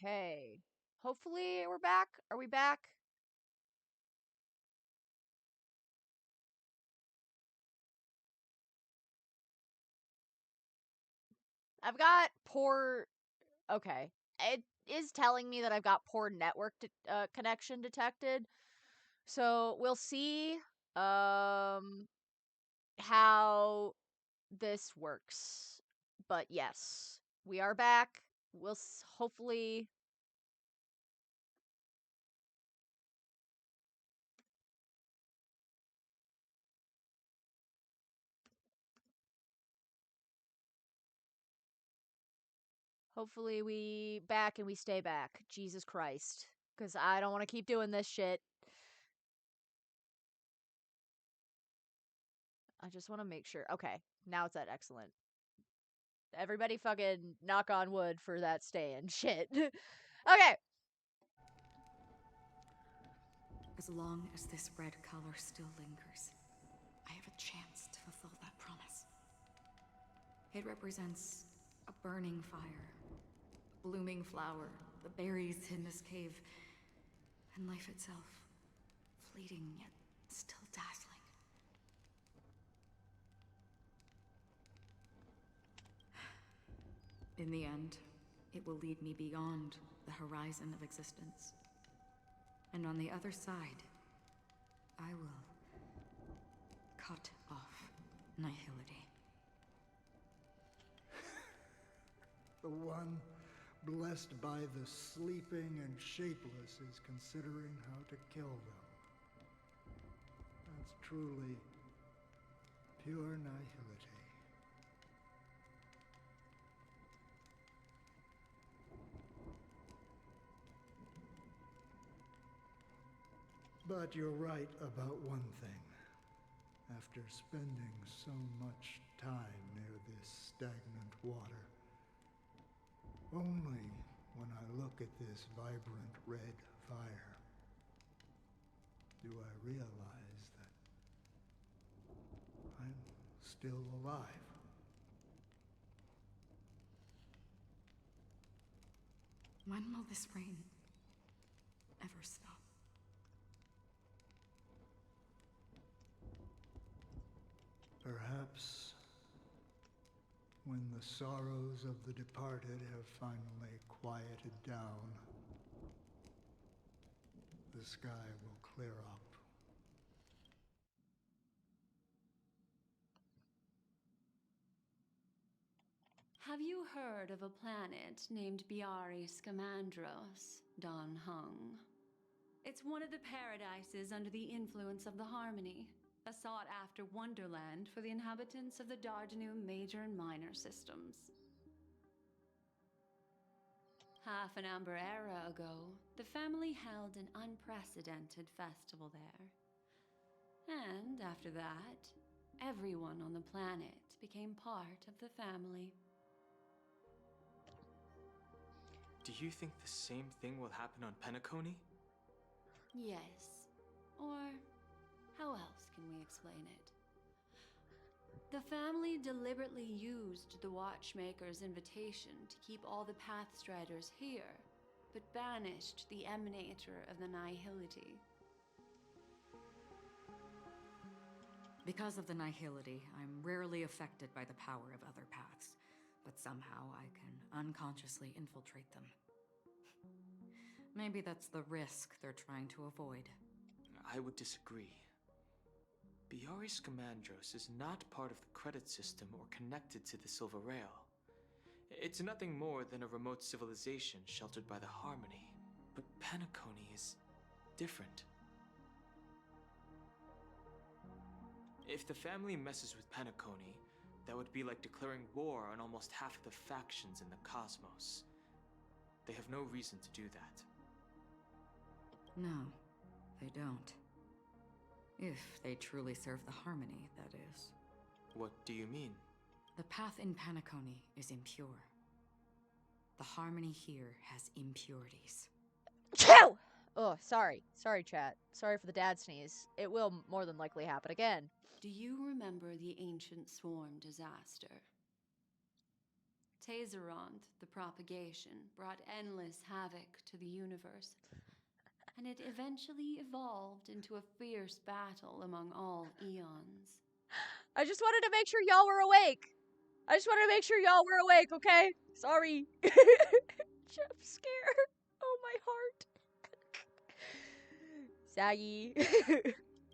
Okay. Hopefully we're back. Are we back? I've got poor... Okay. It is telling me that I've got poor network connection detected. So we'll see how this works. But yes, we are back. We'll hopefully... Hopefully we back and we stay back. Jesus Christ. Because I don't want to keep doing this shit. I just want to make sure. Okay, now it's at excellent. Everybody fucking knock on wood for that staying. Shit. Okay. As long as this red color still lingers, I have a chance to fulfill that promise. It represents a burning fire, a blooming flower, the berries in this cave, and life itself, fleeting yet still dazzling. In the end, it will lead me beyond the horizon of existence. And on the other side, I will cut off nihility. The one blessed by the sleeping and shapeless is considering how to kill them. That's truly pure nihility. But you're right about one thing. After spending so much time near this stagnant water, only when I look at this vibrant red fire do I realize that I'm still alive. When will this rain ever stop? Perhaps when the sorrows of the departed have finally quieted down, the sky will clear up. Have you heard of a planet named Biari Scamandros, Don Hung? It's one of the paradises under the influence of the Harmony, a sought-after wonderland for the inhabitants of the Dardanu Major and Minor systems. Half an amber era ago, the family held an unprecedented festival there. And after that, everyone on the planet became part of the family. Do you think the same thing will happen on Penacony? Yes. Or how else can we explain it? The family deliberately used the Watchmaker's invitation to keep all the Pathstriders here, but banished the Emanator of the Nihility. Because of the nihility, I'm rarely affected by the power of other paths, but somehow I can unconsciously infiltrate them. Maybe that's the risk they're trying to avoid. I would disagree. Biari Scamandros is not part of the credit system or connected to the Silver Rail. It's nothing more than a remote civilization sheltered by the Harmony. But Penacony is different. If the family messes with Penacony, that would be like declaring war on almost half of the factions in the cosmos. They have no reason to do that. No, they don't. If they truly serve the Harmony, that is. What do you mean? The path in Penacony is impure. The Harmony here has impurities. Chew! Oh, sorry. Sorry, chat. Sorry for the dad sneeze. It will more than likely happen again. Do you remember the ancient swarm disaster? Tazeront, the propagation, brought endless havoc to the universe, and it eventually evolved into a fierce battle among all eons. I just wanted to make sure y'all were awake. Okay? Sorry. Jump scare. Oh, my heart. Saggy.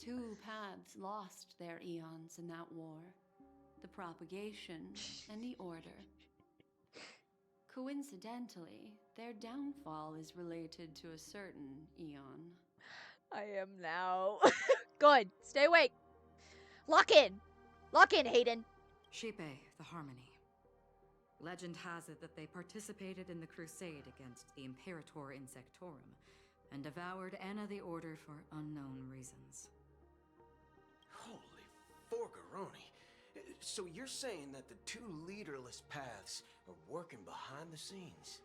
Two paths lost their eons in that war, the propagation and the order. Coincidentally, their downfall is related to a certain eon. I am now. Good. Stay awake. Lock in. Lock in, Hayden. Shepe, the Harmony. Legend has it that they participated in the crusade against the Imperator Insectorum and devoured Anna the Order for unknown reasons. Holy forgaroni. So you're saying that the two leaderless paths are working behind the scenes?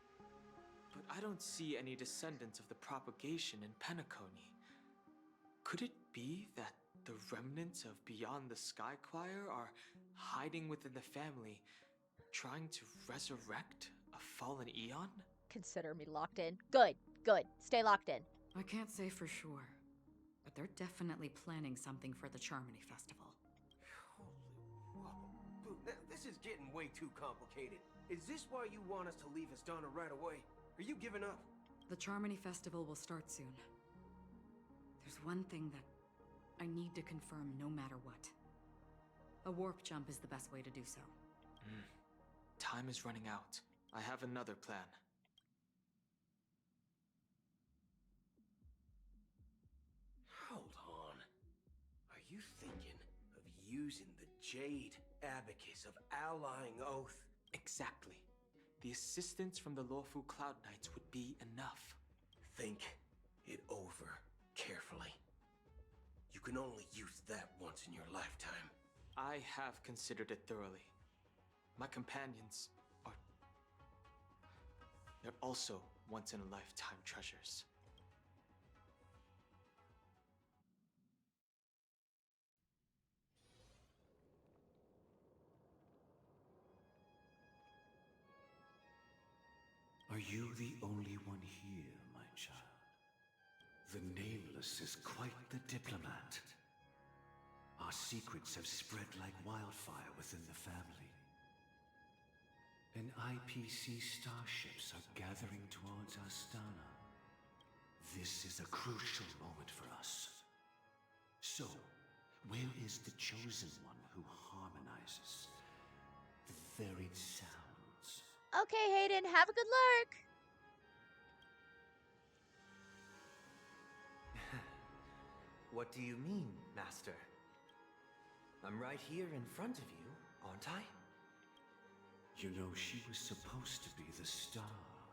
But I don't see any descendants of the propagation in Penacony. Could it be that the remnants of Beyond the Sky Choir are hiding within the family, trying to resurrect a fallen eon? Consider me locked in. Good. Good. Stay locked in. I can't say for sure, but they're definitely planning something for the Charmony Festival. Holy whoa. Now, this is getting way too complicated. Is this why you want us to leave Astana right away? Are you giving up? The Charmony Festival will start soon. There's one thing that I need to confirm no matter what. A warp jump is the best way to do so. Time is running out. I have another plan. Hold on. Are you thinking of using the Jade Abacus of Allying Oath? Exactly. The assistance from the lawful Cloud Knights would be enough. Think it over carefully. You can only use that once in your lifetime. I have considered it thoroughly. My companions are... they're also once-in-a-lifetime treasures. Are you the only one here, my child? The Nameless is quite the diplomat. Our secrets have spread like wildfire within the family. And IPC starships are gathering towards Astana. This is a crucial moment for us. So, where is the chosen one who harmonizes the varied sounds? Okay, Hayden, have a good lurk. What do you mean, Master? I'm right here in front of you, aren't I? You know, she was supposed to be the star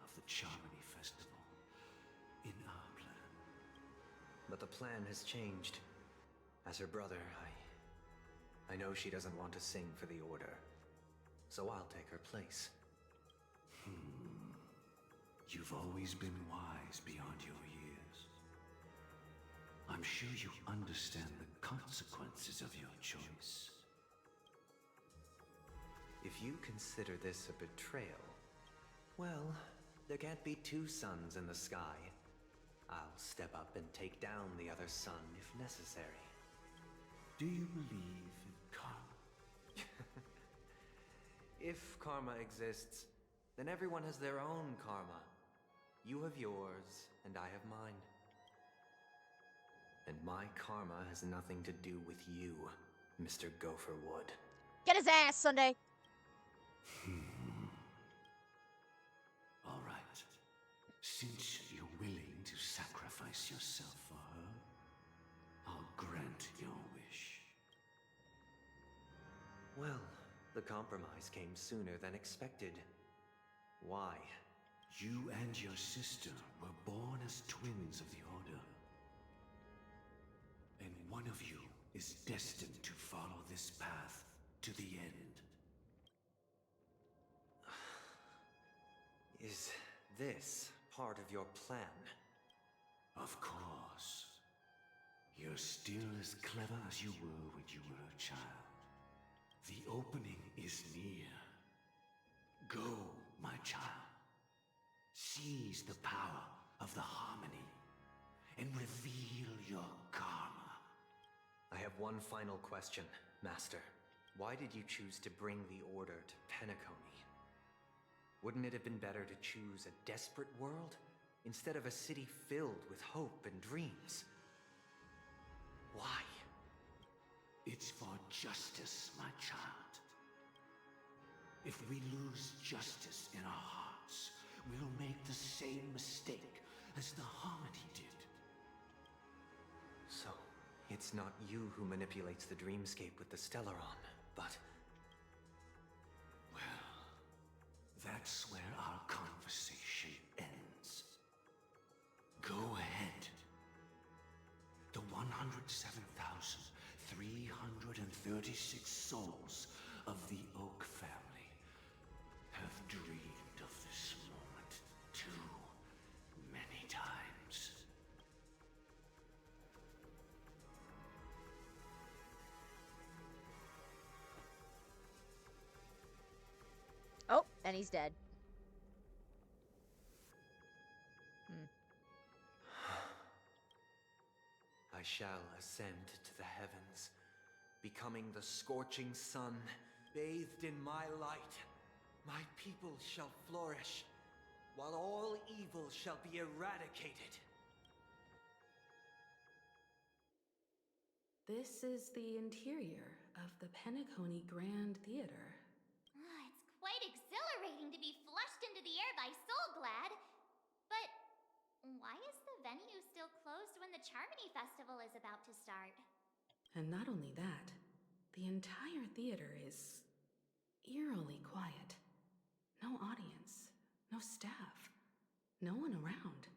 of the Charmony Festival in our plan. But the plan has changed. As her brother, I know she doesn't want to sing for the Order. So I'll take her place. You've always been wise beyond your years. I'm sure you understand the consequences of your choice. If you consider this a betrayal, well, there can't be two suns in the sky. I'll step up and take down the other sun if necessary. Do you believe in karma? If karma exists, then everyone has their own karma. You have yours, and I have mine. And my karma has nothing to do with you, Mr. Gopherwood. Get his ass, Sunday. All right. Since you're willing to sacrifice yourself for her, I'll grant your wish. Well, the compromise came sooner than expected. Why? You and your sister were born as twins of the Order. And one of you is destined to follow this path to the end. Is this part of your plan? Of course. You're still as clever as you were when you were a child. The opening is near. Go. child. Seize the power of the harmony and reveal your karma. I have one final question, Master. Why did you choose to bring the Order to Penacony? Wouldn't it have been better to choose a desperate world instead of a city filled with hope and dreams? Why? It's for justice, my child. If we lose justice in our hearts, we'll make the same mistake as the harmony did. So, it's not you who manipulates the dreamscape with the Stellaron, but... Well, that's where our conversation ends. Go ahead. The 107,336 souls of the Oak family have dreamed of this moment too many times. Oh, and he's dead. I shall ascend to the heavens, becoming the scorching sun, bathed in my light. My people shall flourish, while all evil shall be eradicated. This is the interior of the Penacony Grand Theater. It's quite exhilarating to be flushed into the air by Soulglad. But why is the venue still closed when the Charmony Festival is about to start? And not only that, the entire theater is eerily quiet. No audience, no staff, no one around.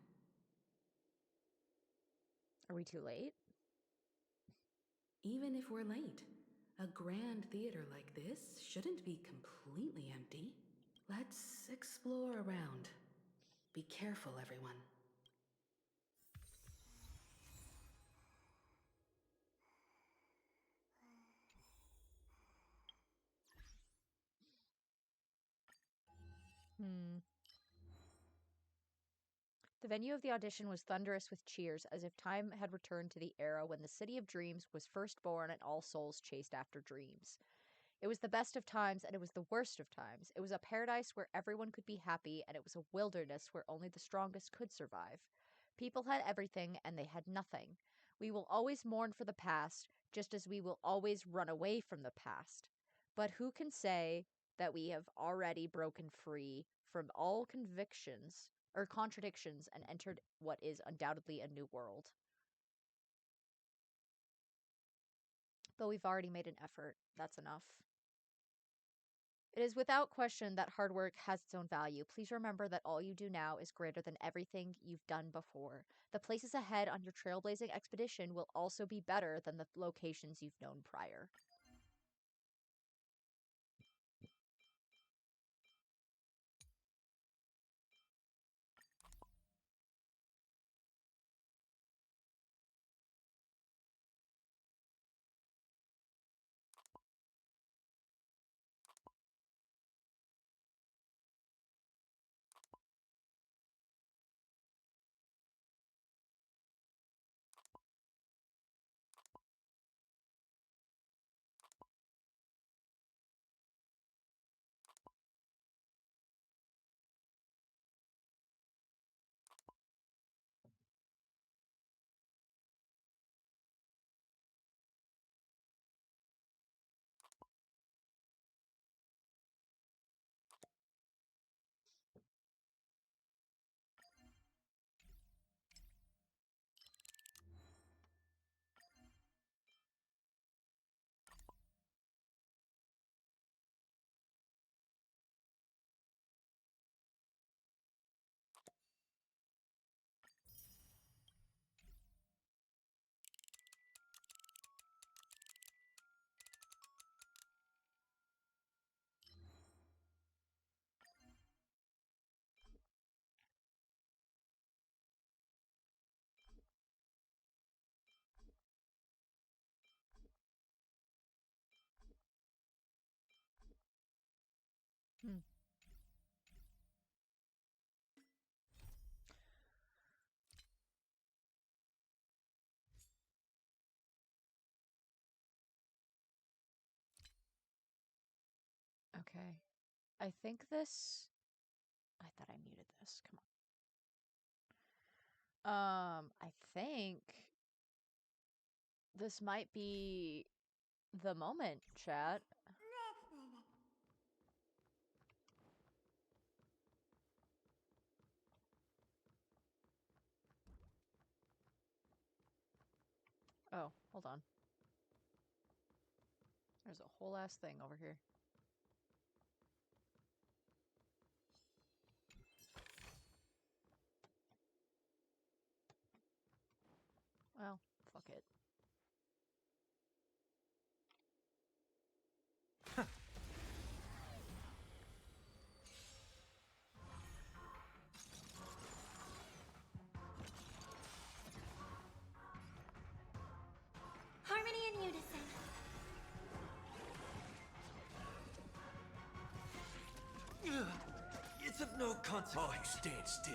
Are we too late? Even if we're late, a grand theater like this shouldn't be completely empty. Let's explore around. Be careful, everyone. The venue of the audition was thunderous with cheers, as if time had returned to the era when the City of Dreams was first born and all souls chased after dreams. It was the best of times, and it was the worst of times. It was a paradise where everyone could be happy, and it was a wilderness where only the strongest could survive. People had everything, and they had nothing. We will always mourn for the past, just as we will always run away from the past. But who can say that we have already broken free from all convictions or contradictions and entered what is undoubtedly a new world? But we've already made an effort. That's enough. It is without question that hard work has its own value. Please remember that all you do now is greater than everything you've done before. The places ahead on your trailblazing expedition will also be better than the locations you've known prior. Okay. I think this... I thought I muted this. Come on. I think this might be the moment, chat. Oh, hold on. There's a whole ass thing over here. Well, fuck it. Harmony and unison. It's of no consequence. Oh, you stand still.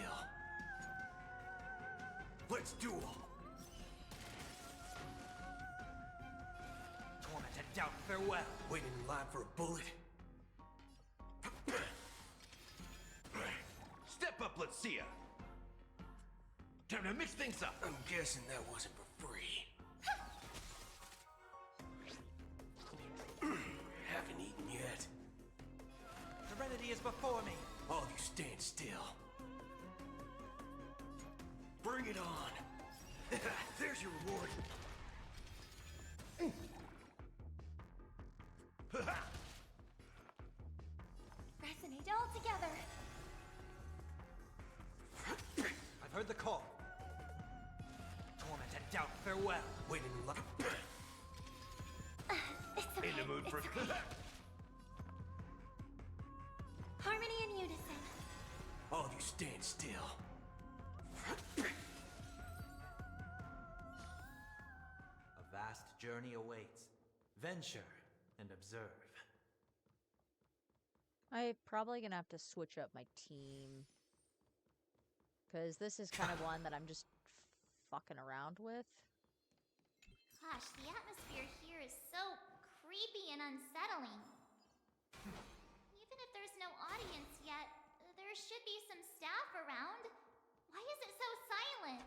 Let's duel. Torment and doubt, farewell. Waiting in line for a bullet. Step up, let's see ya. Time to mix things up. I'm guessing that wasn't for free. Haven't eaten yet. Serenity is before me. All you stand still. Bring it on. There's your reward. Resonate all together. I've heard the call. Torment and doubt, farewell. Waiting in line. It's okay. In the mood for... It's okay. Harmony and unison. All you stand still. A vast journey awaits. Venture and observe. I'm probably gonna have to switch up my team. Because this is kind of one that I'm just fucking around with. Gosh, the atmosphere here is so creepy and unsettling. Even if there's no audience yet, there should be some staff around. Why is it so silent?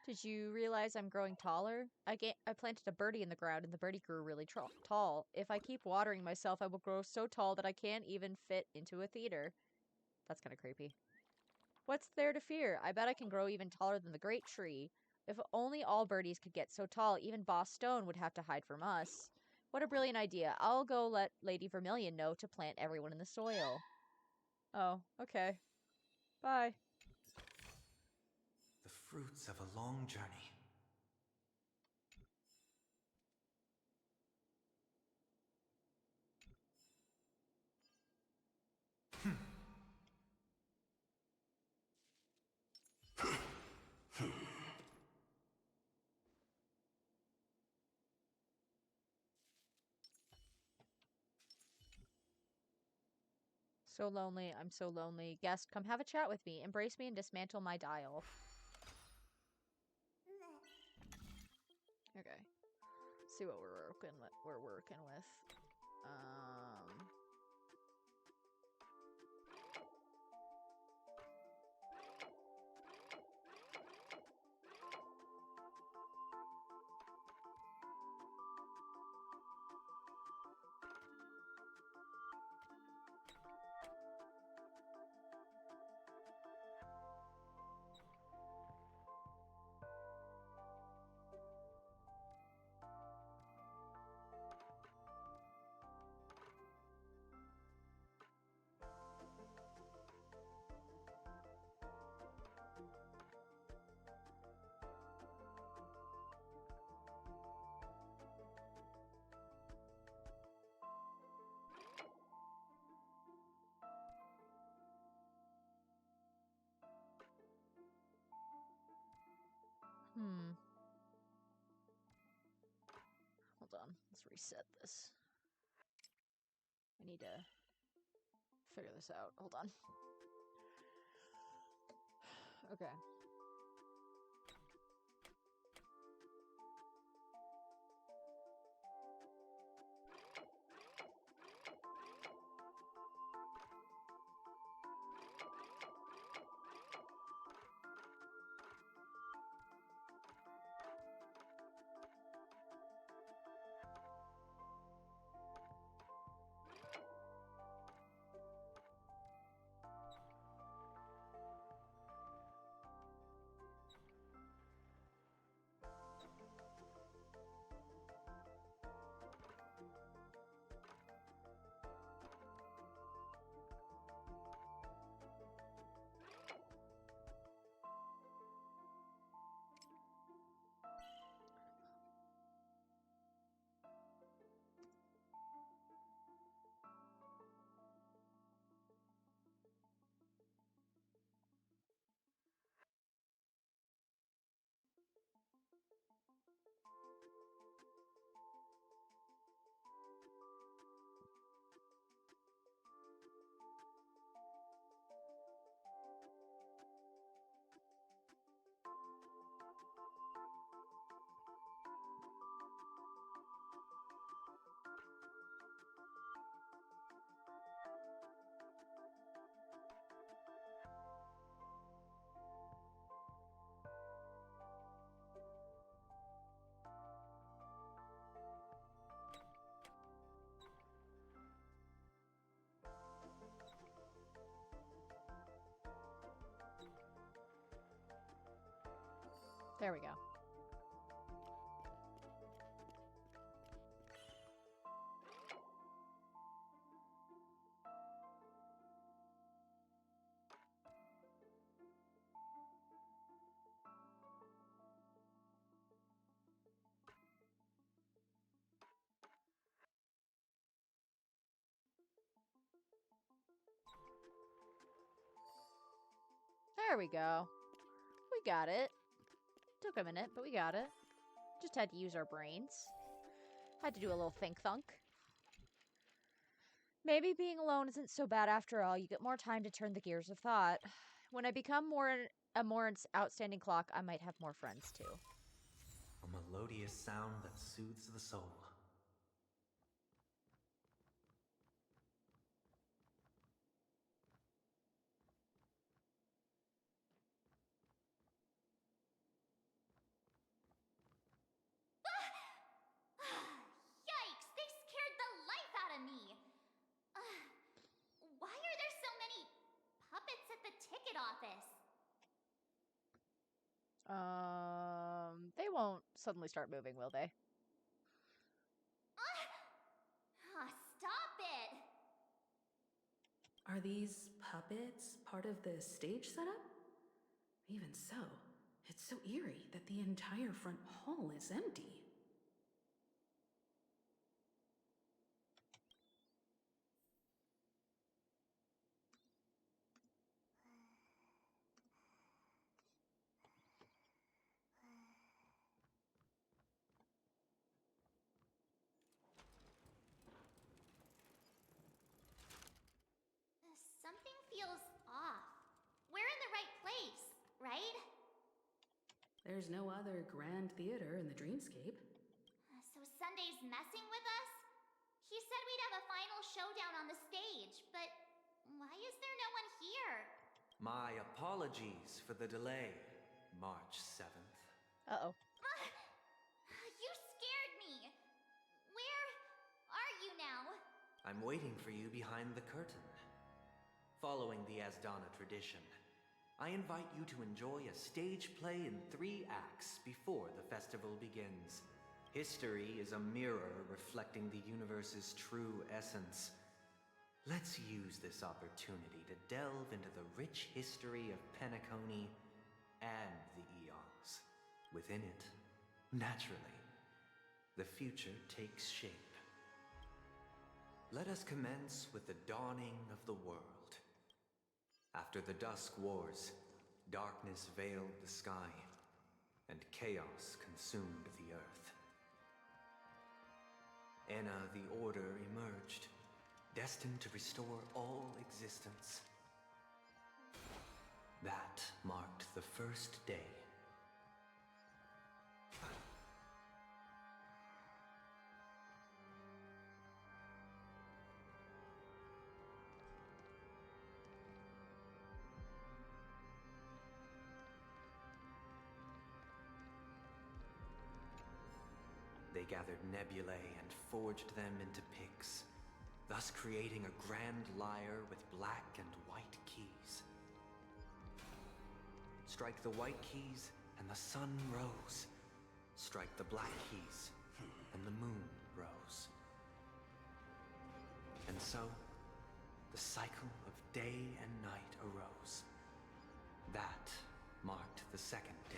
Did you realize I'm growing taller? I planted a birdie in the ground and the birdie grew really tall. If I keep watering myself, I will grow so tall that I can't even fit into a theater. That's kind of creepy. What's there to fear? I bet I can grow even taller than the great tree. If only all birdies could get so tall, even Boss Stone would have to hide from us. What a brilliant idea. I'll go let Lady Vermilion know to plant everyone in the soil. Oh, okay. Bye. The fruits of a long journey. So lonely. I'm so lonely. Guest, come have a chat with me. Embrace me and dismantle my dial. Okay. Let's see what we're working with. Hold on. Let's reset this. I need to figure this out. Hold on. Okay. There we go. There we go. We got it. Took a minute, but we got it. Just had to use our brains. Had to do a little think-thunk. Maybe being alone isn't so bad after all. You get more time to turn the gears of thought. When I become a more outstanding clock, I might have more friends too. A melodious sound that soothes the soul. Yikes! They scared the life out of me! Why are there so many puppets at the ticket office? They won't suddenly start moving, will they? Stop it! Are these puppets part of the stage setup? Even so, it's so eerie that the entire front hall is empty. Something feels off. We're in the right place, right? There's no other grand theater in the dreamscape. So Sunday's messing with us? He said we'd have a final showdown on the stage, but why is there no one here? My apologies for the delay, March 7th. Uh-oh. You scared me. Where are you now? I'm waiting for you behind the curtain. Following the Asdana tradition, I invite you to enjoy a stage play in 3 acts before the festival begins. History is a mirror reflecting the universe's true essence. Let's use this opportunity to delve into the rich history of Penacony and the eons. Within it, naturally, the future takes shape. Let us commence with the dawning of the world. After the Dusk Wars, darkness veiled the sky. and chaos consumed the earth. Enna the Order emerged, destined to restore all existence. That marked the first day. They gathered nebulae and forged them into picks, thus creating a grand lyre with black and white keys. Strike the white keys, and the sun rose. Strike the black keys, and the moon rose. And so, the cycle of day and night arose. That marked the second day.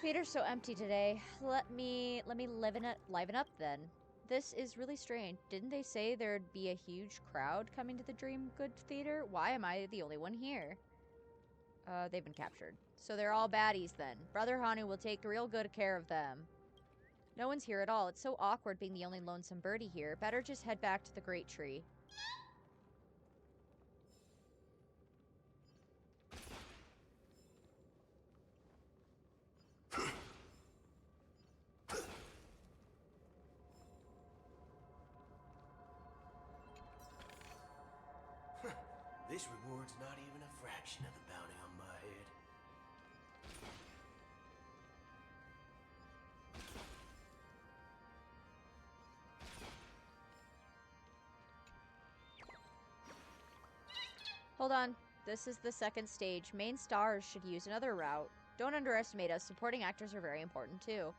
Theater's so empty today. Let me liven up then. This is really strange. Didn't they say there'd be a huge crowd coming to the Dream Good Theater? Why am I the only one here? They've been captured. So they're all baddies then. Brother Hanu will take real good care of them. No one's here at all. It's so awkward being the only lonesome birdie here. Better just head back to the Great Tree. This reward's not even a fraction of the bounty on my head. Hold on. This is the second stage. Main stars should use another route. Don't underestimate us. Supporting actors are very important too.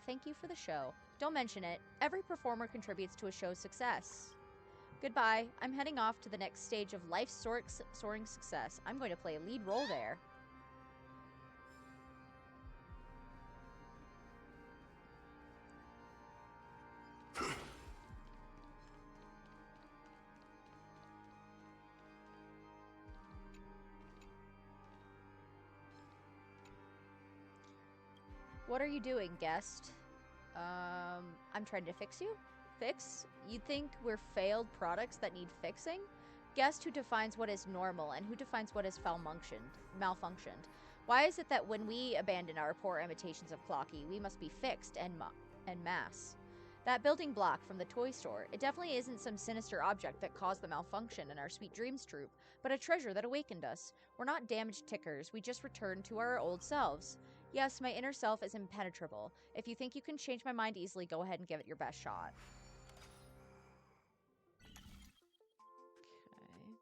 Thank you for the show. Don't mention it. Every performer contributes to a show's success. Goodbye. I'm heading off to the next stage of life's soaring success. I'm going to play a lead role there. What are you doing, guest? I'm trying to fix you? Fix? You think we're failed products that need fixing? Guest who defines what is normal and who defines what is malfunctioned. Why is it that when we abandon our poor imitations of Clocky, we must be fixed en masse? That building block from the toy store, it definitely isn't some sinister object that caused the malfunction in our Sweet Dreams troupe, but a treasure that awakened us. We're not damaged tickers, we just returned to our old selves. Yes, my inner self is impenetrable. If you think you can change my mind easily, go ahead and give it your best shot. Okay.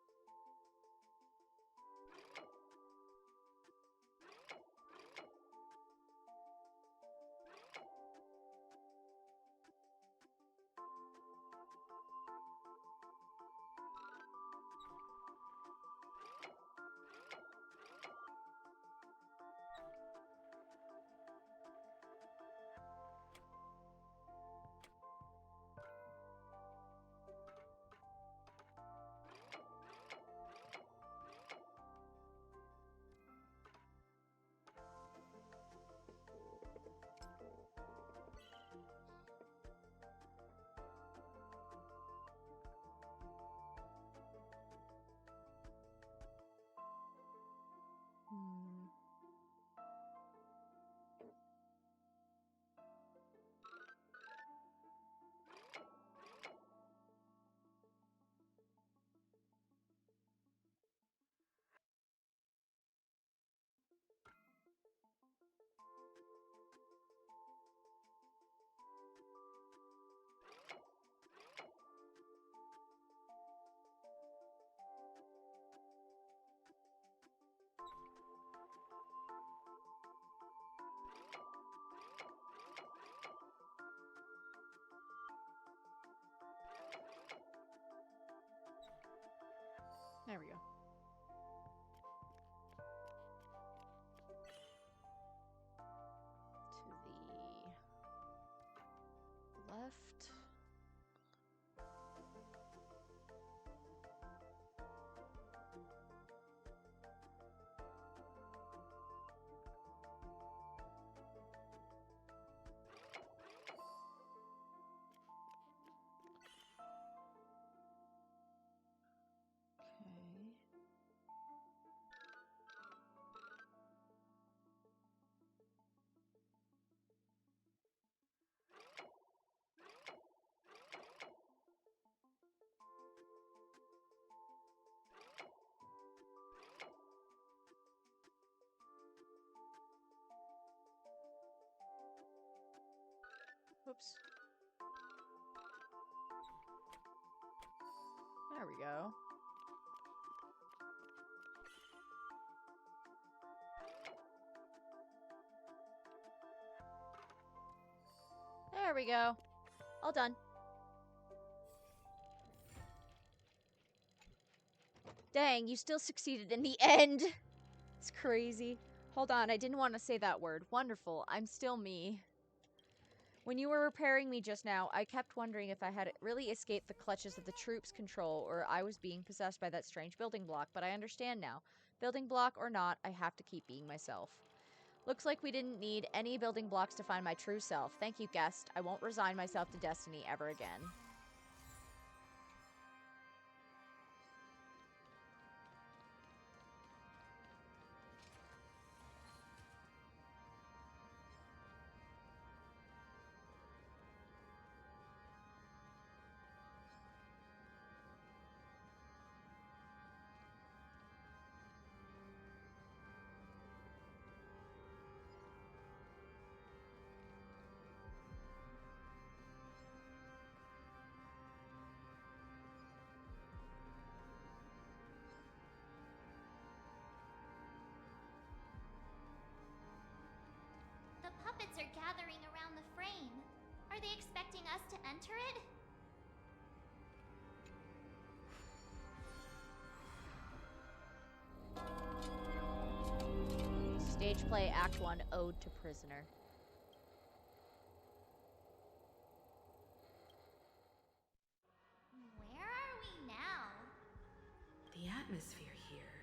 Hmm. There we go. To the left. Okay. Oops. There we go. There we go. All done. Dang, you still succeeded in the end. It's crazy. Hold on, I didn't want to say that word. Wonderful. I'm still me. When you were repairing me just now, I kept wondering if I had really escaped the clutches of the troops' control or I was being possessed by that strange building block, but I understand now. Building block or not, I have to keep being myself. Looks like we didn't need any building blocks to find my true self. Thank you, guest. I won't resign myself to destiny ever again. The puppets are gathering around the frame. Are they expecting us to enter it? Stage play, Act 1, Ode to Prisoner. Where are we now? The atmosphere here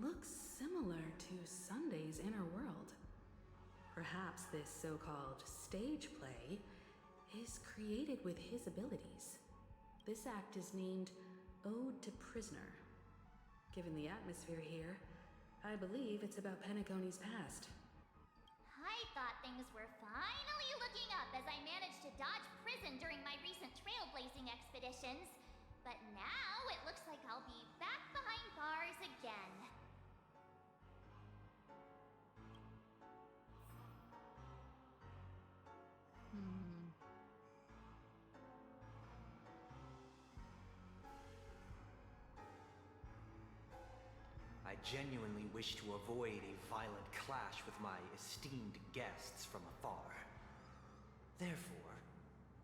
looks similar to Sunday's inner world. Perhaps this so-called stage play is created with his abilities. This act is named Ode to Prisoner. Given the atmosphere here, I believe it's about Penacony's past. I thought things were finally looking up as I managed to dodge prison during my recent trailblazing expeditions. But now it looks like I'll be back behind bars again. genuinely wish to avoid a violent clash with my esteemed guests from afar. Therefore,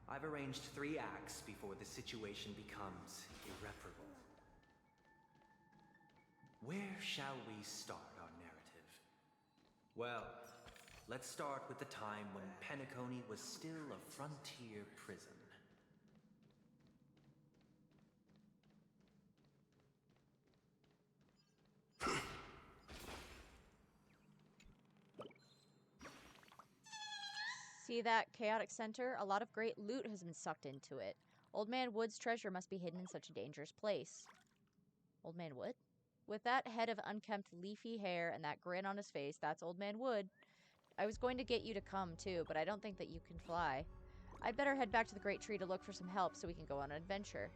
I've arranged 3 acts before the situation becomes irreparable. Where shall we start our narrative? Well, let's start with the time when Penacony was still a frontier prison. See that chaotic center? A lot of great loot has been sucked into it. Old Man Wood's treasure must be hidden in such a dangerous place. Old Man Wood? With that head of unkempt leafy hair and that grin on his face, that's Old Man Wood. I was going to get you to come too, but I don't think that you can fly. I'd better head back to the Great Tree to look for some help so we can go on an adventure.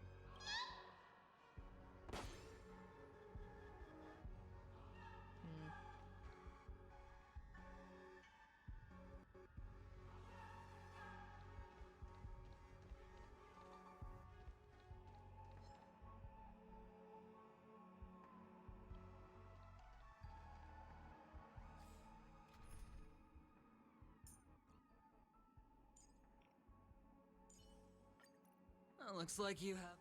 Looks like you have...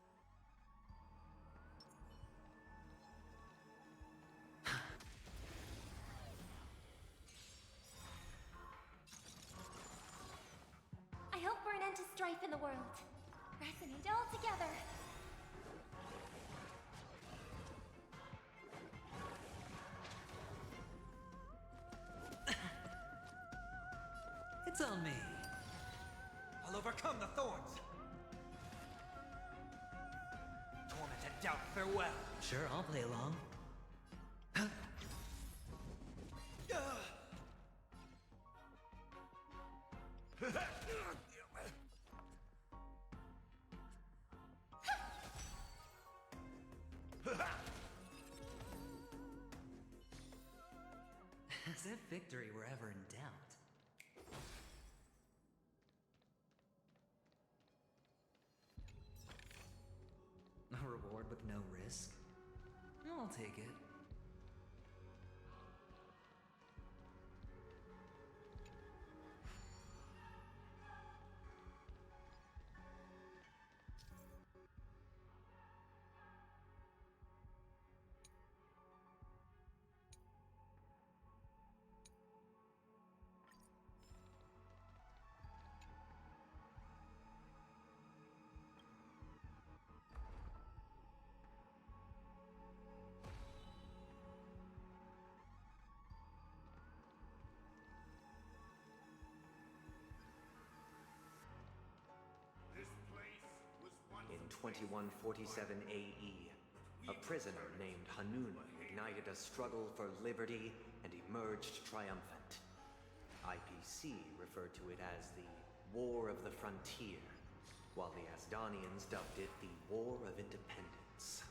I hope for an end to strife in the world. Resonate all together. It's on me. I'll overcome the thorns. Torment and doubt, farewell. Sure, I'll play along. As if victory were ever in doubt. A reward with no risk? I'll take it. In 2147 AE, a prisoner named Hanun ignited a struggle for liberty and emerged triumphant. IPC referred to it as the War of the Frontier, while the Asdanians dubbed it the War of Independence.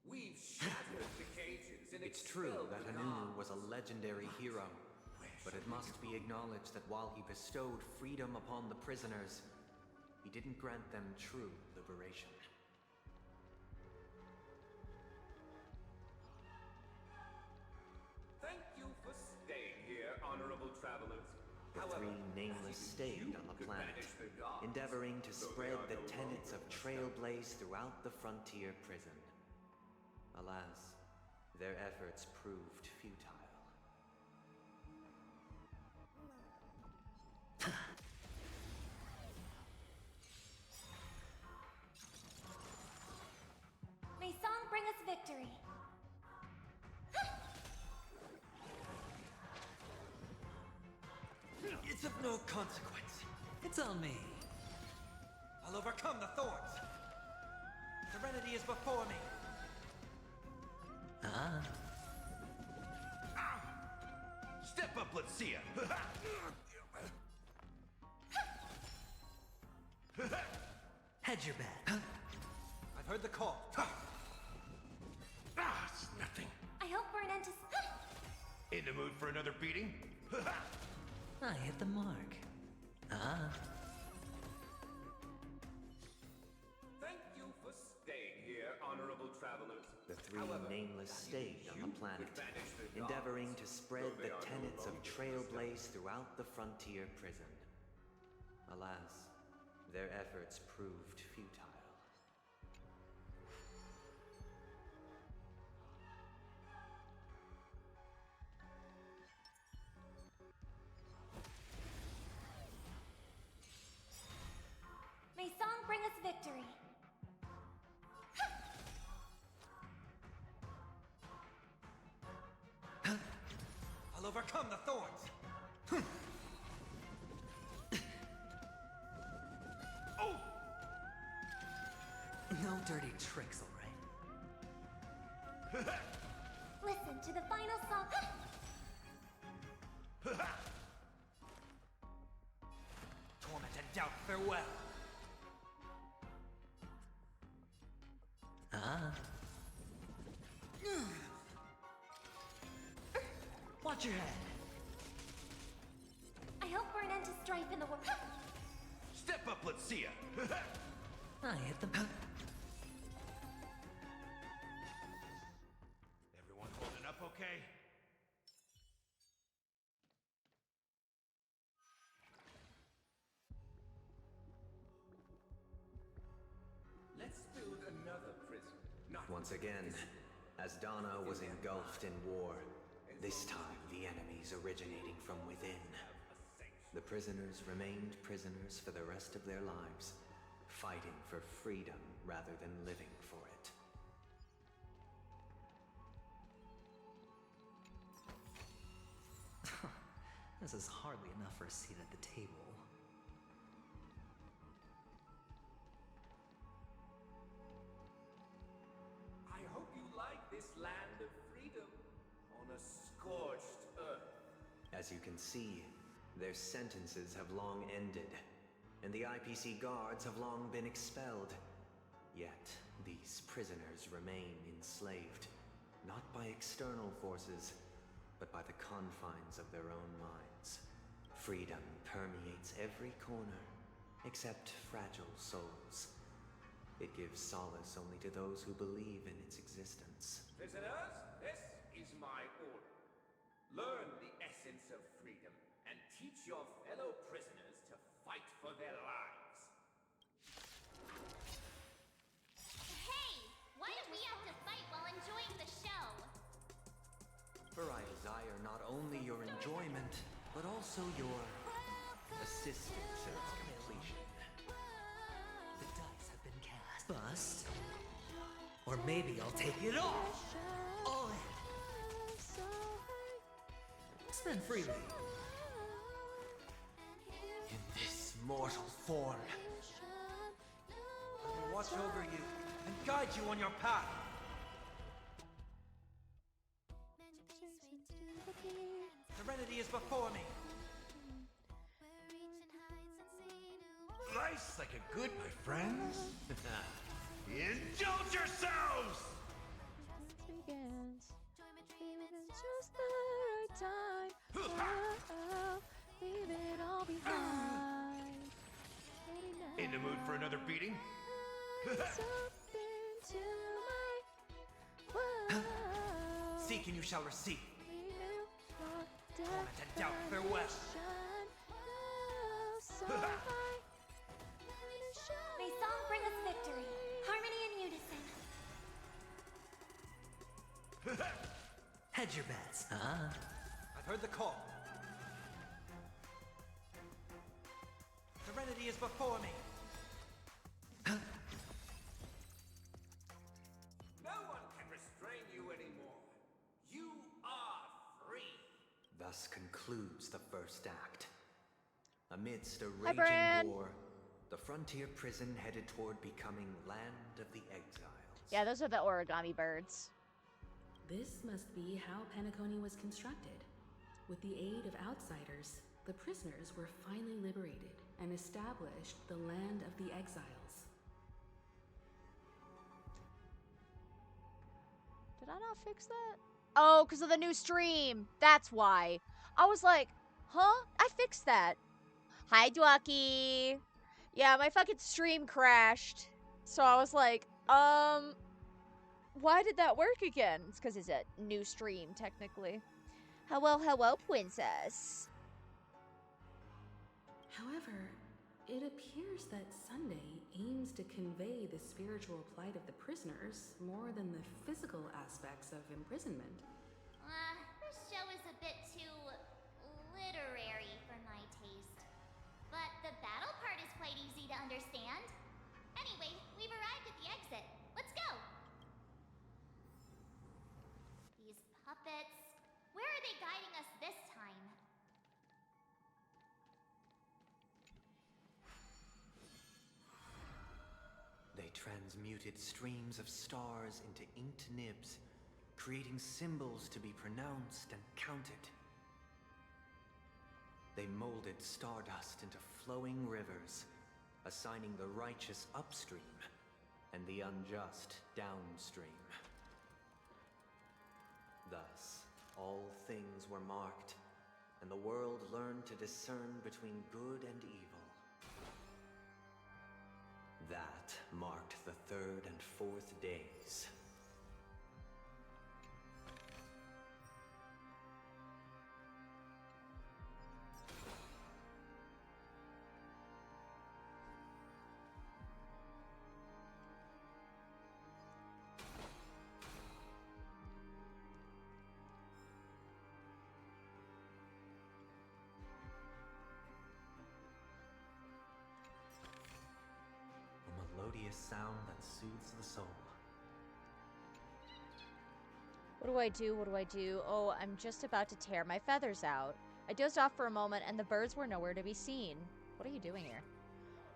We've shattered the cages and It's true that Hanunu was a legendary hero, but it must be acknowledged that while he bestowed freedom upon the prisoners, he didn't grant them true liberation. Thank you for staying here, honorable travelers. The 3 nameless stayed on the planet, endeavoring to spread the tenets of Trailblaze throughout the frontier prison. Alas, their efforts proved futile. May song bring us victory. It's of no consequence. It's on me. I'll overcome the thorns. Serenity is before me. Step up, let's see ya. Hedge your bet. I've heard the call. It's nothing. I hope we're an end to. In the mood for another beating? I hit the mark. Thank you for staying here, honorable travelers. The three nameless stayed on the planet, endeavoring to spread the tenets of Trailblaze throughout the frontier prison. Alas, their efforts proved futile. May song bring us victory. I'll overcome the thorns. Oh! No dirty tricks, alright? Listen to the final song. Torment and doubt, farewell. Watch your head. I hope we're an end to strife in the world. Step up, let's see ya. I hit the... Everyone holding up okay? Let's build another prison. Not Once again, as Donna was engulfed in war, this time the enemies originating from within. The prisoners remained prisoners for the rest of their lives, fighting for freedom rather than living for it. This is hardly enough for a seat at the table. I hope you like this land of freedom on a scorched earth. As you can see, their sentences have long ended, and the IPC guards have long been expelled. Yet, these prisoners remain enslaved, not by external forces, but by the confines of their own minds. Freedom permeates every corner, except fragile souls. It gives solace only to those who believe in its existence. Prisoners, this is my order. Learn the essence of freedom and teach your fellow prisoners to fight for their lives. Hey! Why do we have to fight while enjoying the show? For I desire not only your enjoyment, but also your assistance in its completion. The dice have been cast. Bust. Or maybe I'll take it all. All in. Spend freely. In this mortal form. I will watch over you and guide you on your path. Serenity is before me. Life's like a good, my friends. Indulge yourselves! Begins. It's just the right time. Oh, leave it all behind. In the mood for another beating? It's up into my world. Seek and you shall receive. Torment and doubt, farewell. May song bring us victory. Harmony and unison. Hedge your bets. I've heard the call. Serenity is before me. No one can restrain you anymore. You are free. Thus concludes the first act. Amidst a Hi, Bran. raging war, the frontier prison headed toward becoming Land of the Exiles. Yeah, those are the origami birds. This must be how Penacony was constructed. With the aid of outsiders, the prisoners were finally liberated and established the Land of the Exiles. Did I not fix that? Oh, because of the new stream. That's why. I was like, huh? I fixed that. Hi, Dwaki. Yeah, my fucking stream crashed. So I was like, why did that work again? It's because it's a new stream, technically. Hello, princess. However, it appears that Sunday aims to convey the spiritual plight of the prisoners more than the physical aspects of imprisonment. This show is a bit too literary for my taste. But the battle part is quite easy to understand. Anyway, we've arrived at the exit. Let's go! These puppets. Where are they guiding us this time? They transmuted streams of stars into inked nibs, creating symbols to be pronounced and counted. They molded stardust into flowing rivers, assigning the righteous upstream and the unjust downstream. Thus, all things were marked, and the world learned to discern between good and evil. That marked the third and fourth days. Melodious sound that soothes the soul. What do I do? What do I do? Oh, I'm just about to tear my feathers out. I dozed off for a moment and the birds were nowhere to be seen. What are you doing here?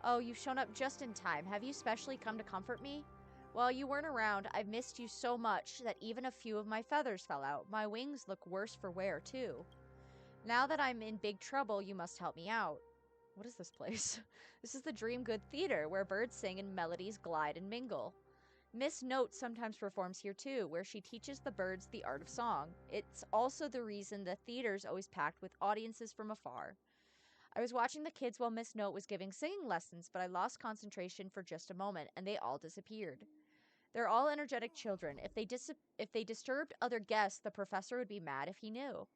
Oh, you've shown up just in time. Have you specially come to comfort me? While you weren't around, I've missed you so much that even a few of my feathers fell out. My wings look worse for wear, too. Now that I'm in big trouble, you must help me out. What is this place? This is the Dream Good Theater, where birds sing and melodies glide and mingle. Miss Note sometimes performs here too, where she teaches the birds the art of song. It's also the reason the theater's always packed with audiences from afar. I was watching the kids while Miss Note was giving singing lessons, but I lost concentration for just a moment, and they all disappeared. They're all energetic children. If they disturbed other guests, the professor would be mad if he knew.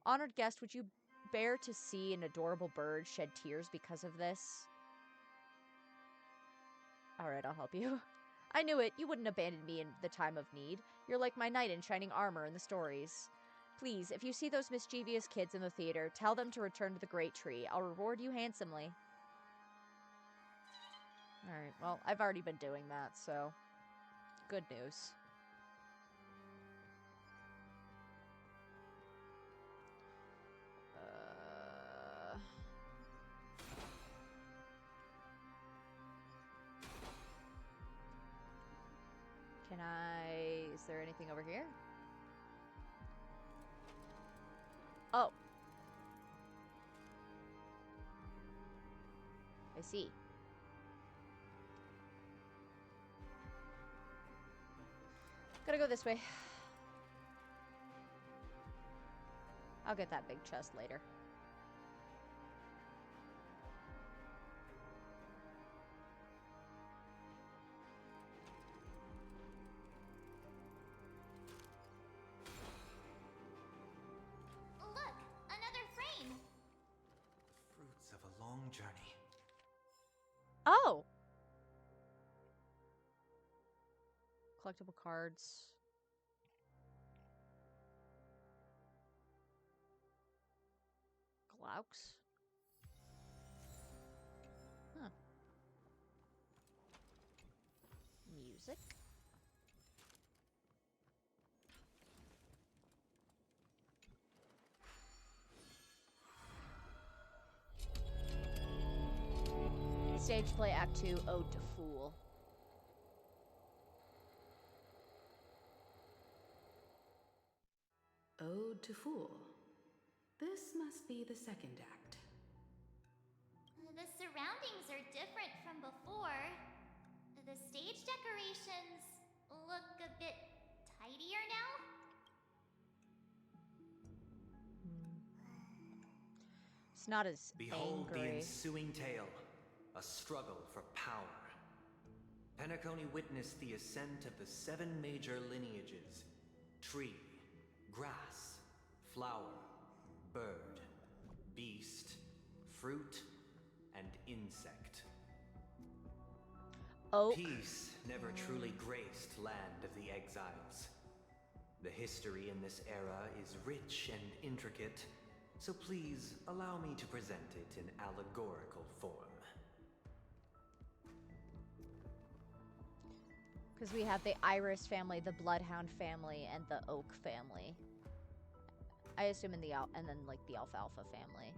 Honored guest, would you bear to see an adorable bird shed tears because of this? Alright, I'll help you. I knew it. You wouldn't abandon me in the time of need. You're like my knight in shining armor in the stories. Please, if you see those mischievous kids in the theater, tell them to return to the great tree. I'll reward you handsomely. Alright, well, I've already been doing that, so... good news. Can I... is there anything over here? Oh. I see. Gotta go this way. I'll get that big chest later. Look! Another frame! Fruits of a long journey. Oh! Collectible cards. Glauks? Huh. Music? Stage play Act 2, Ode to Fool. Ode to Fool. This must be the second act. The surroundings are different from before. The stage decorations look a bit tidier now. It's not as Behold the angry. ensuing tale, a struggle for power. Penacony witnessed the ascent of the 7 major lineages: tree, grass, flower, bird, beast, fruit, and insect. Oak. Peace never truly graced Land of the Exiles. The history in this era is rich and intricate, so please allow me to present it in allegorical form. Because we have the Iris family, the Bloodhound family, and the Oak family. I assume in the and then like the Alfalfa family.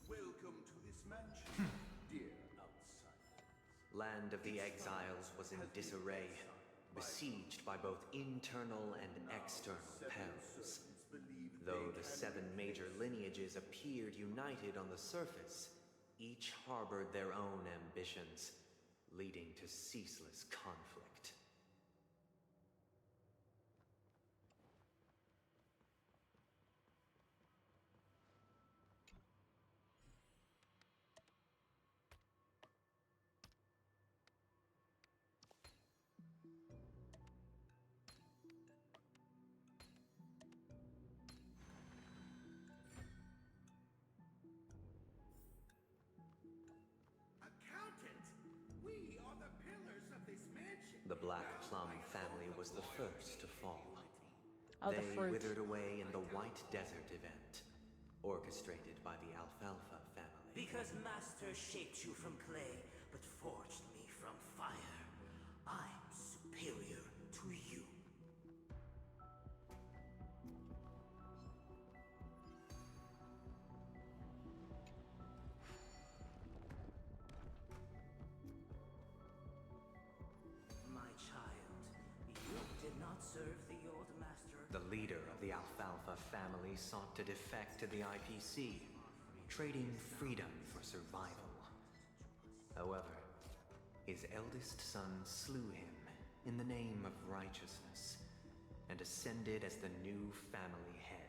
Welcome to this mansion, dear outsiders. Land of the Exiles was in disarray, besieged by both internal and external perils. Though the 7 major lineages appeared united on the surface, each harbored their own ambitions, leading to ceaseless conflict. Accountant, we are the pillars of this mansion. The Black Plum family was the first to fall. Oh, the They fruit. withered away in the White Desert event, orchestrated by the Alfalfa family. Because Master shaped you from clay, but forged me from fire. I'm superior to you. My child, you did not serve the old master. The leader of the Alfalfa family sought to defect to the IPC, trading freedom for survival. However, his eldest son slew him in the name of righteousness and ascended as the new family head.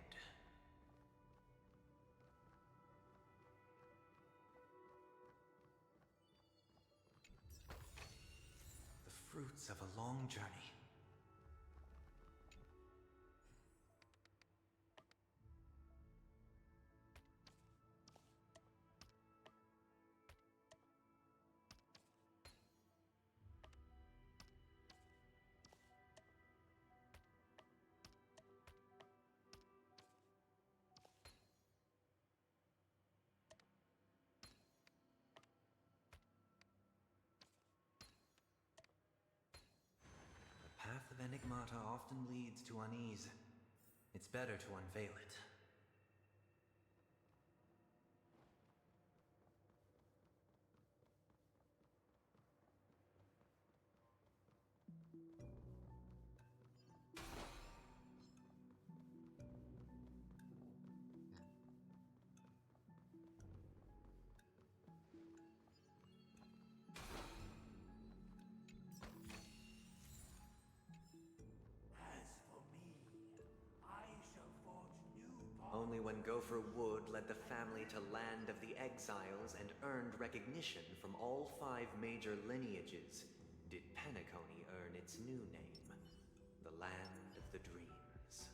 The fruits of a long journey. The path of Enigmata often leads to unease. It's better to unveil it. As for me, I shall forge new Only when Gopher Wood led the family to Land of the Exiles and earned recognition from all 5 major lineages did Penacony earn its new name, the Land of the Dreams.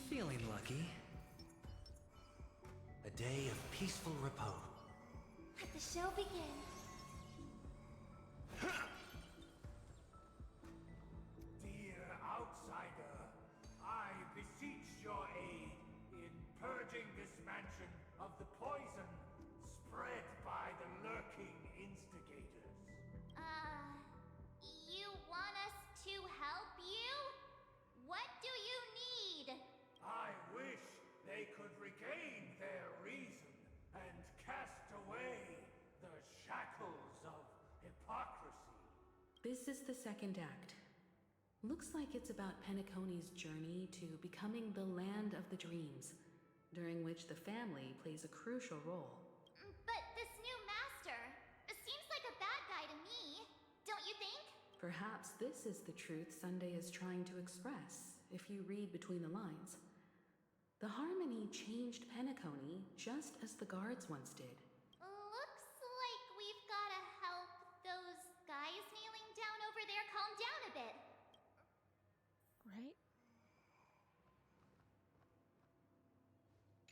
Feeling lucky. A day of peaceful repose. Let the show begin. Dear outsider, I beseech your aid in purging this mansion of the poison spread by the lurking instigators. You want us to help you? What do you need? I wish they could regain their reason and cast away the shackles of hypocrisy. This is the second act. Looks like it's about Penacony's journey to becoming the land of the dreams, during which the family plays a crucial role. But this new master seems like a bad guy to me, don't you think? Perhaps this is the truth Sunday is trying to express, if you read between the lines. The Harmony changed Penacony just as the guards once did. Looks like we've gotta help those guys kneeling down over there calm down a bit. Right?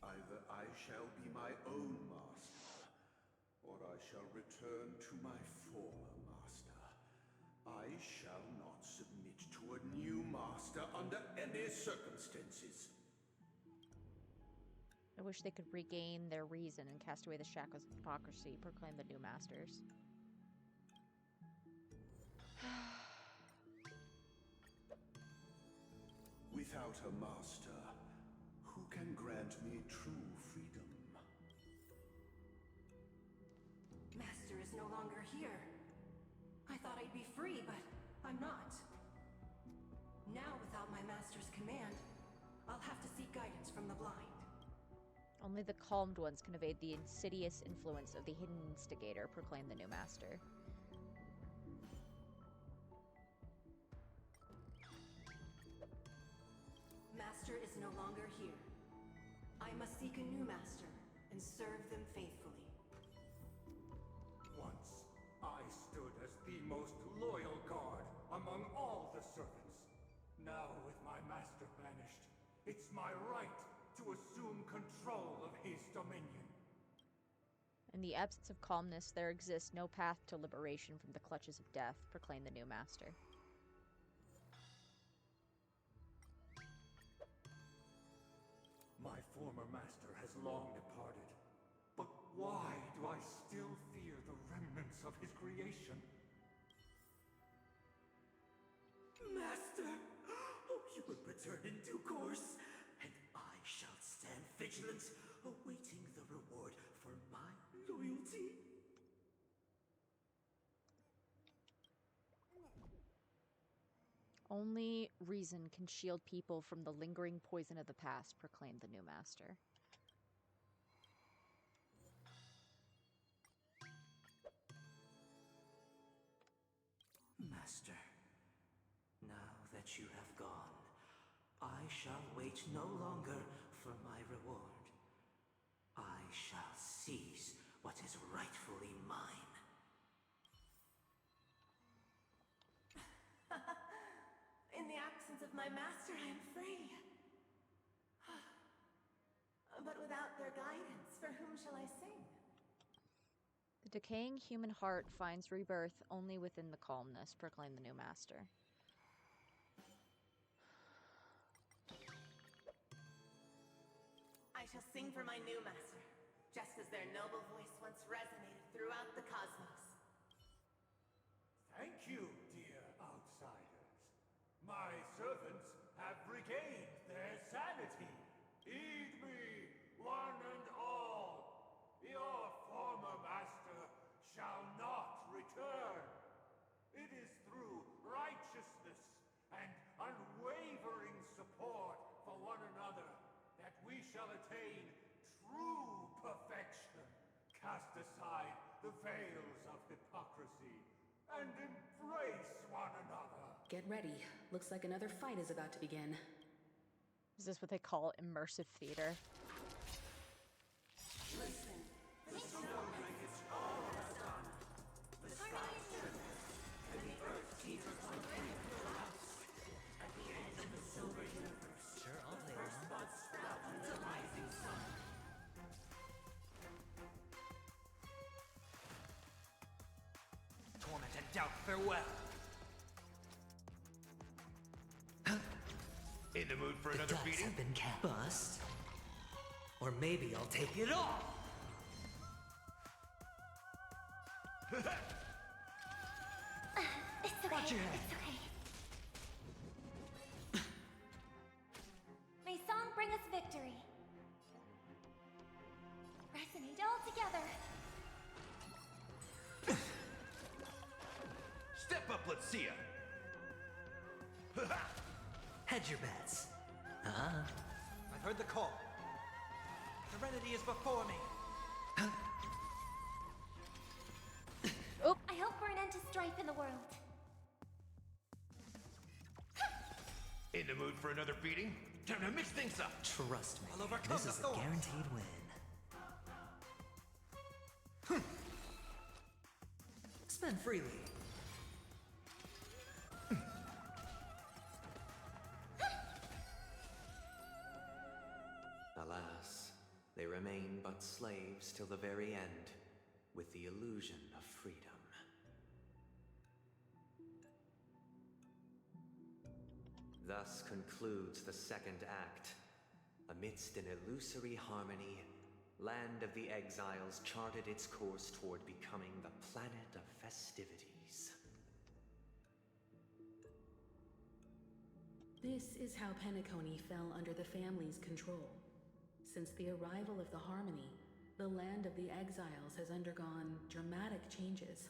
Either I shall be my own master, or I shall return to my former master. I shall not submit to a new master under any circumstances. I wish they could regain their reason and cast away the shackles of hypocrisy, proclaim the new masters. Without a master, who can grant me true freedom? Master is no longer here. I thought I'd be free, but I'm not. Now, without my master's command, I'll have to seek guidance from the blind. Only the calmed ones can evade the insidious influence of the hidden instigator, proclaimed the new master. Master is no longer here. I must seek a new master and serve them faithfully. Once, I stood as the most loyal guard among all the servants. Now, with my master banished, it's my right to assume control of his dominion. In the absence of calmness, there exists no path to liberation from the clutches of death, proclaimed the new master. My former master has long departed, but why do I still fear the remnants of his creation? Master! Oh, you will return in due course, and I shall stand vigilant, awaiting the reward for my loyalty. Only reason can shield people from the lingering poison of the past, proclaimed the new master. Master, now that you have gone, I shall wait no longer for my reward. I shall seize what is rightfully mine. In the absence of my master, I am free. But without their guidance, for whom shall I sing? The decaying human heart finds rebirth only within the calmness, proclaimed the new master. I shall sing for my new master, just as their noble voice once resonated throughout the cosmos. Thank you, dear outsiders. My servants have regained their sanity. Heed me, one and all. Your former master shall not return. It is through righteousness and unwavering support for one another that we shall attain true perfection. Cast aside the veils of hypocrisy and embrace one another. Get ready. Looks like another fight is about to begin. Is this what they call immersive theater? Listen, The storm blankets all are done. The sky trembles, and the earth teeters on end collapse. At the edge of the silver universe, Sure, I'll play first along. buds sprout into rising sun. out farewell. In the mood for another dice beating? have been cast. Bust. Or maybe I'll take it all. It's okay. Watch your head. It's okay. May song bring us victory. Resonate all together. Step up, let's see ya. Hedge your bets. I've heard the call. Serenity is before me. I hope for an end to strife in the world. In the mood for another beating? Time to mix things up. Trust me, I'll overcome this the is a thorns. guaranteed win. Spend freely. Alas, they remain but slaves till the very end, with the illusion of freedom. Thus concludes the second act. Amidst an illusory harmony, Land of the Exiles charted its course toward becoming the planet of festivities. This is how Penacony fell under the family's control. Since the arrival of the Harmony, the Land of the Exiles has undergone dramatic changes,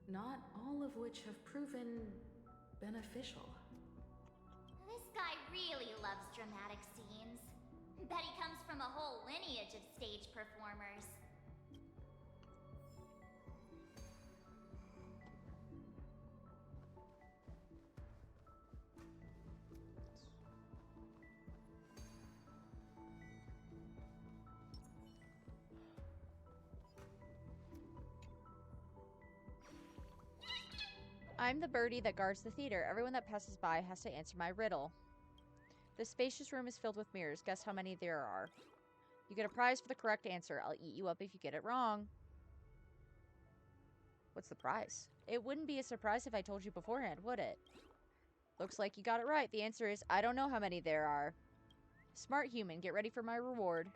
not all of which have proven beneficial. This guy really loves dramatic scenes. Bet he comes from a whole lineage of stage performers. I'm the birdie that guards the theater. Everyone that passes by has to answer my riddle. This spacious room is filled with mirrors. Guess how many there are. You get a prize for the correct answer. I'll eat you up if you get it wrong. What's the prize? It wouldn't be a surprise if I told you beforehand, would it? Looks like you got it right. The answer is, I don't know how many there are. Smart human, get ready for my reward.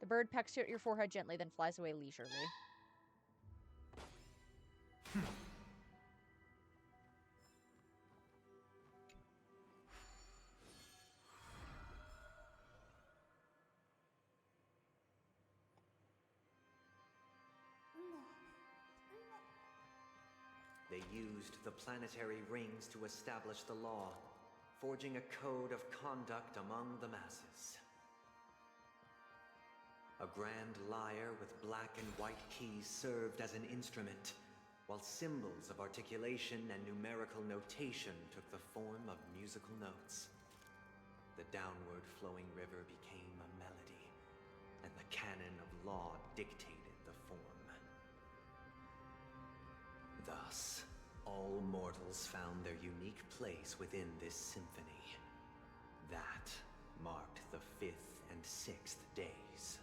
The bird pecks you at your forehead gently, then flies away leisurely. They used the planetary rings to establish the law, forging a code of conduct among the masses. A grand lyre with black and white keys served as an instrument, while symbols of articulation and numerical notation took the form of musical notes. The downward flowing river became a melody, and the canon of law dictated the form. Thus, all mortals found their unique place within this symphony. That marked the 5th and 6th days.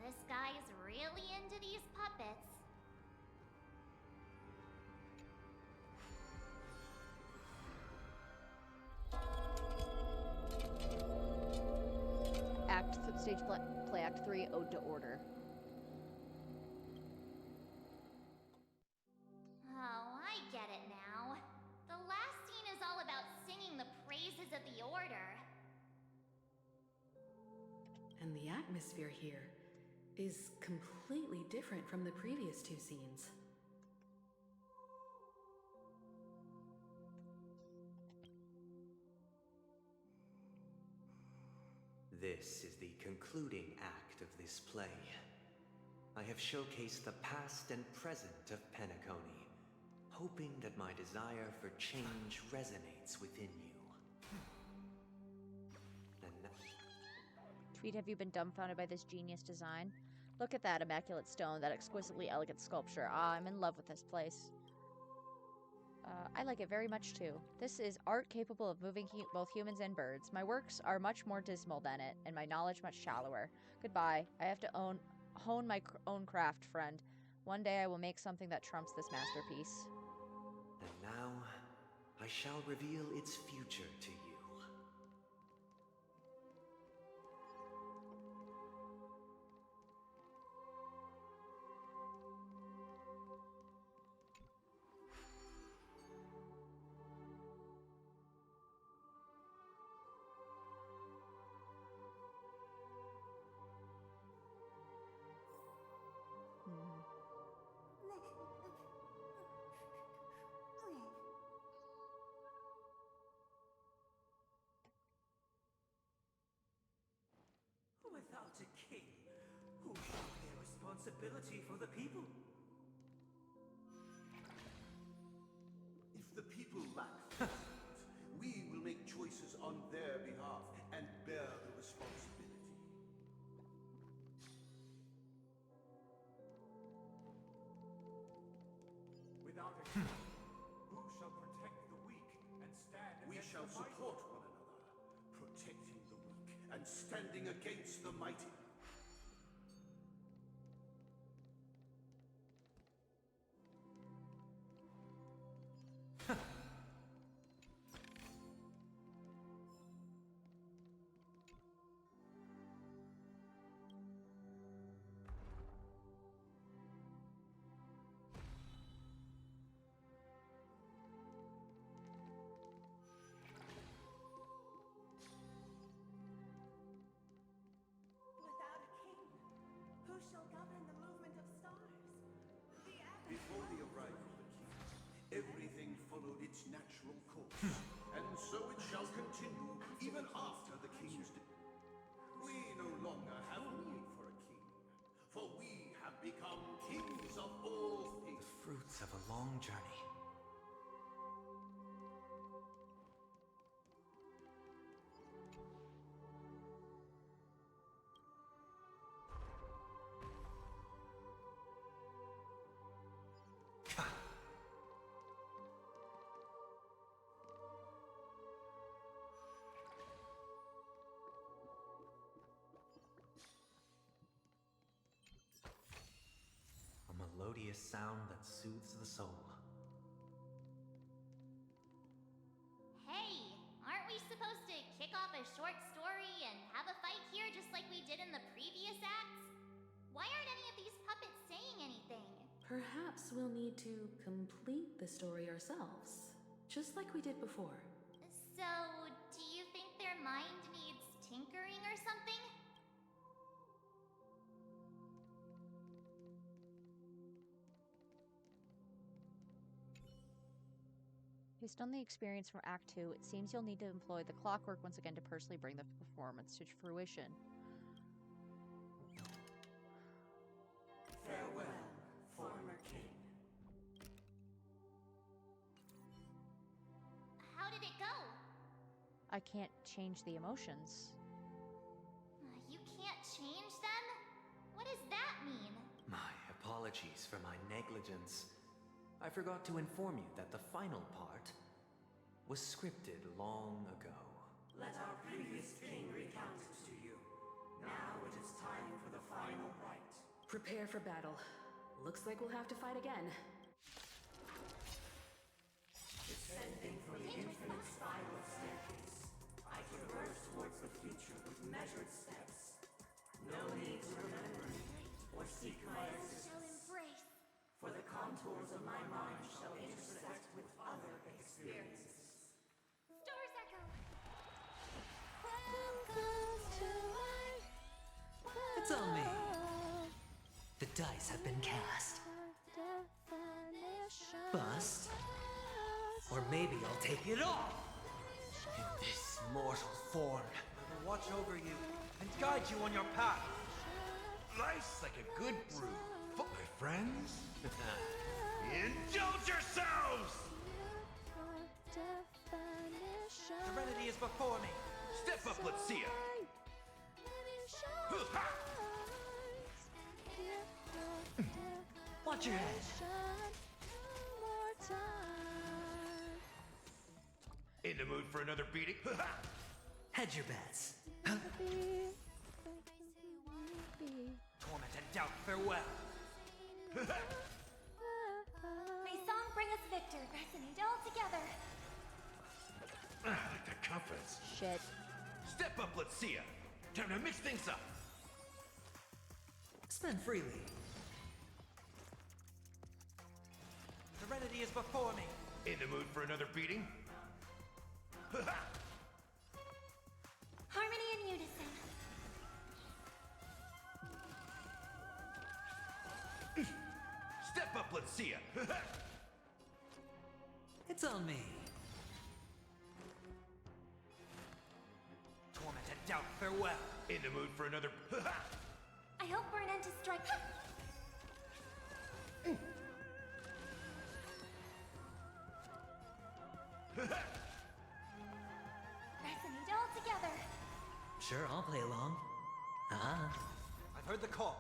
This guy is really into these puppets. Stage play Act 3, Ode to Order. Oh, I get it now. The last scene is all about singing the praises of the Order. And the atmosphere here is completely different from the previous two scenes. This is the concluding act of this play. I have showcased the past and present of Penacony, hoping that my desire for change resonates within you. Tweet, have you been dumbfounded by this genius design? Look at that immaculate stone, that exquisitely elegant sculpture. Ah, I'm in love with this place. I like it very much too. This is art capable of moving both humans and birds. My works are much more dismal than it, and my knowledge much shallower. Goodbye. I have to hone my own craft, friend. One day I will make something that trumps this masterpiece. And now, I shall reveal its future to you. Without a king, who shall bear responsibility for the people? If the people lack faith, we will make choices on their behalf and bear the responsibility. Without a king, who shall protect the weak and stand We against shall the mighty? support one another, protecting the weak and standing against the mighty. Without a king, who shall govern the movement of stars? The Before the arrival of the king, everything followed its natural course, and so it shall continue even after the king's death. We no longer have need for a king, for we have become kings of all things. The fruits of a long journey. A melodious sound that soothes the soul. Hey, aren't we supposed to kick off a short story and have a fight here just like we did in the previous acts? Why aren't any of these puppets saying anything? Perhaps we'll need to complete the story ourselves, just like we did before. So, do you think their mind needs tinkering or something? Based on the experience from Act 2, it seems you'll need to employ the clockwork once again to personally bring the performance to fruition. Farewell, former king. How did it go? I can't change the emotions. You can't change them? What does that mean? My apologies for my negligence. I forgot to inform you that the final part was scripted long ago. Let our previous king recount it to you. Now it is time for the final rite. Prepare for battle. Looks like we'll have to fight again. Descending from the infinite spiral staircase, I traverse towards the future with measured steps. No need to remember me or seek my existence. For the contours of my mind shall intersect with other experiences. Stars Echo! It's on me. The dice have been cast. Bust. Or maybe I'll take it all. In this mortal form. I will watch over you and guide you on your path. Life's like a good brew. But my friends, indulge yourselves! Serenity is before me. Step up, let's see ya. Watch your head. In the mood for another beating? Hedge your bets. Torment and doubt, farewell. May song bring us victory. victor. Resonate all together. Like the confidence. Shit. Step up, let's see ya. Time to mix things up. Spend freely. Serenity is before me. In the mood for another beating? Harmony and unison. Step up, let's see ya. It's on me. Torment and doubt, farewell. In the mood for another. I hope for an end to strike. Resonate all together. Sure, I'll play along. I've heard the call.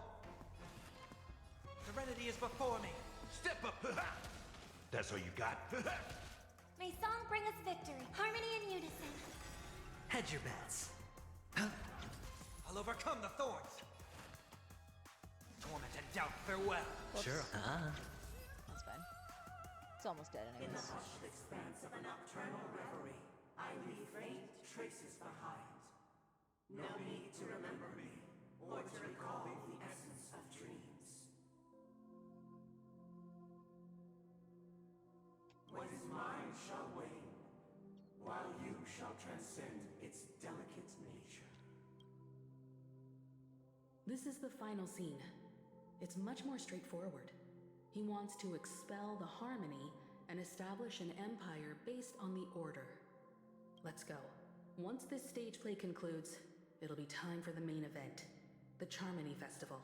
Serenity is before me. Step up. That's all you got. May song bring us victory. Harmony and unison. Hedge your bets. I'll overcome the thorns. Torment and doubt, farewell. Whoops. Sure, That's fine. It's almost dead In the anyways. hushed expanse of a nocturnal reverie, I leave faint traces behind. No need to remember me, or to recall the essence of dreams. What is mine shall wane, while you shall transcend its delicate nature. This is the final scene. It's much more straightforward. He wants to expel the harmony and establish an empire based on the order. Let's go. Once this stage play concludes, it'll be time for the main event, the Charmony Festival.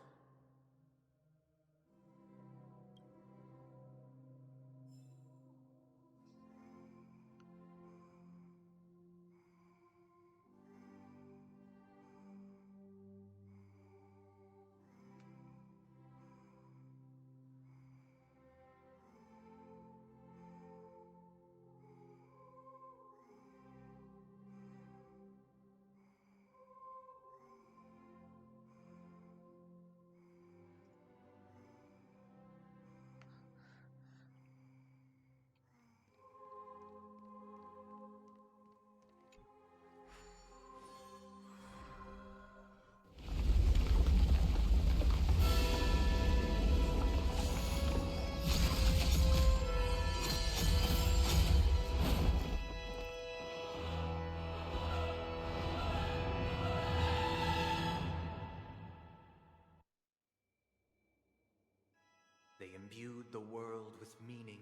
They imbued the world with meaning,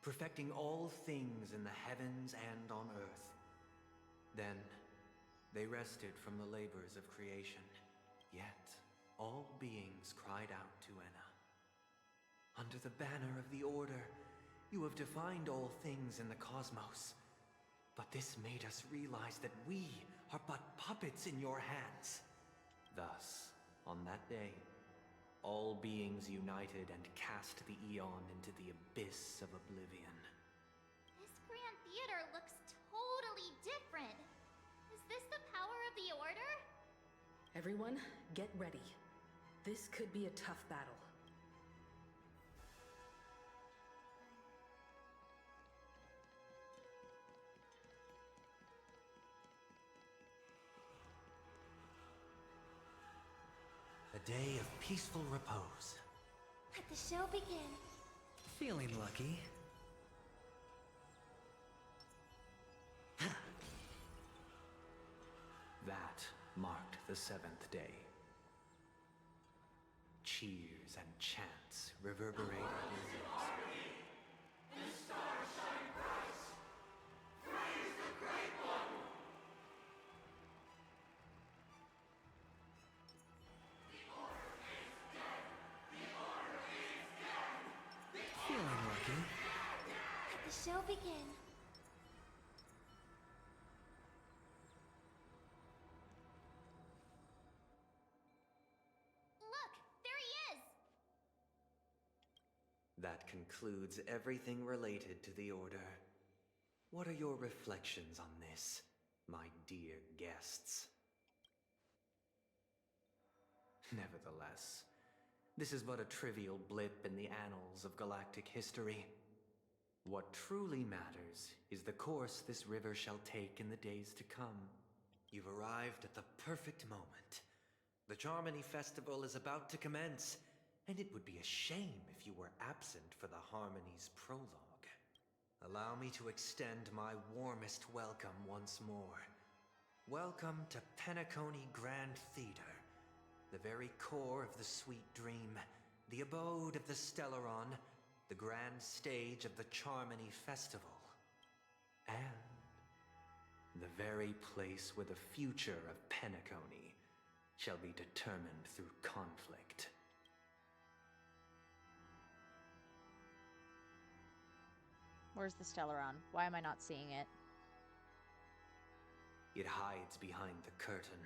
perfecting all things in the heavens and on earth. Then, they rested from the labors of creation. Yet, all beings cried out to Enna. Under the banner of the Order, you have defined all things in the cosmos. But this made us realize that we are but puppets in your hands. Thus, on that day, all beings united and cast the Eon into the abyss of oblivion. This grand theater looks totally different. Is this the power of the Order? Everyone, get ready. This could be a tough battle. A day of peaceful repose. Let the show begin. Feeling lucky. That marked the seventh day. Cheers and chants reverberated in the Feeling lucky. Let the show begin. Look, there he is! That concludes everything related to the Order. What are your reflections on this, my dear guests? Nevertheless, this is but a trivial blip in the annals of galactic history. What truly matters is the course this river shall take in the days to come. You've arrived at the perfect moment. The Charmony Festival is about to commence, and it would be a shame if you were absent for the Harmony's prologue. Allow me to extend my warmest welcome once more. Welcome to Penacony Grand Theater, the very core of the sweet dream, the abode of the Stellaron, the grand stage of the Charmony Festival, and the very place where the future of Penacony shall be determined through conflict. Where's the Stellaron? Why am I not seeing it? It hides behind the curtain.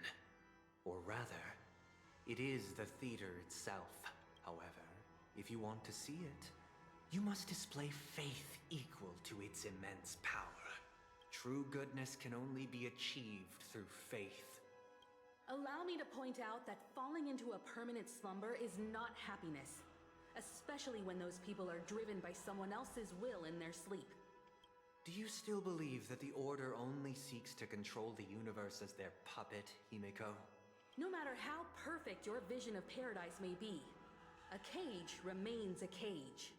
Or rather, it is the theater itself. However, if you want to see it, you must display faith equal to its immense power. True goodness can only be achieved through faith. Allow me to point out that falling into a permanent slumber is not happiness, especially when those people are driven by someone else's will in their sleep. Do you still believe that the Order only seeks to control the universe as their puppet, Himiko? No matter how perfect your vision of paradise may be, a cage remains a cage.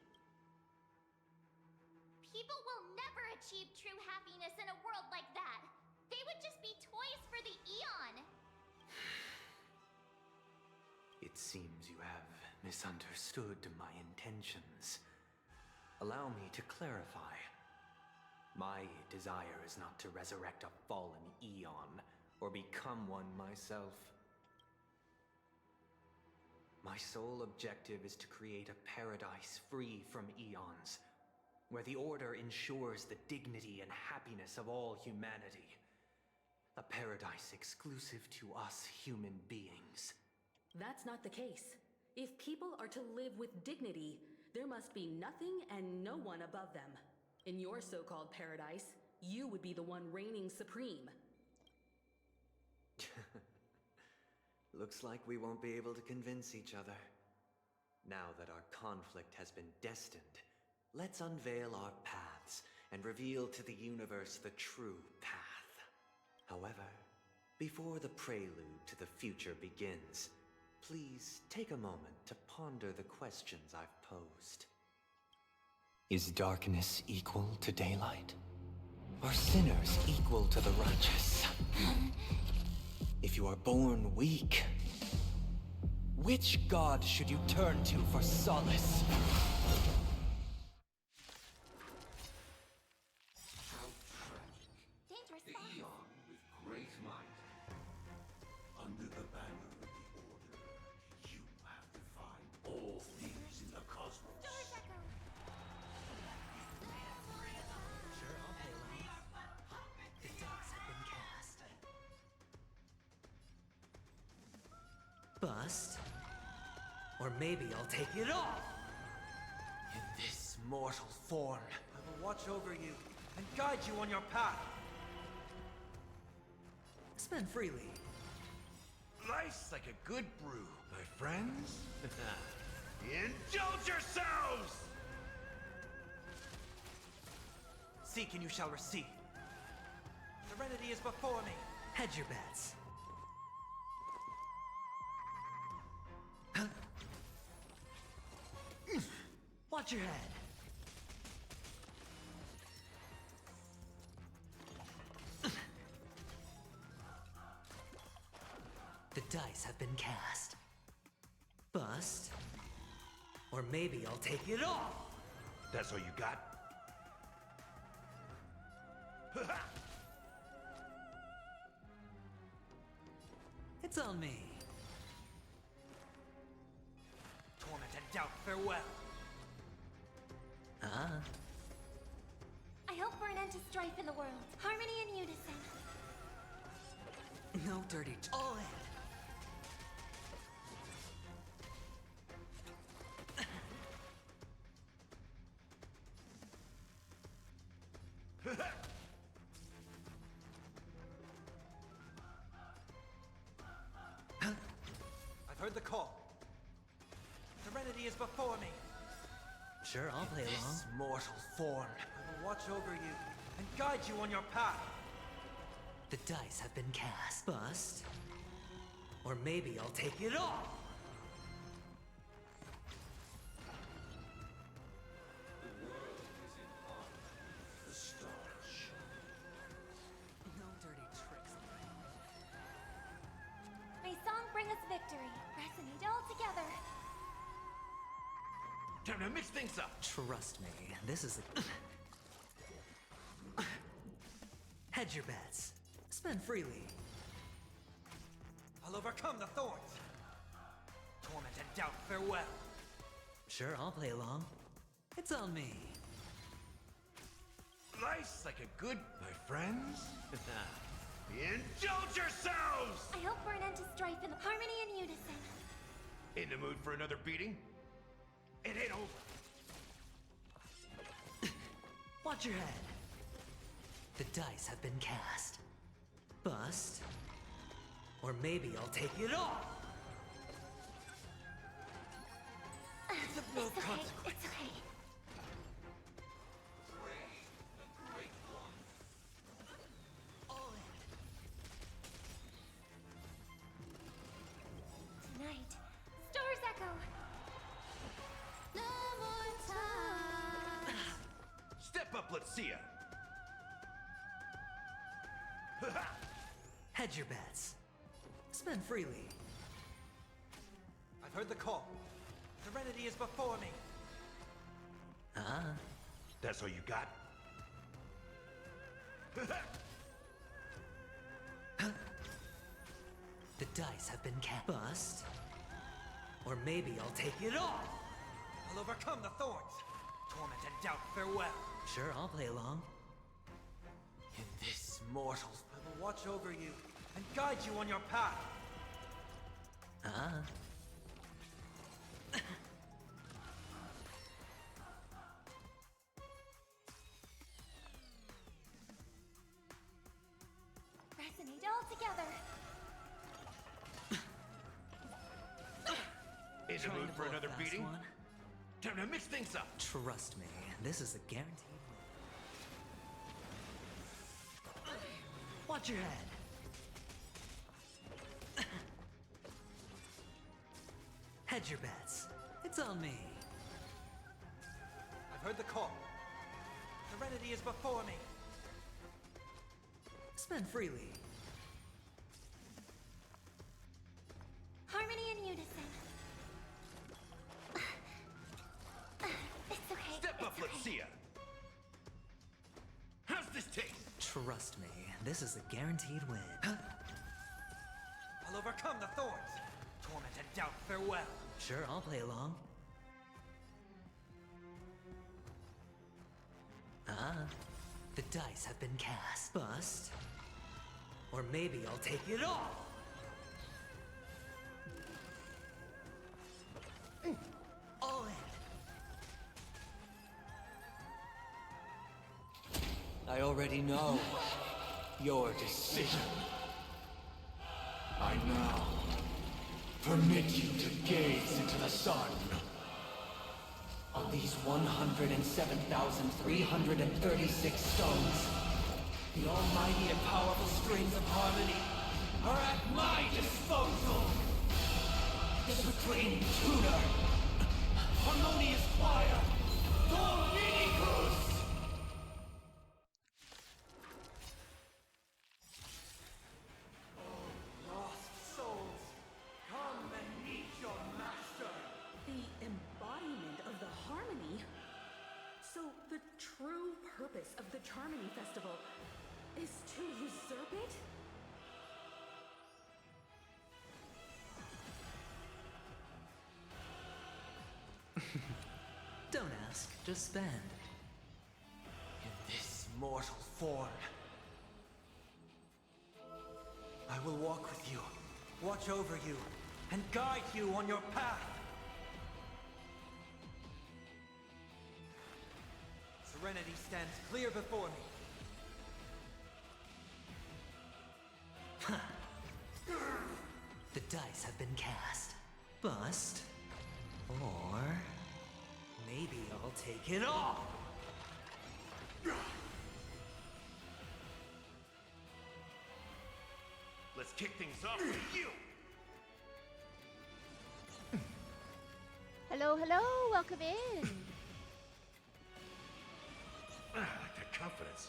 People will never achieve true happiness in a world like that. They would just be toys for the Eon. It seems you have misunderstood my intentions. Allow me to clarify. My desire is not to resurrect a fallen Eon, or become one myself. My sole objective is to create a paradise free from Eons, where the Order ensures the dignity and happiness of all humanity. A paradise exclusive to us human beings. That's not the case. If people are to live with dignity, there must be nothing and no one above them. In your so-called paradise, you would be the one reigning supreme. Looks like we won't be able to convince each other. Now that our conflict has been destined, let's unveil our paths and reveal to the universe the true path. However, before the prelude to the future begins, please take a moment to ponder the questions I've posed. Is darkness equal to daylight? Are sinners equal to the righteous? If you are born weak, which god should you turn to for solace? Dangerous The spot. Eon with great might. Under the banner of the Order, you have defined all things in the cosmos. Doors echo. Sure, I'll pay well. The dice have been cast. Bust. Or maybe I'll take it off! In this mortal form, I will watch over you and guide you on your path. Spend freely. Nice like a good brew, my friends. Indulge yourselves! Seek and you shall receive. Serenity is before me. Hedge your bets. Watch your head. The dice have been cast. Bust. Or maybe I'll take it off! That's all you got? It's on me. Torment and doubt, farewell. I hope for an end to strife in the world. Harmony and unison. No dirty. All in. I've heard the call. Serenity is before me. Sure, I'll play along. This mortal form. I will watch over you and guide you on your path. The dice have been cast. Bust. Or maybe I'll take it all! No dirty tricks. May song bring us victory. Resonate all together. Time to mix things up. Trust me, this is a... Hedge your bets. Spend freely. I'll overcome the thorns. Torment and doubt, farewell. Sure, I'll play along. It's on me. Life's like a good, my friends. Indulge yourselves! I hope for an end to strife in harmony and unison. In the mood for another beating? It ain't over. Watch your head. The dice have been cast. Bust. Or maybe I'll take it all! It's of no consequence. It's okay. Tonight, stars echo. No more time. Step up, let's see ya. Hedge your bets. Spend freely. I've heard the call. Serenity is before me. That's all you got? The dice have been cast. Bust. Or maybe I'll take it all! I'll overcome the thorns. Torment and doubt, farewell. Sure, I'll play along. In this mortal... I will watch over you and guide you on your path. Resonate all together. In the mood for another beating? One? Time to mix things up. Trust me, this is a guaranteed win. Watch your head. Hedge your bets. It's on me. I've heard the call. Serenity is before me. Spend freely. Harmony and unison. It's okay. Step up, let's see ya. How's this taste? Trust me, this is a guaranteed win. I'll overcome the thorns. Torment and doubt, farewell. Sure, I'll play along. The dice have been cast. Bust. Or maybe I'll take it all! All in. I already know your decision. I now permit you to gaze into the sun. On these 107,336 stones, the almighty and powerful strings of harmony are at my disposal. The supreme tutor, harmonious choir, Dominicus! Lost souls, come and meet your master. The embodiment of the harmony? So the true purpose of the Charmony Festival is to usurp it? Don't ask, just spend. In this mortal form. I will walk with you, watch over you, and guide you on your path. Serenity stands clear before me. The dice have been cast. Bust. Or maybe I'll take it all. Let's kick things off with you! Hello, hello, welcome in. I like that confidence.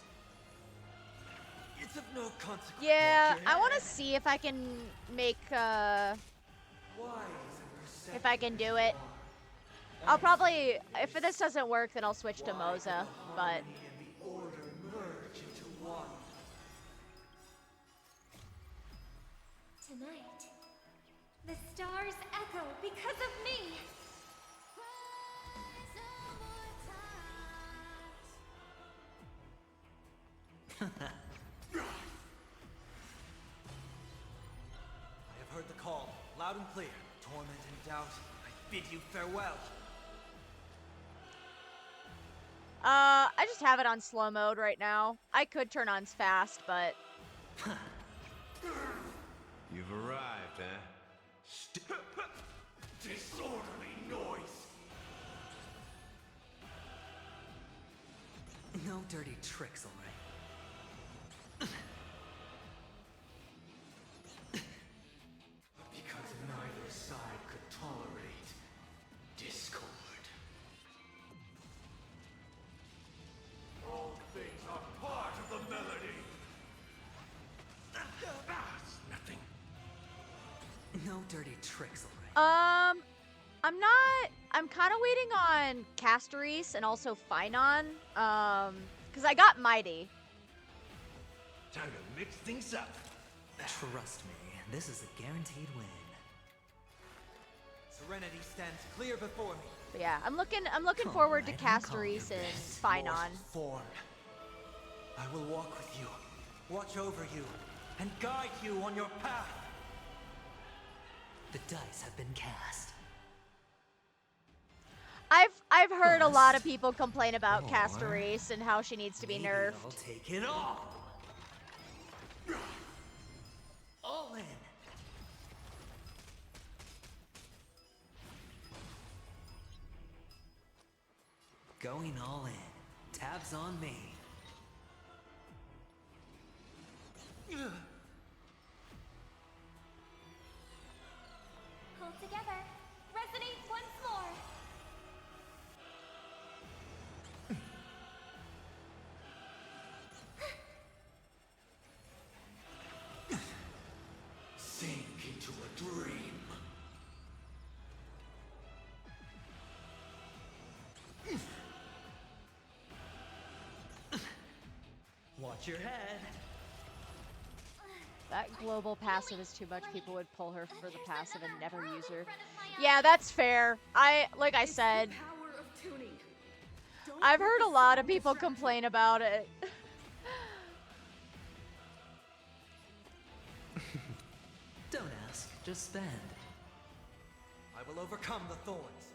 It's of no consequence. Yeah, I want to see if I can make, if I can do it. I'll probably, if this doesn't work, then I'll switch to Moza, but... Tonight, the stars echo because of me. I have heard the call, loud and clear. Torment and doubt, I bid you farewell. I just have it on slow mode right now. I could turn on fast, but... You've arrived, huh? Disorderly noise! No dirty tricks, alright? Because neither side could tolerate discord. All things are part of the melody! It's nothing. No dirty tricks, alright? I'm kind of waiting on Castorise and also Finon, because I got Mighty. Time to mix things up. Trust me, this is a guaranteed win. Serenity stands clear before me. But yeah, I'm looking forward to Castorise and Finon. Form. I will walk with you, watch over you, and guide you on your path. The dice have been cast. I've heard a lot of people complain about Castorise and how she needs to be nerfed. I'll take it all. All in. Going all in. Tabs on me. Pull together. Resonate once more. Sink into a dream. Watch your head. That global passive is too much. People would pull her for the passive and never use her. Yeah, that's fair. Like I said, I've heard a lot of people complain about it. Don't ask, just spend. I will overcome the thorns.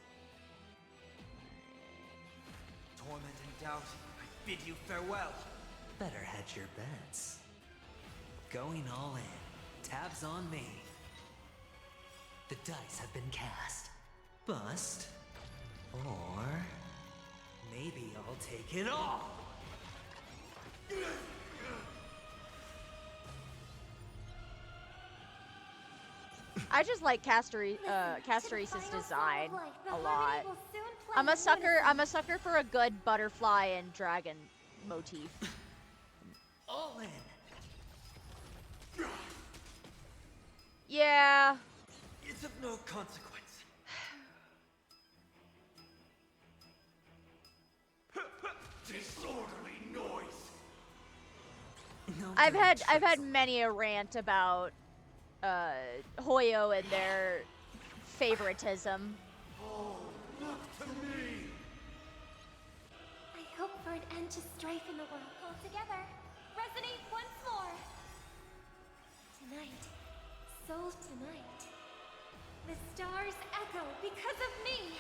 Torment and doubt, I bid you farewell. Better hedge your bets. Going all in. Tabs on me. The dice have been cast. Bust. Or... maybe I'll take it all! I just like Castorice's design a lot. I'm a sucker for a good butterfly and dragon motif. All in. Yeah. It's of no consequence. Disorderly noise. No I've dirty had many a rant about Hoyo and their favoritism. Oh, look to me. I hope for an end to strife in the world. Pull together. Resonate once more. Tonight, soul tonight. The stars echo because of me.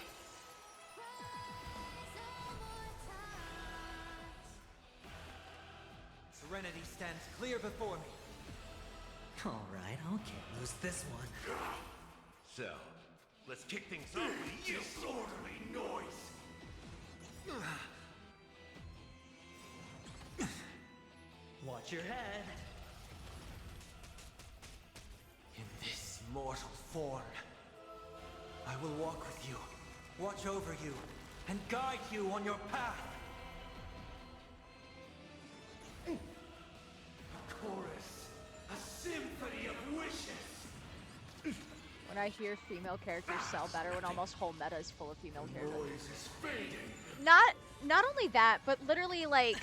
Serenity stands clear before me. Alright, I can't lose this one. So, let's kick things off with you. Disorderly noise. Watch your head. In this mortal form, I will walk with you, watch over you, and guide you on your path. A chorus, a symphony of wishes. When I hear female characters sell better, when almost whole meta is full of female characters. Noise is fading. Not only that, but literally like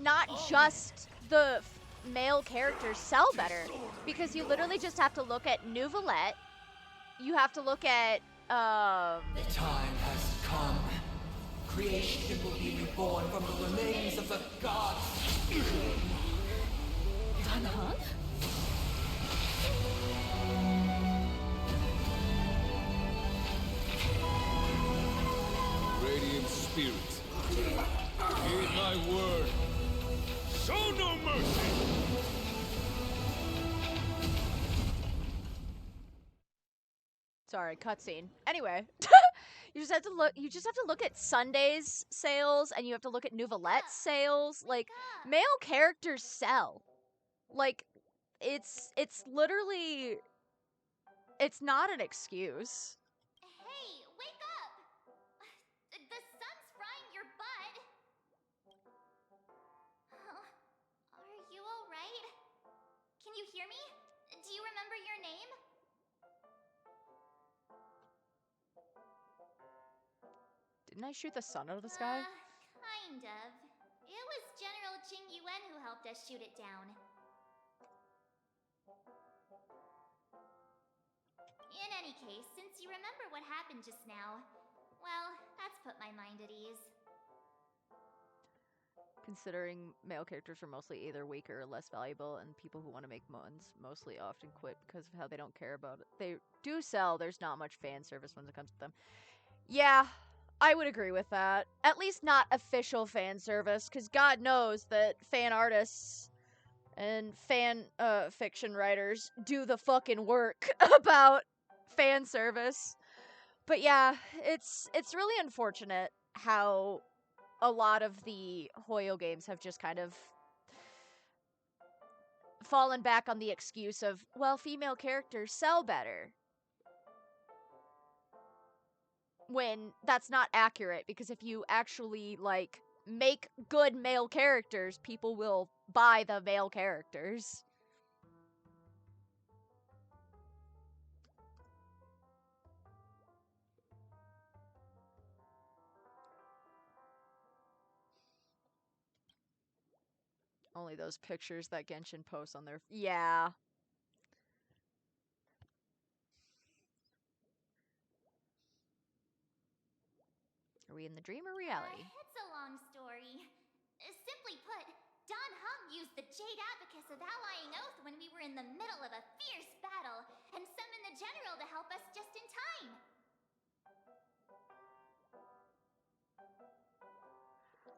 not just the male characters sell better, because you literally just have to look at Nouvellette. You have to look at The time has come. Creation will be reborn from the remains of the gods. Danheng? Radiant spirits, heed my word. Show no mercy! Sorry, cutscene. Anyway, you just have to look. You just have to look at Sunday's sales, and you have to look at Nouvellette's sales. Like, male characters sell. Like, it's literally, it's not an excuse. Hey, wake up! The sun's frying your butt. Are you alright? Can you hear me? Do you remember your name? Didn't I shoot the sun out of the sky? Kind of. It was General Qing Yuan who helped us shoot it down. In any case, since you remember what happened just now, well, that's put my mind at ease. Considering male characters are mostly either weaker or less valuable, and people who want to make ones mostly often quit because of how they don't care about it. They do sell, there's not much fan service when it comes to them. Yeah, I would agree with that. At least not official fan service, because God knows that fan artists and fan fiction writers do the fucking work about fan service. But yeah, it's really unfortunate how a lot of the Hoyo games have just kind of fallen back on the excuse of, well, female characters sell better. When that's not accurate, because if you actually, like, make good male characters, people will buy the male characters. Only those pictures that Genshin posts on their... Yeah. Are we in the dream or reality? It's a long story. Simply put, Don Hung used the Jade Abacus of Allying Oath when we were in the middle of a fierce battle, and summoned the general to help us just in time.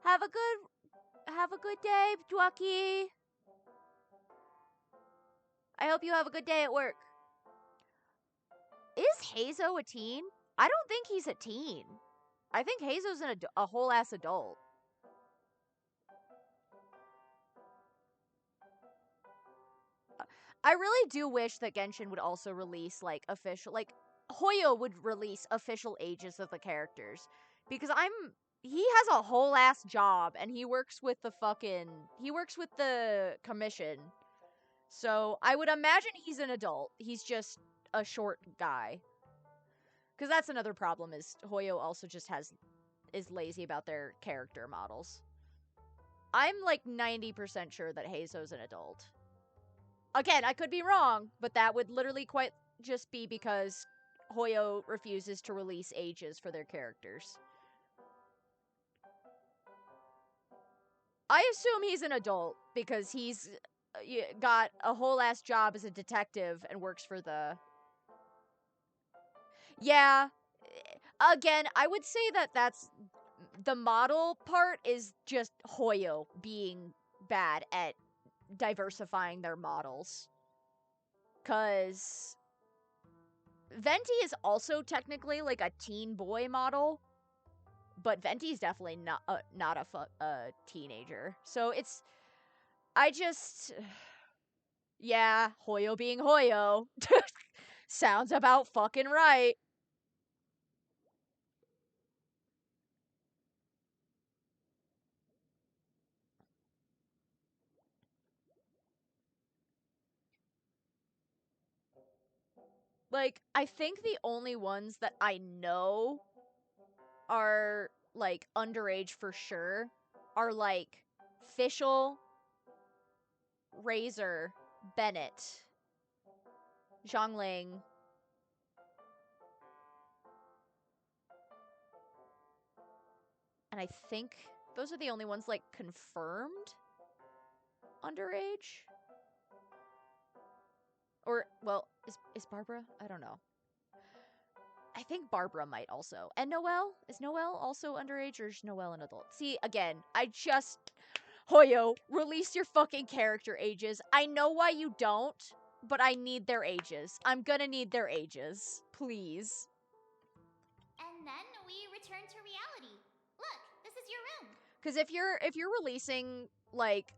Have a good day, Dwaki. I hope you have a good day at work. Is Hazo a teen? I don't think he's a teen. I think Hazo's a whole-ass adult. I really do wish that Genshin would also release, like, official... Like, Hoyo would release official ages of the characters. Because he has a whole-ass job, and he works with the commission. So, I would imagine he's an adult. He's just a short guy. Because that's another problem, is Hoyo also just is lazy about their character models. I'm like 90% sure that Hazo's an adult. Again, I could be wrong, but that would literally quite just be because Hoyo refuses to release ages for their characters. I assume he's an adult because he's got a whole-ass job as a detective and works for the... Yeah. Again, I would say that that's... The model part is just Hoyo being bad at diversifying their models. Because Venti is also technically like a teen boy model. but Venti's definitely not a teenager. So it's yeah, Hoyo being Hoyo. Sounds about fucking right. Like, I think the only ones that I know are, like, underage for sure are, like, Fischl, Razor, Bennett, Zhongling, and I think those are the only ones, like, confirmed underage? Or, well, is Barbara? I don't know. I think Barbara might also. And Noelle? Is Noelle also underage, or is Noelle an adult? See, again, Hoyo, release your fucking character ages. I know why you don't, but I need their ages. I'm gonna need their ages. Please. And then we return to reality. Look, this is your room. Because if you're releasing, like,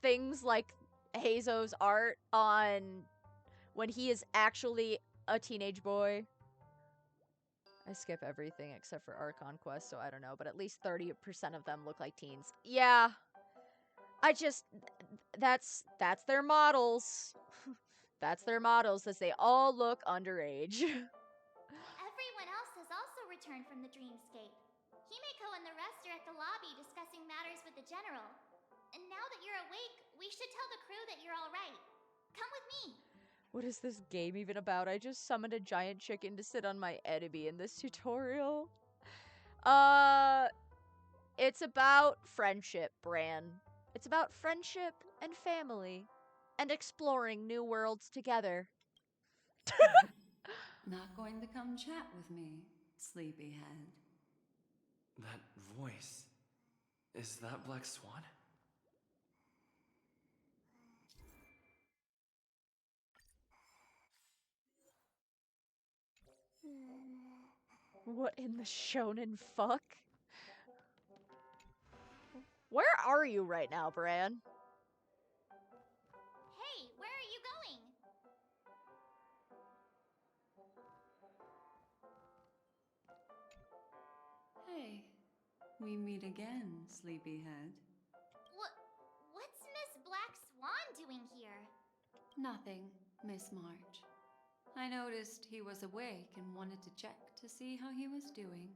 things like Hazo's art on when he is actually a teenage boy. I skip everything except for Archon Quest, so I don't know, but at least 30% of them look like teens. Yeah. That's their models. That's their models, as they all look underage. Everyone else has also returned from the dreamscape. Himeko and the rest are at the lobby discussing matters with the general. And now that you're awake, we should tell the crew that you're all right. Come with me. What is this game even about? I just summoned a giant chicken to sit on my enemy in this tutorial. It's about friendship, Bran. It's about friendship and family. And exploring new worlds together. Not going to come chat with me, sleepyhead. That voice. Is that Black Swan? What in the shonen fuck? Where are you right now, Bran? Hey, where are you going? Hey, we meet again, sleepyhead. What's Miss Black Swan doing here? Nothing, Miss March. I noticed he was awake and wanted to check to see how he was doing.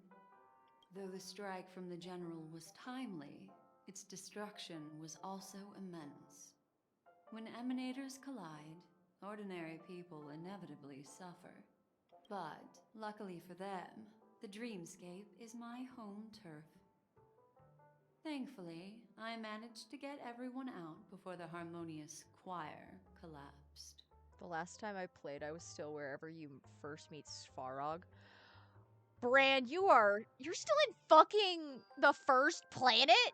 Though the strike from the general was timely, its destruction was also immense. When emanators collide, ordinary people inevitably suffer. But, luckily for them, the dreamscape is my home turf. Thankfully, I managed to get everyone out before the harmonious choir collapsed. The last time I played, I was still wherever you first meet Svarog. Bran, you're still in fucking the first planet?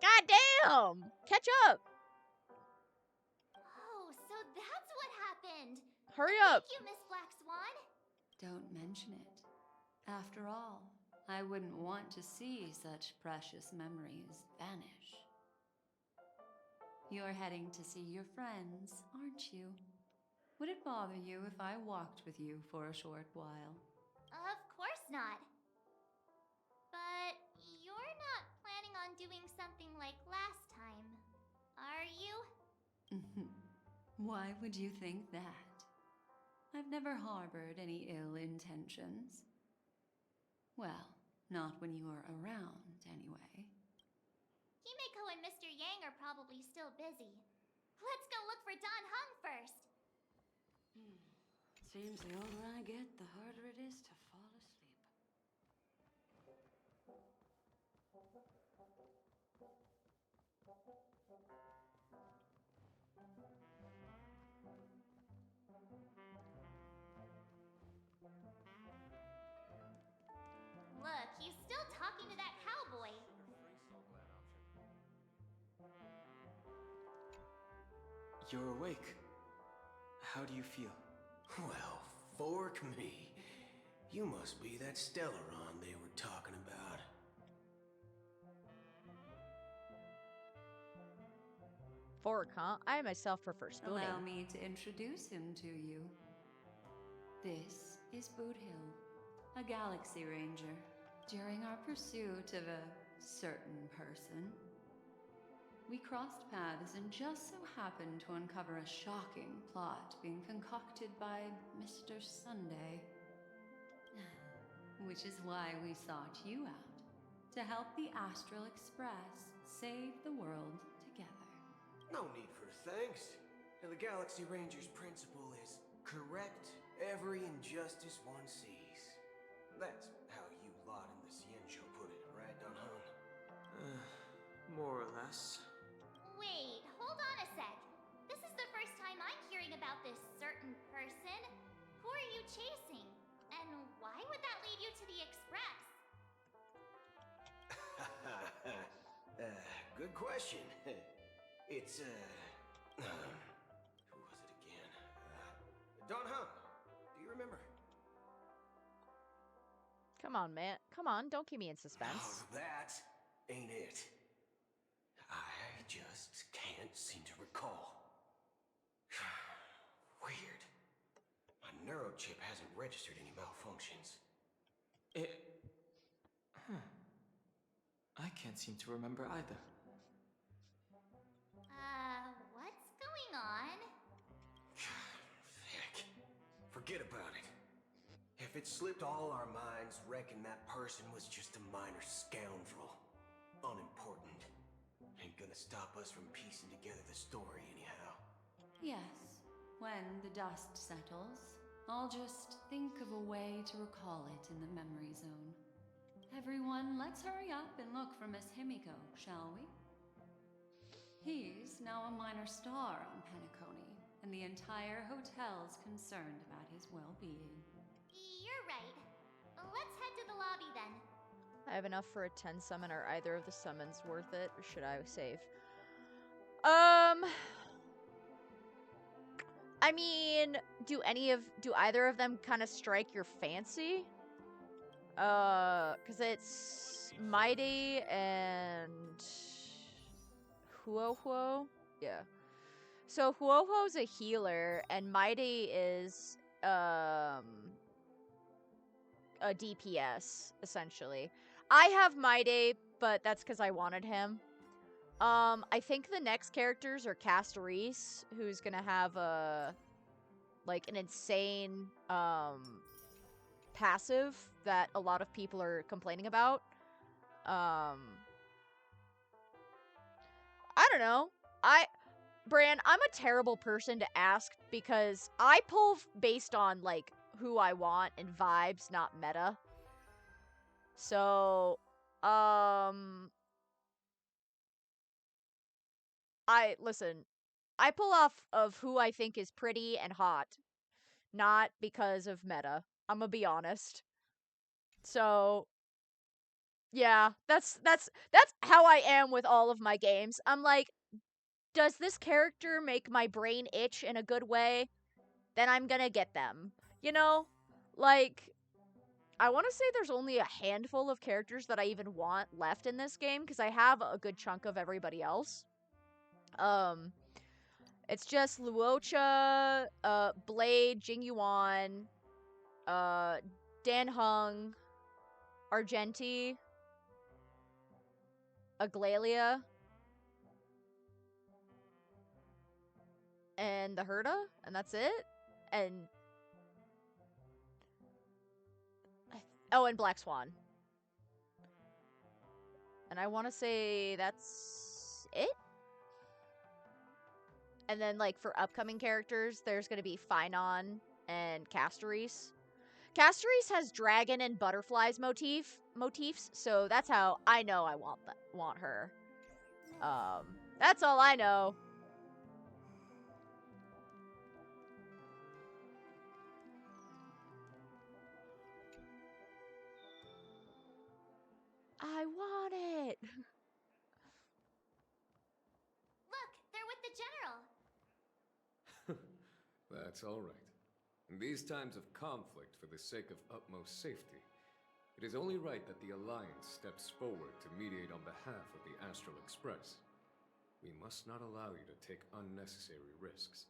God damn! Catch up! Oh, so that's what happened! Hurry up! Thank you, Miss Black Swan! Don't mention it. After all, I wouldn't want to see such precious memories vanish. You're heading to see your friends, aren't you? Would it bother you if I walked with you for a short while? Of course not. But you're not planning on doing something like last time, are you? Why would you think that? I've never harbored any ill intentions. Well, not when you are around, anyway. Himeko and Mr. Yang are probably still busy. Let's go look for Don Hung first. Seems the older I get, the harder it is to fall asleep. Look, he's still talking to that cowboy. You're awake. How do you feel? Well, fork me. You must be that Stellaron they were talking about. Fork, huh? I myself prefer spooning. Allow me to introduce him to you. This is BOOGALOO, a galaxy ranger. During our pursuit of a certain person, we crossed paths and just so happened to uncover a shocking plot being concocted by Mr. Sunday. Which is why we sought you out, to help the Astral Express save the world together. No need for thanks. And the Galaxy Ranger's principle is correct every injustice one sees. That's how you lot in the Ciencio put it, right, Dunham? More or less. Wait, hold on a sec. This is the first time I'm hearing about this certain person. Who are you chasing? And why would that lead you to the Express? Good question. It's, who was it again? Dunham, do you remember? Come on, man. Come on, don't keep me in suspense. Oh, that ain't it. I just can't seem to recall. Weird. My neurochip hasn't registered any malfunctions. I can't seem to remember either. What's going on? Heck. Forget about it. If it slipped all our minds, reckon that person was just a minor scoundrel. Unimportant. Ain't gonna stop us from piecing together the story anyhow. Yes, when the dust settles, I'll just think of a way to recall it in the memory zone. Everyone, let's hurry up and look for Miss Himiko, shall we? He's now a minor star on Penacony, and the entire hotel's concerned about his well-being. You're right. Let's head to the lobby then. I have enough for a 10 summon. Are either of the summons worth it, or should I save? I mean, do either of them kind of strike your fancy? Cause it's Mighty and Huohuo? Yeah. So Huohuo's a healer, and Mighty is, a DPS, essentially. I have Mighty, but that's because I wanted him. I think the next characters are Castorise, who's gonna have an insane, passive that a lot of people are complaining about. I don't know. Bran, I'm a terrible person to ask because I pull based on, like, who I want and vibes, not meta. So, I pull off of who I think is pretty and hot, not because of meta. I'm gonna be honest. So, yeah, that's how I am with all of my games. I'm like, does this character make my brain itch in a good way? Then I'm gonna get them. You know? Like, I want to say there's only a handful of characters that I even want left in this game, because I have a good chunk of everybody else. It's just Luocha, Blade, Jingyuan, Dan Hung, Argenti, Aglalia, and the Herda, and that's it. And and Black Swan. And I want to say that's it. And then, like, for upcoming characters, there's going to be Finon and Castorise. Castorise has dragon and butterflies motifs, so that's how I know I want her. That's all I know. I want it. Look, they're with the general. That's all right. In these times of conflict for the sake of utmost safety, it is only right that the Alliance steps forward to mediate on behalf of the Astral Express. we must not allow you to take unnecessary risks.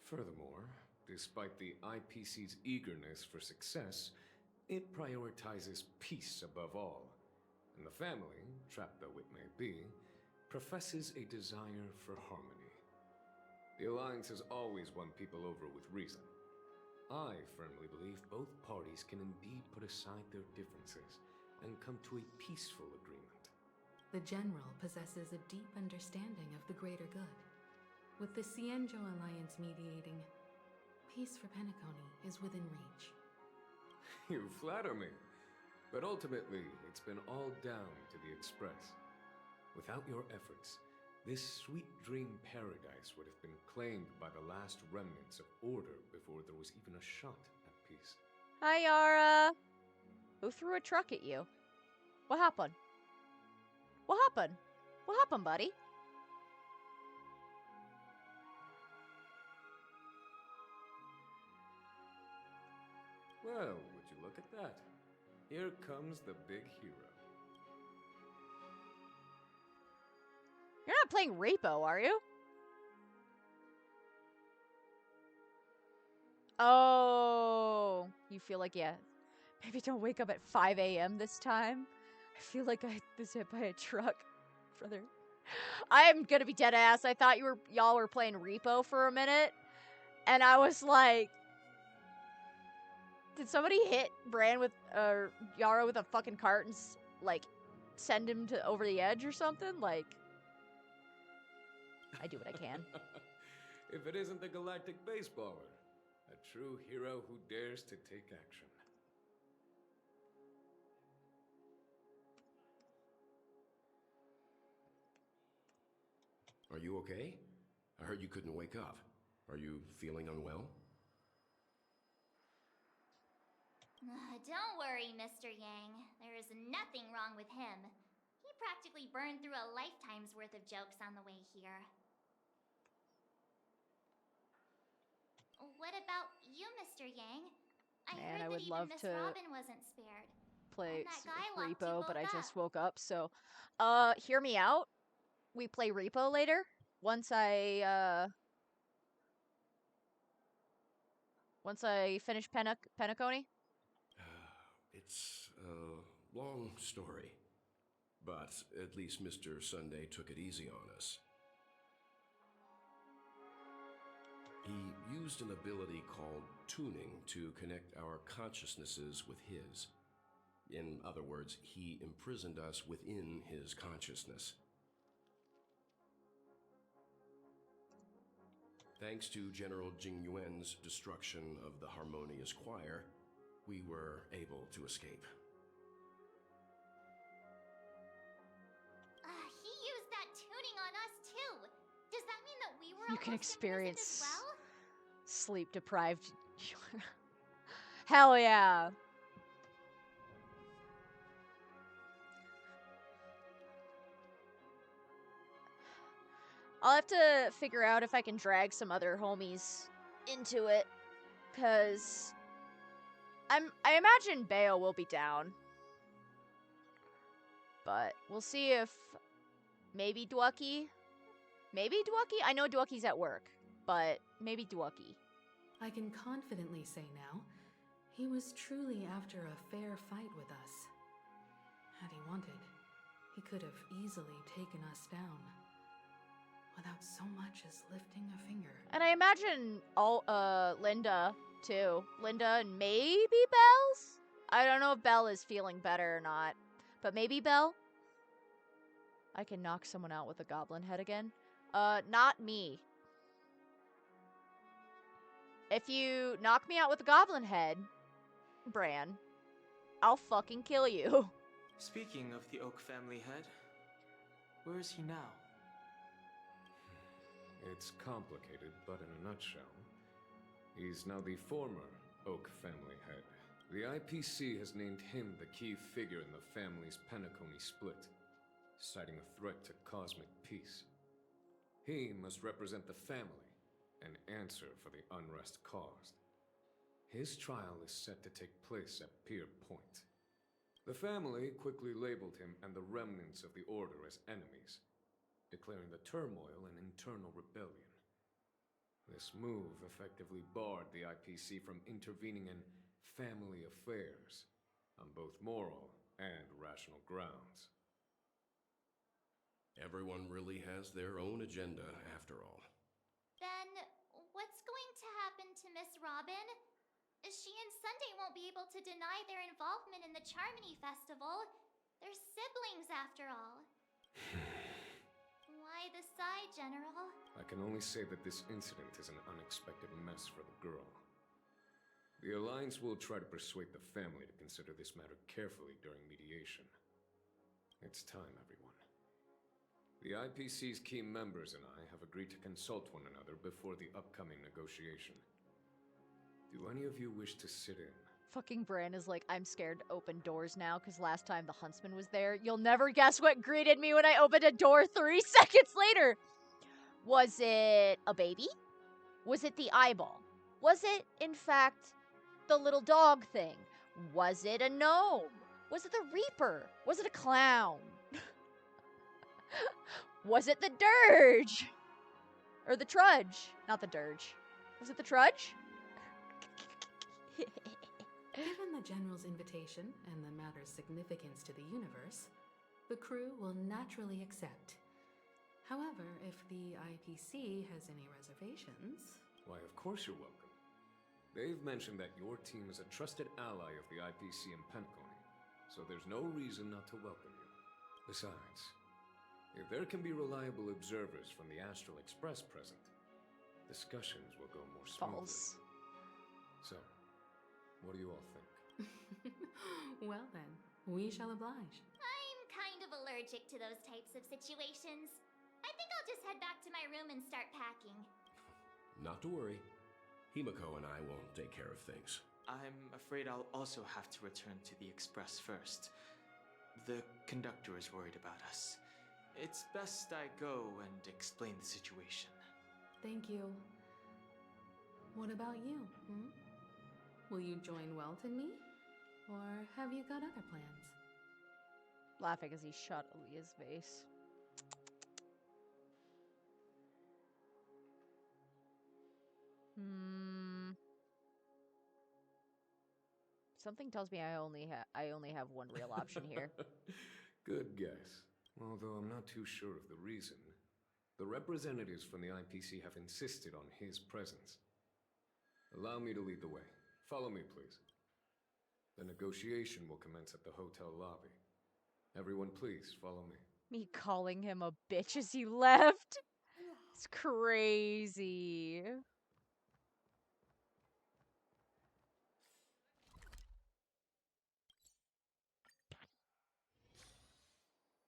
Furthermore, despite the IPC's eagerness for success, it prioritizes peace above all, and the family, trapped though it may be, professes a desire for harmony. The Alliance has always won people over with reason. I firmly believe both parties can indeed put aside their differences and come to a peaceful agreement. The General possesses a deep understanding of the greater good. With the Cienjo Alliance mediating, peace for Penacony is within reach. You flatter me. But ultimately, it's been all down to the Express. Without your efforts, this sweet dream paradise would have been claimed by the last remnants of order before there was even a shot at peace. Hi, Yara. Who threw a truck at you? What happened? What happened? What happened, buddy? Well, would you look at that? Here comes the big hero. You're not playing Repo, are you? Oh, you feel like, yeah, maybe don't wake up at 5 a.m. this time. I feel like I was hit by a truck, brother. I'm gonna be dead ass. I thought y'all were playing Repo for a minute, and I was like, did somebody hit Bran with Yara with a fucking cart and like send him to over the edge or something? Like, I do what I can. If it isn't the galactic baseballer, a true hero who dares to take action. Are you okay? I heard you couldn't wake up. Are you feeling unwell? Don't worry, Mr. Yang. There is nothing wrong with him. He practically burned through a lifetime's worth of jokes on the way here. What about you, Mr. Yang? Man, I heard would that love even Miss to Robin wasn't spared. play And that guy locked Repo, you but I both just up. woke up, so hear me out. We play Repo later once I finish Penacony. It's a long story, but at least Mr. Sunday took it easy on us. He used an ability called tuning to connect our consciousnesses with his. In other words, he imprisoned us within his consciousness. Thanks to General Jing Yuan's destruction of the Harmonious Choir, we were able to escape. He used that tuning on us too. Does that mean that we were You can almost imprisoned experience as well? sleep deprived. Hell yeah. I'll have to figure out if I can drag some other homies into it, cause I imagine Bayo will be down, but we'll see if maybe Dwucky. I know Dwucky's at work, but maybe Dwucky. I can confidently say now, he was truly after a fair fight with us. Had he wanted, he could have easily taken us down, without so much as lifting a finger. And I imagine Linda too. Linda and maybe Belle's? I don't know if Belle is feeling better or not, but maybe Belle? I can knock someone out with a goblin head again. Not me. If you knock me out with a goblin head, Bran, I'll fucking kill you. Speaking of the Oak family head, where is he now? It's complicated, but in a nutshell, he's now the former Oak family head. The IPC has named him the key figure in the family's Penacony split, citing a threat to cosmic peace. He must represent the family and answer for the unrest caused. His trial is set to take place at Pier Point. The family quickly labeled him and the remnants of the Order as enemies, declaring the turmoil an internal rebellion. This move effectively barred the IPC from intervening in family affairs on both moral and rational grounds. Everyone really has their own agenda, after all. Then, what's going to happen to Miss Robin? She and Sunday won't be able to deny their involvement in the Charmony Festival. They're siblings, after all. Why the sigh, General? I can only say that this incident is an unexpected mess for the girl. The Alliance will try to persuade the family to consider this matter carefully during mediation. It's time, everyone. The IPC's key members and I have agreed to consult one another before the upcoming negotiation. Do any of you wish to sit in? Fucking Bran is like, I'm scared to open doors now because last time the huntsman was there. You'll never guess what greeted me when I opened a door 3 seconds later. Was it a baby? Was it the eyeball? Was it, in fact, the little dog thing? Was it a gnome? Was it the Reaper? Was it a clown? Was it the Dirge? Or the Trudge? Not the Dirge. Was it the Trudge? Given the General's invitation and the matter's significance to the universe, the crew will naturally accept. However, if the IPC has any reservations... Why, of course you're welcome. They've mentioned that your team is a trusted ally of the IPC in Penacony, so there's no reason not to welcome you. Besides, if there can be reliable observers from the Astral Express present, discussions will go more smoothly. False. So, what do you all think? Well then, we shall oblige. I'm kind of allergic to those types of situations. I think I'll just head back to my room and start packing. Not to worry. Himiko and I won't take care of things. I'm afraid I'll also have to return to the Express first. The conductor is worried about us. It's best I go and explain the situation. Thank you. What about you? Will you join Welt and me? Or have you got other plans? Laughing as he shot Aaliyah's face. Something tells me I only have one real option here. Good guess. Although I'm not too sure of the reason. The representatives from the IPC have insisted on his presence. Allow me to lead the way. Follow me, please. The negotiation will commence at the hotel lobby. Everyone, please follow me. Me calling him a bitch as he left? It's crazy.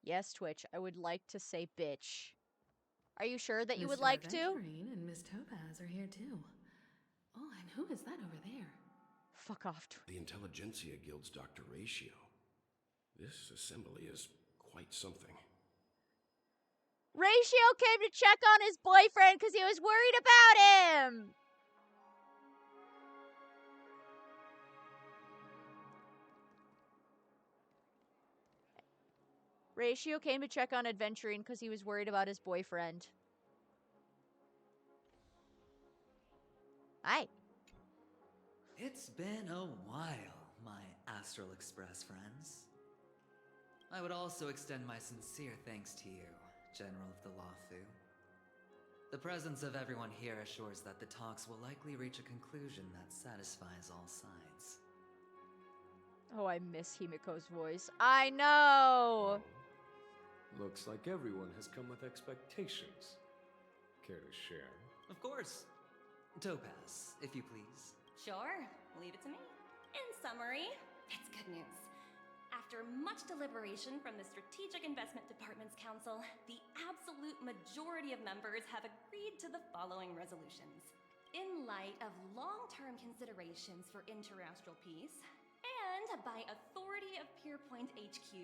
Yes, Twitch, I would like to say bitch. Are you sure that you would like to? Aventurine and Miss Topaz are here too. Oh, and who is that over there? Fuck off. The Intelligentsia Guild's Dr. Ratio. This assembly is quite something. Ratio came to check on his boyfriend because he was worried about him! Ratio came to check on Adventuring because he was worried about his boyfriend. Hi. It's been a while, my Astral Express friends. I would also extend my sincere thanks to you, General of the Lawfu. The presence of everyone here assures that the talks will likely reach a conclusion that satisfies all sides. Oh, I miss Himiko's voice. I know! Looks like everyone has come with expectations. Care to share? Of course. Topaz, if you please. Sure, leave it to me. In summary, it's good news. After much deliberation from the Strategic Investment Department's Council, the absolute majority of members have agreed to the following resolutions. In light of long-term considerations for interastral peace, and by authority of Pierpoint HQ,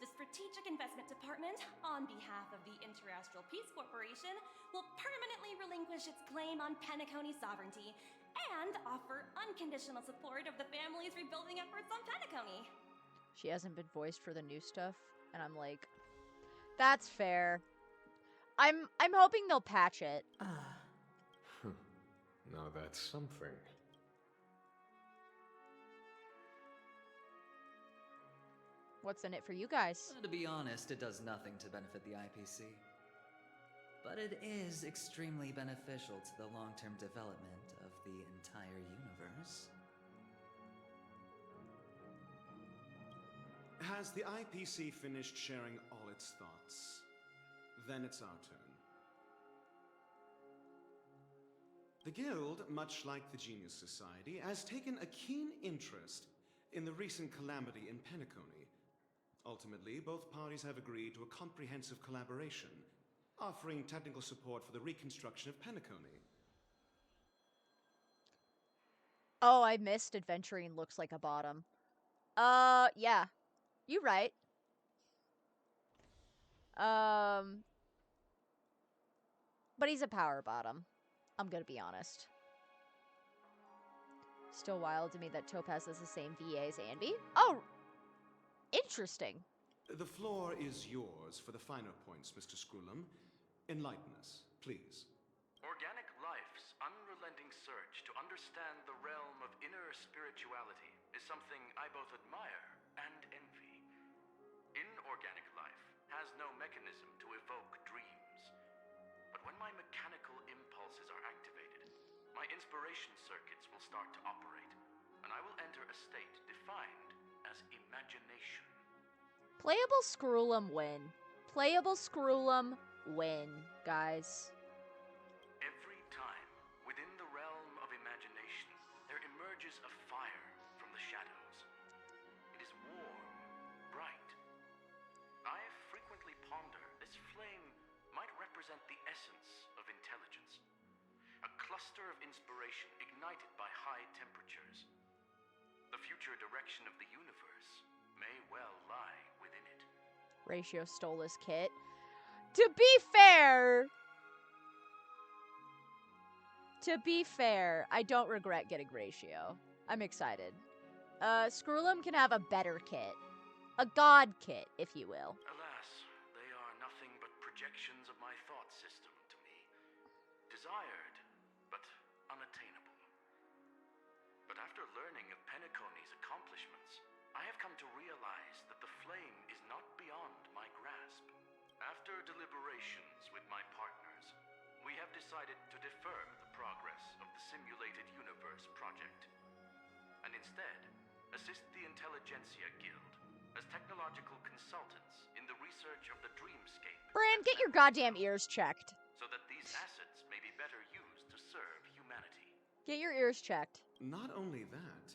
the Strategic Investment Department, on behalf of the Interastral Peace Corporation, will permanently relinquish its claim on Penacony sovereignty and offer unconditional support of the family's rebuilding efforts on Penacony. She hasn't been voiced for the new stuff, and I'm like, that's fair. I'm hoping they'll patch it. Now that's something. What's in it for you guys? To be honest, it does nothing to benefit the IPC. But it is extremely beneficial to the long-term development of the entire universe. Has the IPC finished sharing all its thoughts? Then it's our turn. The Guild, much like the Genius Society, has taken a keen interest in the recent calamity in Penacony. Ultimately, both parties have agreed to a comprehensive collaboration, offering technical support for the reconstruction of Penacony. Oh, I missed Adventuring looks like a bottom. Yeah. You right. But he's a power bottom. I'm gonna be honest. Still wild to me that Topaz has the same VA as Anby. Oh! Interesting. The floor is yours for the finer points, Mr. Screwlum. Enlighten us, please. Organic life's unrelenting search to understand the realm of inner spirituality is something I both admire and envy. Inorganic life has no mechanism to evoke dreams. But when my mechanical impulses are activated, my inspiration circuits will start to operate, and I will enter a state defined as imagination. Playable Screwlum win. Playable Screwlum win, guys. Every time, within the realm of imagination, there emerges a fire from the shadows. It is warm, bright. I frequently ponder this flame might represent the essence of intelligence. A cluster of inspiration ignited by high temperatures. The future direction of the universe may well lie within it. Ratio stole this kit. To be fair, I don't regret getting Ratio. I'm excited. Screwlum can have a better kit. A god kit, if you will. Alas, they are nothing but projections of my thought system to me. Desired, but unattainable. But after learning of Penacony's accomplishments, I have come to realize that the flame is not beyond my grasp. After deliberations with my partners, we have decided to defer the progress of the Simulated Universe project, and instead assist the Intelligentsia Guild as technological consultants in the research of the dreamscape. Bran, get your goddamn ears checked. So that these assets may be better used to serve humanity. Get your ears checked. Not only that,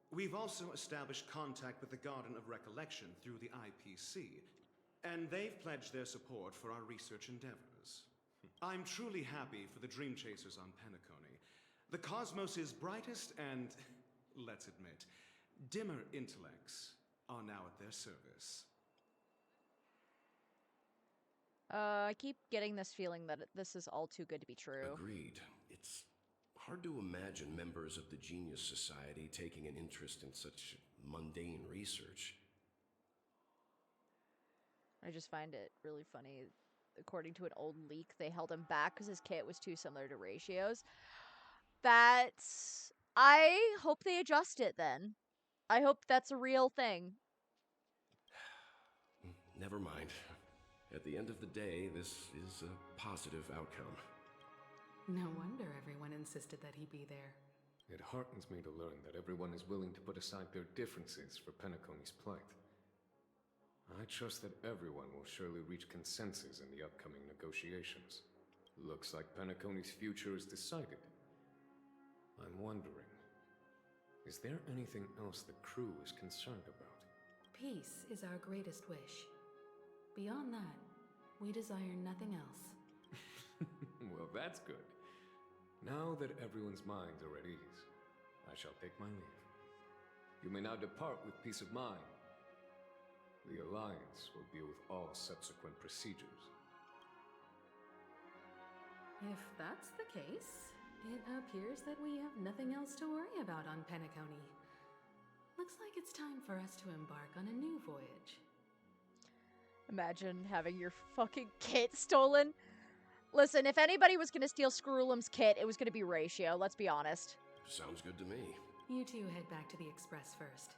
we've also established contact with the Garden of Recollection through the IPC, and they've pledged their support for our research endeavors. I'm truly happy for the Dream Chasers on Penacony. The cosmos' brightest and, let's admit, dimmer intellects are now at their service. I keep getting this feeling that this is all too good to be true. Agreed. It's hard to imagine members of the Genius Society taking an interest in such mundane research. I just find it really funny. According to an old leak, they held him back because his kit was too similar to Ratio's. I hope they adjust it then. I hope that's a real thing. Never mind. At the end of the day, this is a positive outcome. No wonder everyone insisted that he be there. It heartens me to learn that everyone is willing to put aside their differences for Penacony's plight. I trust that everyone will surely reach consensus in the upcoming negotiations. Looks like Penacony's future is decided. I'm wondering, is there anything else the crew is concerned about? Peace is our greatest wish. Beyond that, we desire nothing else. Well, that's good. Now that everyone's minds are at ease, I shall take my leave. You may now depart with peace of mind. The Alliance will deal with all subsequent procedures. If that's the case, it appears that we have nothing else to worry about on Penacony. Looks like it's time for us to embark on a new voyage. Imagine having your fucking kit stolen. Listen, if anybody was gonna steal Scroolum's kit, it was gonna be Ratio, let's be honest. Sounds good to me. You two head back to the Express first.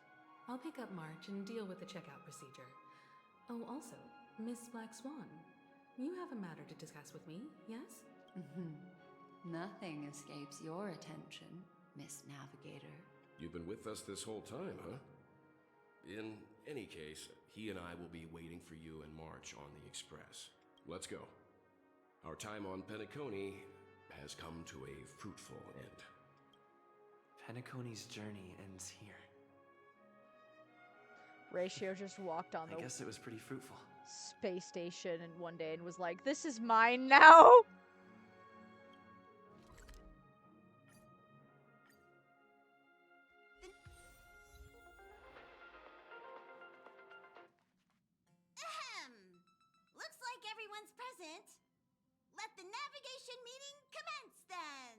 I'll pick up March and deal with the checkout procedure. Oh, also, Miss Black Swan, you have a matter to discuss with me, yes? Nothing escapes your attention, Miss Navigator. You've been with us this whole time, huh? In any case, he and I will be waiting for you in March on the Express. Let's go. Our time on Penacony has come to a fruitful end. Penacony's journey ends here. Ratio just walked on I the guess it was pretty fruitful. space station and one day and was like, "This is mine now." Looks like everyone's present. Let the navigation meeting commence then.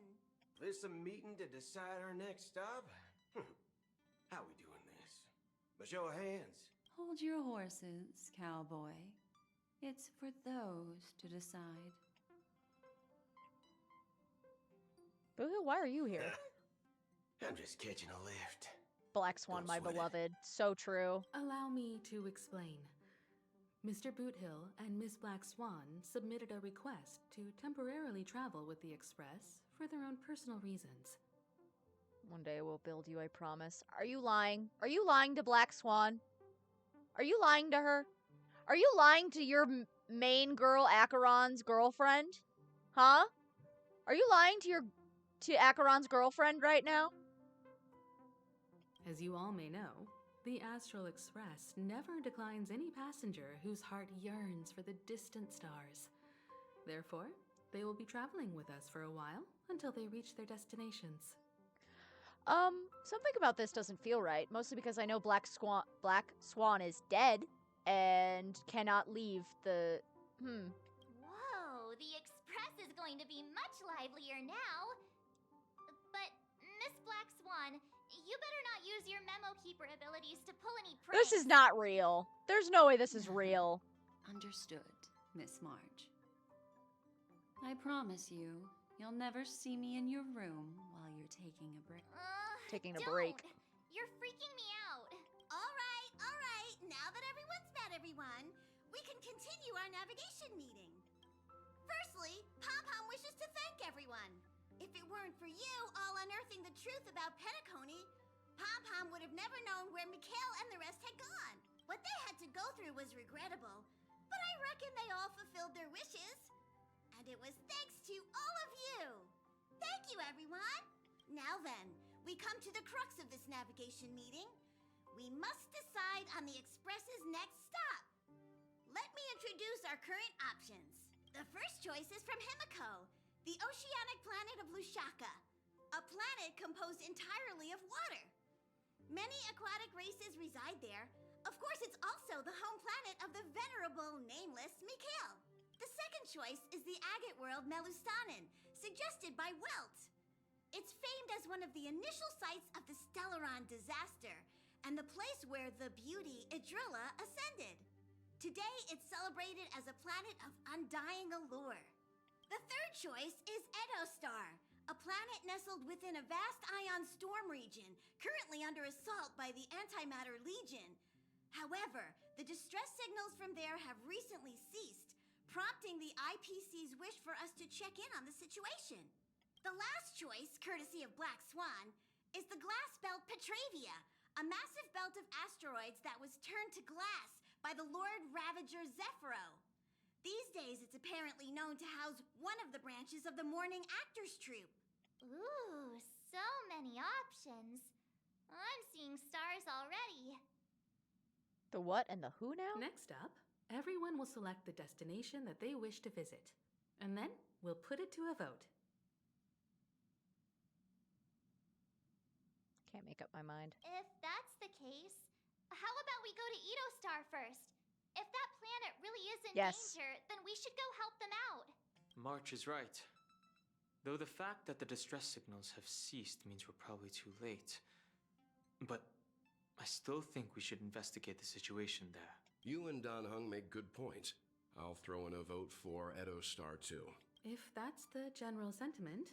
This a meeting to decide our next stop? How we doing this? A show of hands. Hold your horses, cowboy. It's for those to decide. Boohoo, why are you here? I'm just catching a lift. Black Swan, my beloved. So true. Allow me to explain. Mr. Boothill and Miss Black Swan submitted a request to temporarily travel with the Express for their own personal reasons. One day we'll build you, I promise. Are you lying? Are you lying to Black Swan? Are you lying to her? Are you lying to your main girl, Acheron's girlfriend? Huh? Are you lying to Acheron's girlfriend right now? As you all may know, the Astral Express never declines any passenger whose heart yearns for the distant stars. Therefore, they will be traveling with us for a while until they reach their destinations. Something about this doesn't feel right, mostly because I know Black Swan is dead and cannot leave the Whoa, the Express is going to be much livelier now. But, Miss Black Swan, you better not use your memo keeper abilities to pull any pranks. This is not real. There's no way this is real. Understood, Miss March. I promise you, you'll never see me in your room while you're taking a break. Taking a break. You're freaking me out. All right. Now that everyone's met everyone, we can continue our navigation meeting. Firstly, Pom-Pom wishes to thank everyone. If it weren't for you all unearthing the truth about Penacony, Pom-Pom would have never known where Mikhail and the rest had gone. What they had to go through was regrettable, but I reckon they all fulfilled their wishes. And it was thanks to all of you. Thank you, everyone. Now then, we come to the crux of this navigation meeting. We must decide on the Express's next stop. Let me introduce our current options. The first choice is from Himiko, the oceanic planet of Lushaka, a planet composed entirely of water. Many aquatic races reside there. Of course, it's also the home planet of the venerable, nameless Mikhail. The second choice is the agate world Melustanen, suggested by Welt. It's famed as one of the initial sites of the Stellaron disaster, and the place where the beauty Idrilla ascended. Today, it's celebrated as a planet of undying allure. The third choice is Edostar, a planet nestled within a vast ion storm region, currently under assault by the Antimatter Legion. However, the distress signals from there have recently ceased, prompting the IPC's wish for us to check in on the situation. The last choice, courtesy of Black Swan, is the glass belt Petravia, a massive belt of asteroids that was turned to glass by the Lord Ravager Zephyro. These days, it's apparently known to house one of the branches of the Morning Actors Troupe. Ooh, so many options. I'm seeing stars already. The what and the who now? Next up, everyone will select the destination that they wish to visit, and then we'll put it to a vote. Can't make up my mind. If that's the case, how about we go to Edostar first? If that planet really is in danger, then we should go help them out. March is right. Though the fact that the distress signals have ceased means we're probably too late. But I still think we should investigate the situation there. You and Dan Hung make good points. I'll throw in a vote for Edo Star too. If that's the general sentiment,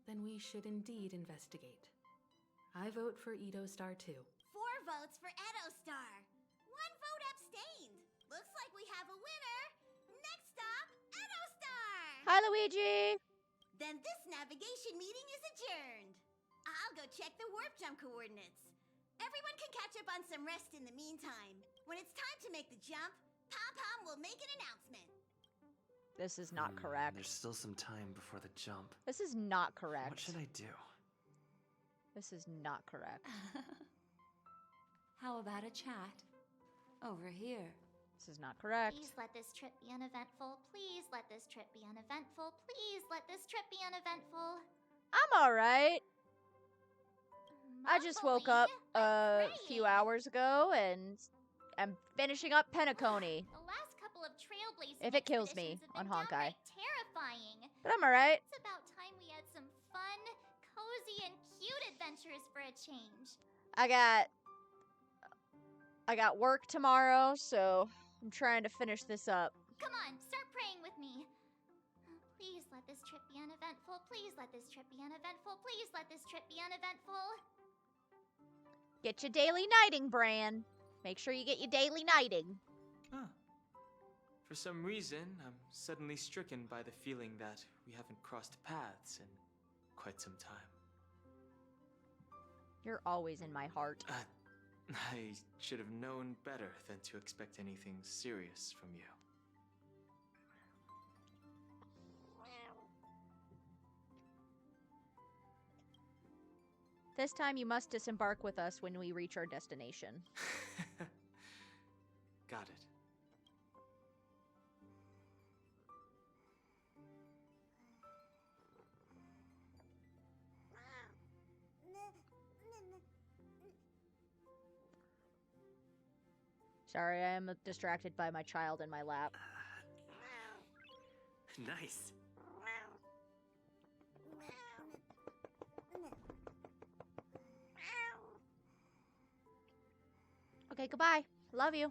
then we should indeed investigate. I vote for Edo Star too. 4 votes for Edo Star. 1 vote abstained. Looks like we have a winner. Next stop, Edo Star. Hi, Luigi. Then this navigation meeting is adjourned. I'll go check the warp jump coordinates. Everyone can catch up on some rest in the meantime. When it's time to make the jump, Pom-Pom will make an announcement. This is not correct. There's still some time before the jump. This is not correct. What should I do? This is not correct. How about a chat? Over here. This is not correct. Please let this trip be uneventful. Please let this trip be uneventful. Please let this trip be uneventful. I'm alright. I just woke up a few hours ago and I'm finishing up Penacony. The last couple of trailblazing If it kills me expeditions on have been Honkai. downright terrifying. But I'm alright. It's about time we had some fun, cozy, and cute adventures for a change. I got work tomorrow, so I'm trying to finish this up. Come on, start praying with me. Please let this trip be uneventful. Please let this trip be uneventful. Please let this trip be uneventful. Get your daily nighting, Bran. Make sure you get your daily nighting. Huh. For some reason, I'm suddenly stricken by the feeling that we haven't crossed paths in quite some time. You're always in my heart. I should have known better than to expect anything serious from you. This time you must disembark with us when we reach our destination. Got it. Sorry, I am distracted by my child in my lap. Nice. Okay, goodbye. Love you.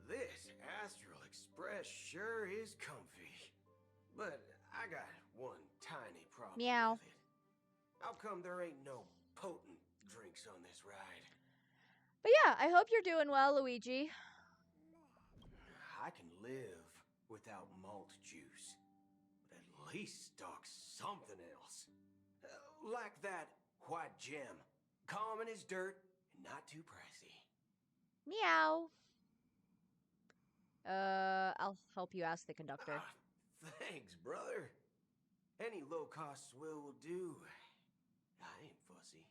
This Astral Express sure is comfy. But I got one tiny problem Meow. with it. How come there ain't no potent drinks on this ride? But yeah, I hope you're doing well, Luigi. I can live without malt juice, but at least stock something else. Like that white gem, common as dirt and not too pricey. Meow. I'll help you ask the conductor. Thanks, brother. Any low-cost swill will do. I ain't fussy.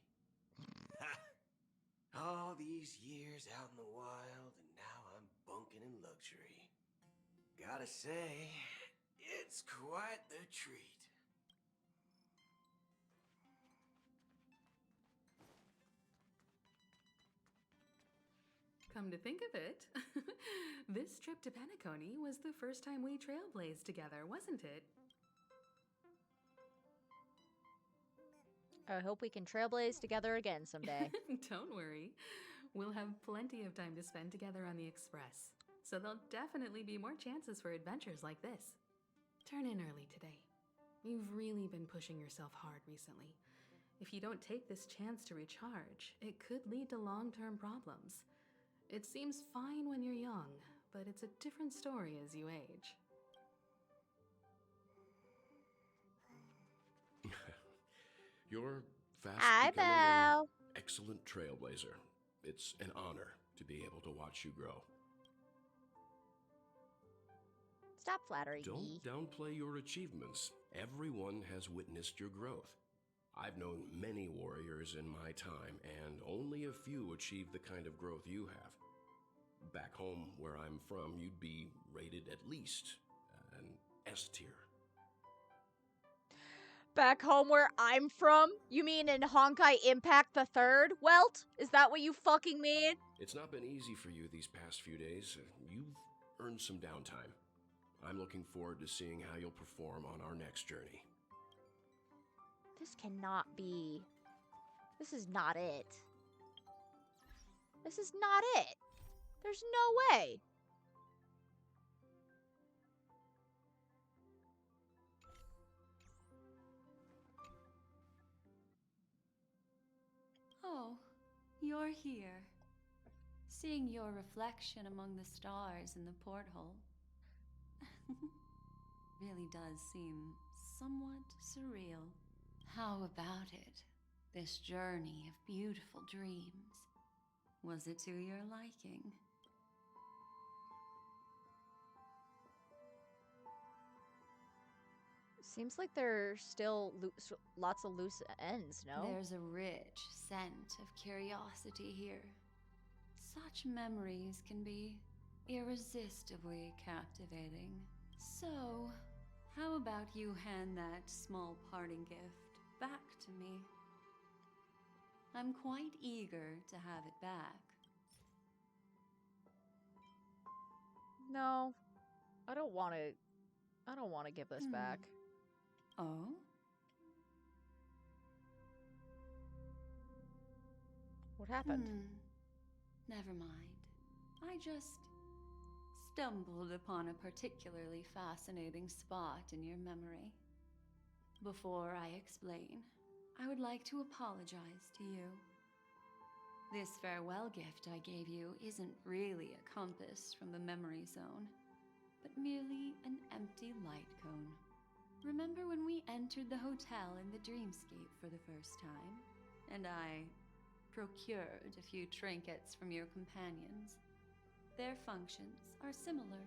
All these years out in the wild, and now I'm bunking in luxury. Gotta say, it's quite the treat. Come to think of it, this trip to Penacony was the first time we trailblazed together, wasn't it? I hope we can trailblaze together again someday. Don't worry. We'll have plenty of time to spend together on the Express, so there'll definitely be more chances for adventures like this. Turn in early today. You've really been pushing yourself hard recently. If you don't take this chance to recharge, it could lead to long-term problems. It seems fine when you're young, but it's a different story as you age. You're fast Hi, becoming Belle. an excellent trailblazer. It's an honor to be able to watch you grow. Stop flattering Don't me. downplay your achievements. Everyone has witnessed your growth. I've known many warriors in my time, and only a few achieved the kind of growth you have. Back home where I'm from, you'd be rated at least an S tier. Back home where I'm from? You mean in Honkai Impact the Third, Welt? Is that what you fucking mean? It's not been easy for you these past few days. You've earned some downtime. I'm looking forward to seeing how you'll perform on our next journey. This cannot be. This is not it. This is not it. There's no way. Oh, you're here. Seeing your reflection among the stars in the porthole really does seem somewhat surreal. How about it? This journey of beautiful dreams. Was it to your liking? Seems like there's still lots of loose ends, no? There's a rich scent of curiosity here. Such memories can be irresistibly captivating. So, how about you hand that small parting gift back to me? I'm quite eager to have it back. No. I don't want to give this back. Oh? What happened? Never mind. I just stumbled upon a particularly fascinating spot in your memory. Before I explain, I would like to apologize to you. This farewell gift I gave you isn't really a compass from the memory zone, but merely an empty light cone. Remember when we entered the hotel in the dreamscape for the first time, and I procured a few trinkets from your companions? Their functions are similar.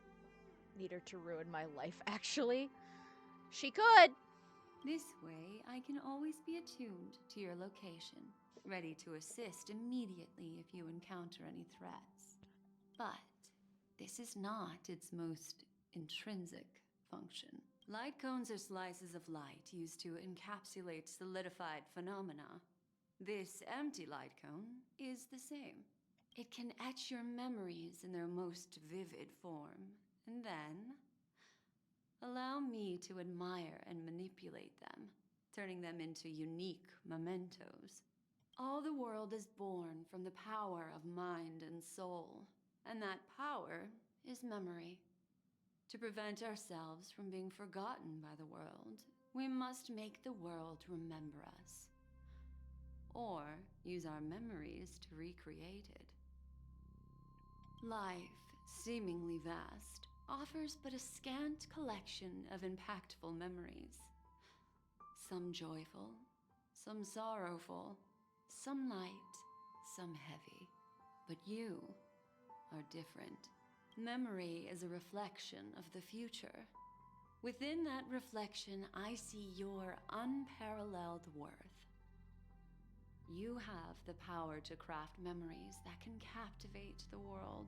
Need her to ruin my life, actually. She could! This way, I can always be attuned to your location, ready to assist immediately if you encounter any threats. But this is not its most intrinsic function. Light cones are slices of light used to encapsulate solidified phenomena. This empty light cone is the same. It can etch your memories in their most vivid form, and then allow me to admire and manipulate them, turning them into unique mementos. All the world is born from the power of mind and soul, and that power is memory. To prevent ourselves from being forgotten by the world, we must make the world remember us, or use our memories to recreate it. Life, seemingly vast, offers but a scant collection of impactful memories. Some joyful, some sorrowful, some light, some heavy. But you are different. Memory is a reflection of the future. Within that reflection, I see your unparalleled worth. You have the power to craft memories that can captivate the world.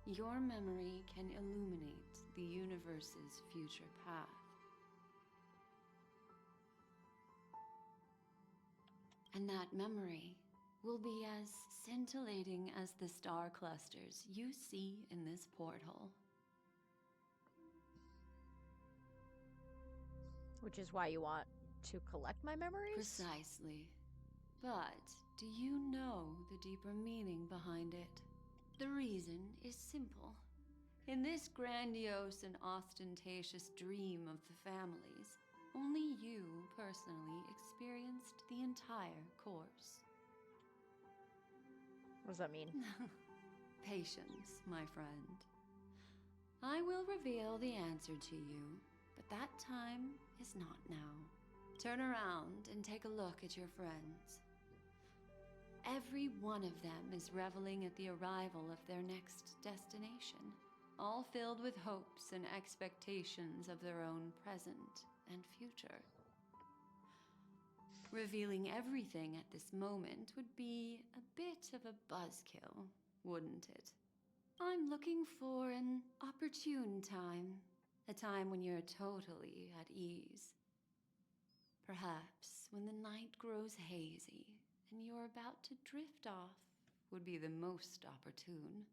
Your memory can illuminate the universe's future path. And that memory will be as scintillating as the star clusters you see in this porthole. Which is why you want to collect my memories? Precisely. But do you know the deeper meaning behind it? The reason is simple. In this grandiose and ostentatious dream of the families, only you personally experienced the entire course. What does that mean? Patience, my friend. I will reveal the answer to you, but that time is not now. Turn around and take a look at your friends. Every one of them is reveling at the arrival of their next destination, all filled with hopes and expectations of their own present and future. Revealing everything at this moment would be a bit of a buzzkill, wouldn't it? I'm looking for an opportune time, a time when you're totally at ease. Perhaps when the night grows hazy and you're about to drift off would be the most opportune.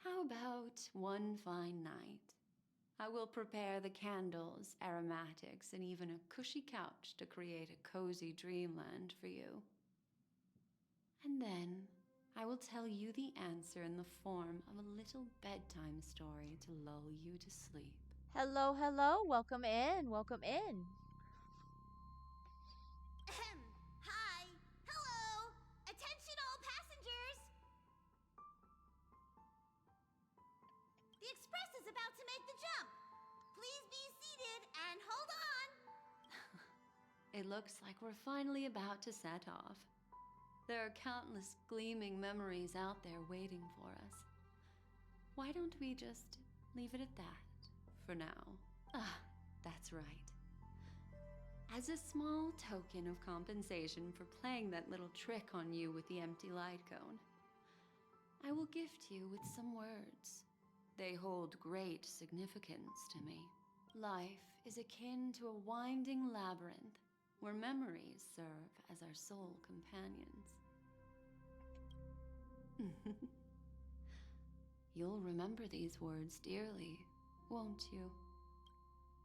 How about one fine night? I will prepare the candles, aromatics, and even a cushy couch to create a cozy dreamland for you. And then I will tell you the answer in the form of a little bedtime story to lull you to sleep. Hello, hello. Welcome in. Welcome in. Ahem. Hi. Hello. Attention all passengers. The express is about to make the jump. Please be seated and hold on. It looks like we're finally about to set off. There are countless gleaming memories out there waiting for us. Why don't we just leave it at that for now? Ah, that's right. As a small token of compensation for playing that little trick on you with the empty light cone, I will gift you with some words. They hold great significance to me. Life is akin to a winding labyrinth where memories serve as our sole companions. You'll remember these words dearly, won't you?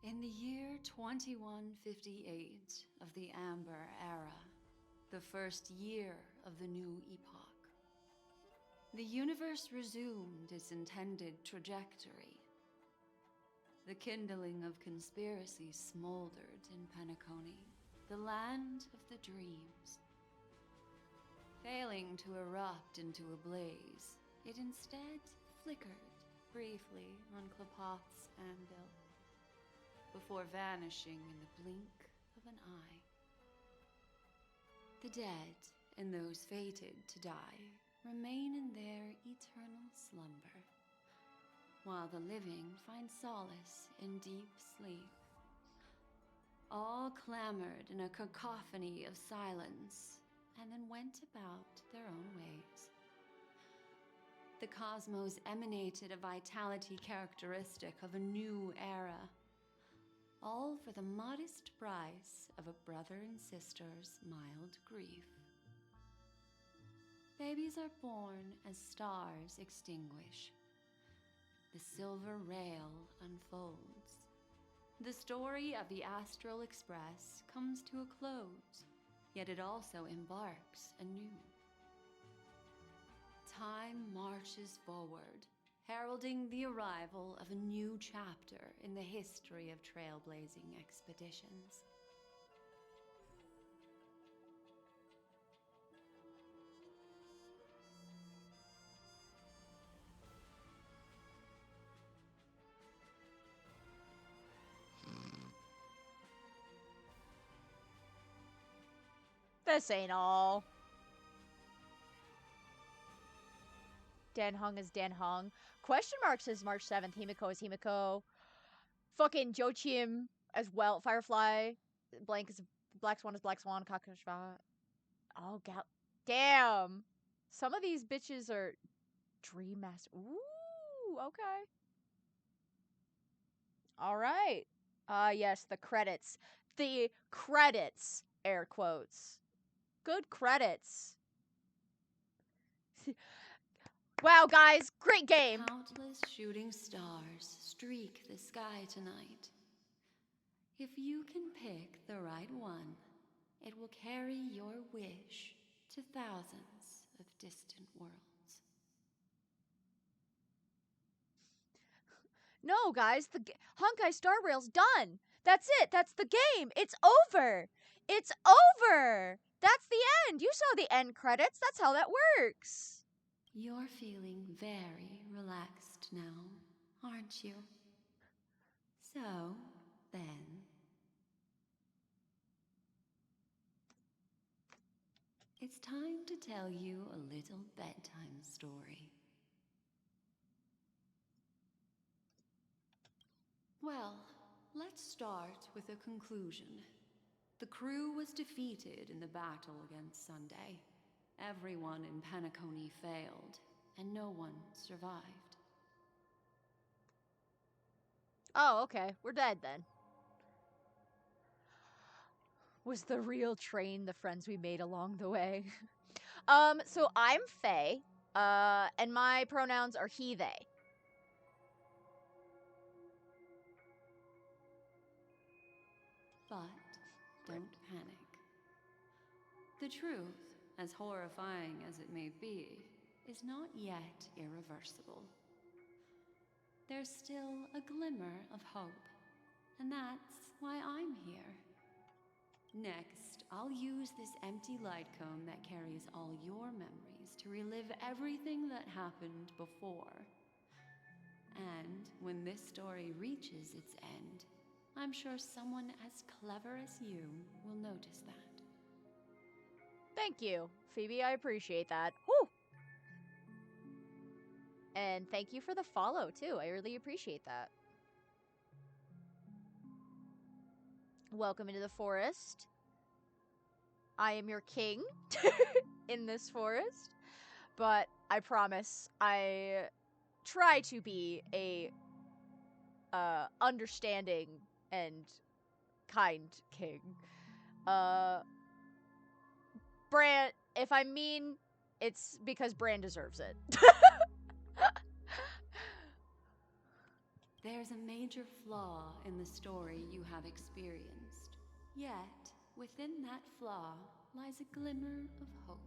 In the year 2158 of the Amber Era, the first year of the new epoch, the universe resumed its intended trajectory. The kindling of conspiracy smoldered in Penacony, the land of the dreams. Failing to erupt into a blaze, it instead flickered briefly on Klapoth's anvil, before vanishing in the blink of an eye. The dead and those fated to die remain in their eternal slumber, while the living find solace in deep sleep. All clamored in a cacophony of silence, and then went about their own ways. The cosmos emanated a vitality characteristic of a new era, all for the modest price of a brother and sister's mild grief. Babies are born as stars extinguish. The silver rail unfolds. The story of the Astral Express comes to a close, yet it also embarks anew. Time marches forward, heralding the arrival of a new chapter in the history of trailblazing expeditions. This ain't all. Dan Hung is Dan Hung. Question mark says March 7th. Himiko is Himiko. Fucking Joachim as well. Firefly. Blank is Black Swan is Black Swan. Kakashva. Oh, damn. Some of these bitches are Dream Master. Ooh, okay. All right. Yes, the credits. The credits, air quotes. Good credits. Wow, guys, great game. Countless shooting stars streak the sky tonight. If you can pick the right one, it will carry your wish to thousands of distant worlds. No, guys, the Honkai Star Rail's done. That's it. That's the game. It's over. It's over. That's the end. You saw the end credits. That's how that works. You're feeling very relaxed now, aren't you? So, then, it's time to tell you a little bedtime story. Well, let's start with a conclusion. The crew was defeated in the battle against Sunday. Everyone in Penacony failed, and no one survived. Oh, okay. We're dead then. Was the real train the friends we made along the way? So I'm Faye, and my pronouns are he, they. But don't panic. The truth, as horrifying as it may be, is not yet irreversible. There's still a glimmer of hope, and that's why I'm here. Next, I'll use this empty light cone that carries all your memories to relive everything that happened before. And when this story reaches its end, I'm sure someone as clever as you will notice that. Thank you, Phoebe. I appreciate that. Whew! And thank you for the follow, too. I really appreciate that. Welcome into the forest. I am your king in this forest, but I promise I try to be a understanding and kind king. Bran, if I'm mean, it's because Bran deserves it. There's a major flaw in the story you have experienced. Yet, within that flaw lies a glimmer of hope.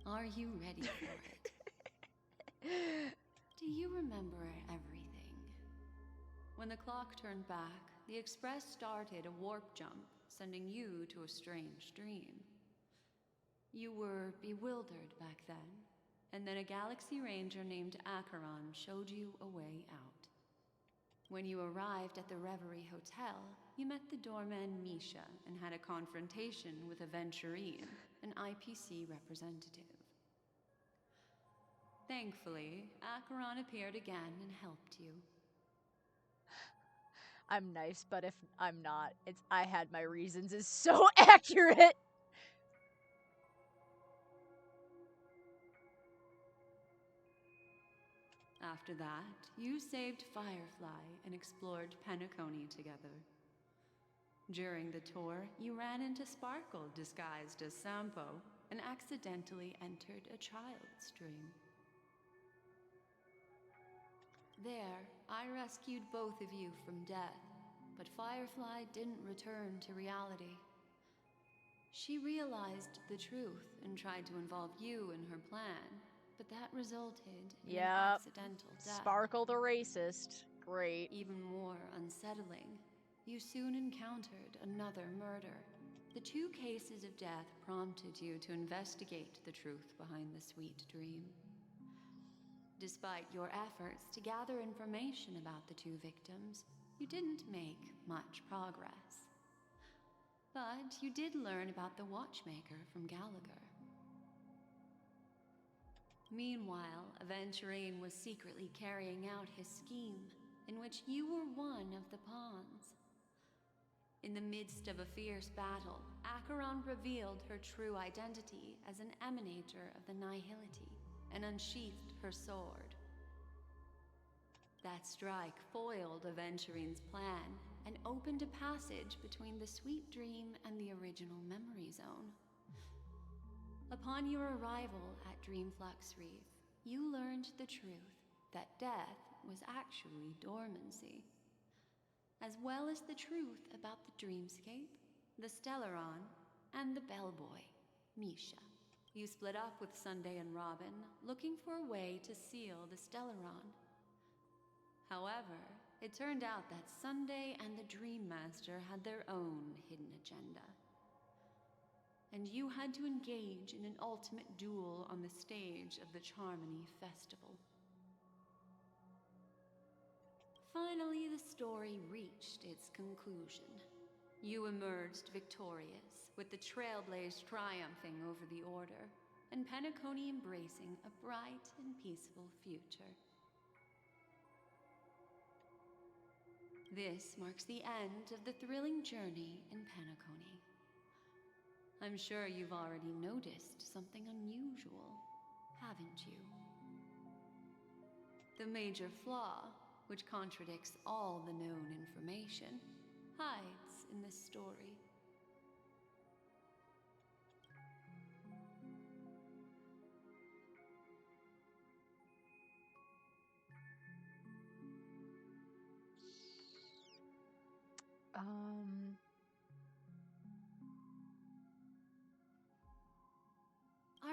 Are you ready for it? Do you remember everything? When the clock turned back, the Express started a warp jump, sending you to a strange dream. You were bewildered back then, and then a Galaxy Ranger named Acheron showed you a way out. When you arrived at the Reverie Hotel, you met the doorman Misha and had a confrontation with Aventurine, an IPC representative. Thankfully, Acheron appeared again and helped you. I'm nice, but if I'm not, it's I had my reasons is so accurate. After that, you saved Firefly and explored Penacony together. During the tour, you ran into Sparkle disguised as Sampo and accidentally entered a child's dream. There, I rescued both of you from death, but Firefly didn't return to reality. She realized the truth and tried to involve you in her plan, but that resulted in an accidental death. Sparkle the racist. Great. Even more unsettling, you soon encountered another murder. The 2 cases of death prompted you to investigate the truth behind the sweet dream. Despite your efforts to gather information about the 2 victims, you didn't make much progress. But you did learn about the watchmaker from Gallagher. Meanwhile, Aventurine was secretly carrying out his scheme, in which you were one of the pawns. In the midst of a fierce battle, Acheron revealed her true identity as an emanator of the Nihility and unsheathed her sword. That strike foiled Aventurine's plan and opened a passage between the sweet dream and the original memory zone. Upon your arrival at Dreamflux Reef, you learned the truth that death was actually dormancy, as well as the truth about the dreamscape, the Stellaron, and the bellboy, Misha. You split up with Sunday and Robin, looking for a way to seal the Stellaron. However, it turned out that Sunday and the Dream Master had their own hidden agenda. And you had to engage in an ultimate duel on the stage of the Charmony Festival. Finally, the story reached its conclusion. You emerged victorious, with the Trailblaze triumphing over the Order, and Penacony embracing a bright and peaceful future. This marks the end of the thrilling journey in Penacony. I'm sure you've already noticed something unusual, haven't you? The major flaw, which contradicts all the known information, hides in this story.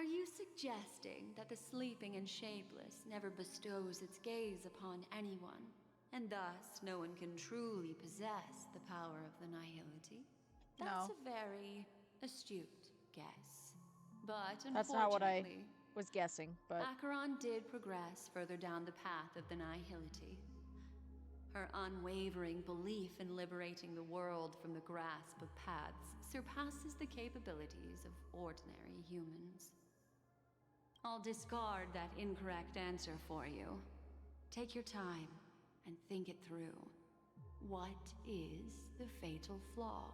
you suggesting that the sleeping and shapeless never bestows its gaze upon anyone, and thus no one can truly possess the power of the nihility? That's No. a very astute guess. But That's not what I unfortunately, was guessing, but Acheron did progress further down the path of the nihility. Her unwavering belief in liberating the world from the grasp of paths surpasses the capabilities of ordinary humans. I'll discard that incorrect answer for you. Take your time and think it through. What is the fatal flaw?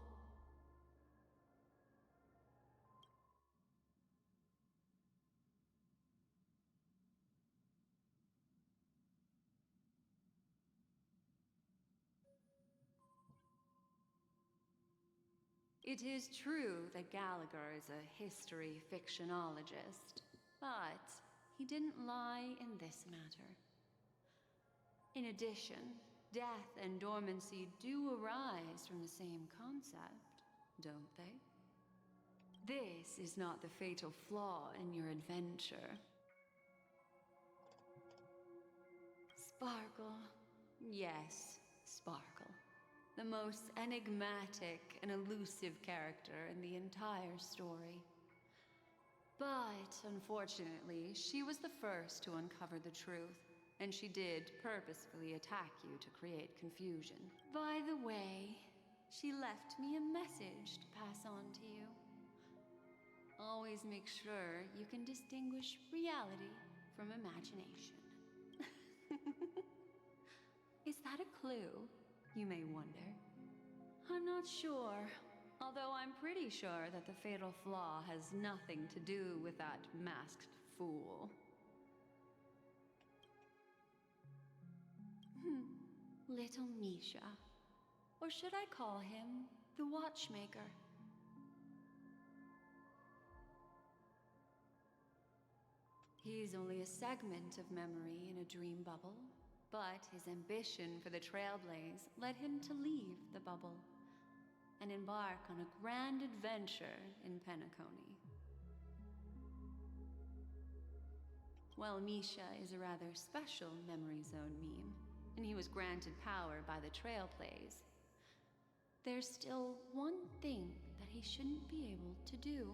It is true that Gallagher is a history fictionologist, but he didn't lie in this matter. In addition, death and dormancy do arise from the same concept, don't they? This is not the fatal flaw in your adventure. Sparkle. Yes, Sparkle. The most enigmatic and elusive character in the entire story. But, unfortunately, she was the first to uncover the truth, and she did purposefully attack you to create confusion. By the way, she left me a message to pass on to you. Always make sure you can distinguish reality from imagination. Is that a clue? You may wonder. I'm not sure, although I'm pretty sure that the fatal flaw has nothing to do with that masked fool. Little Misha. Or should I call him the Watchmaker? He's only a segment of memory in a dream bubble, but his ambition for the Trailblaze led him to leave the bubble and embark on a grand adventure in Penacony. While Misha is a rather special memory zone meme, and he was granted power by the Trailblaze, there's still one thing that he shouldn't be able to do.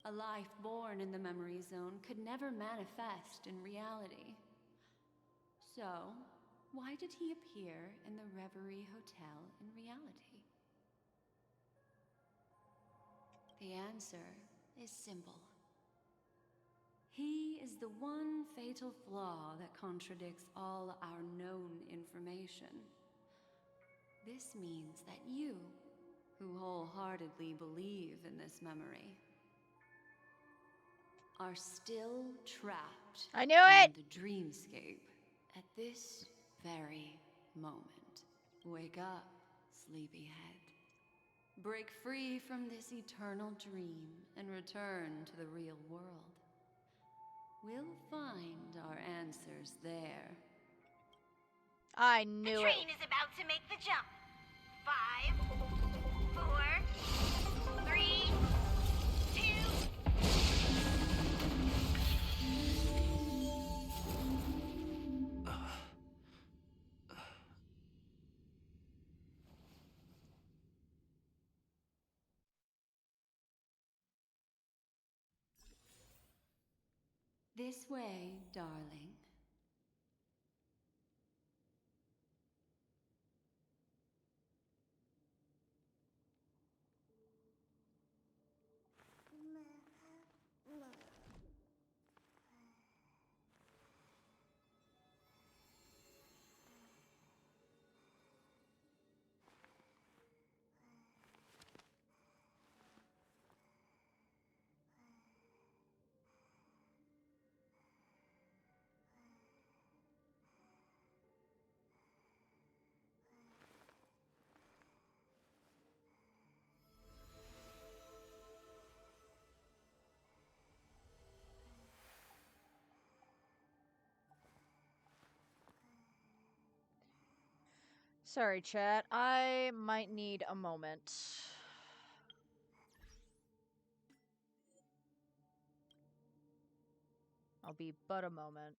A life born in the memory zone could never manifest in reality. So, why did he appear in the Reverie Hotel in reality? The answer is simple. He is the one fatal flaw that contradicts all our known information. This means that you, who wholeheartedly believe in this memory, are still trapped I knew in it! the dreamscape at this very moment. Wake up, sleepyhead. Break free from this eternal dream and return to the real world. We'll find our answers there. I knew The train is about to make the jump. 5, 4, 3, 2. This way, darling. Sorry, chat. I might need a moment. I'll be but a moment.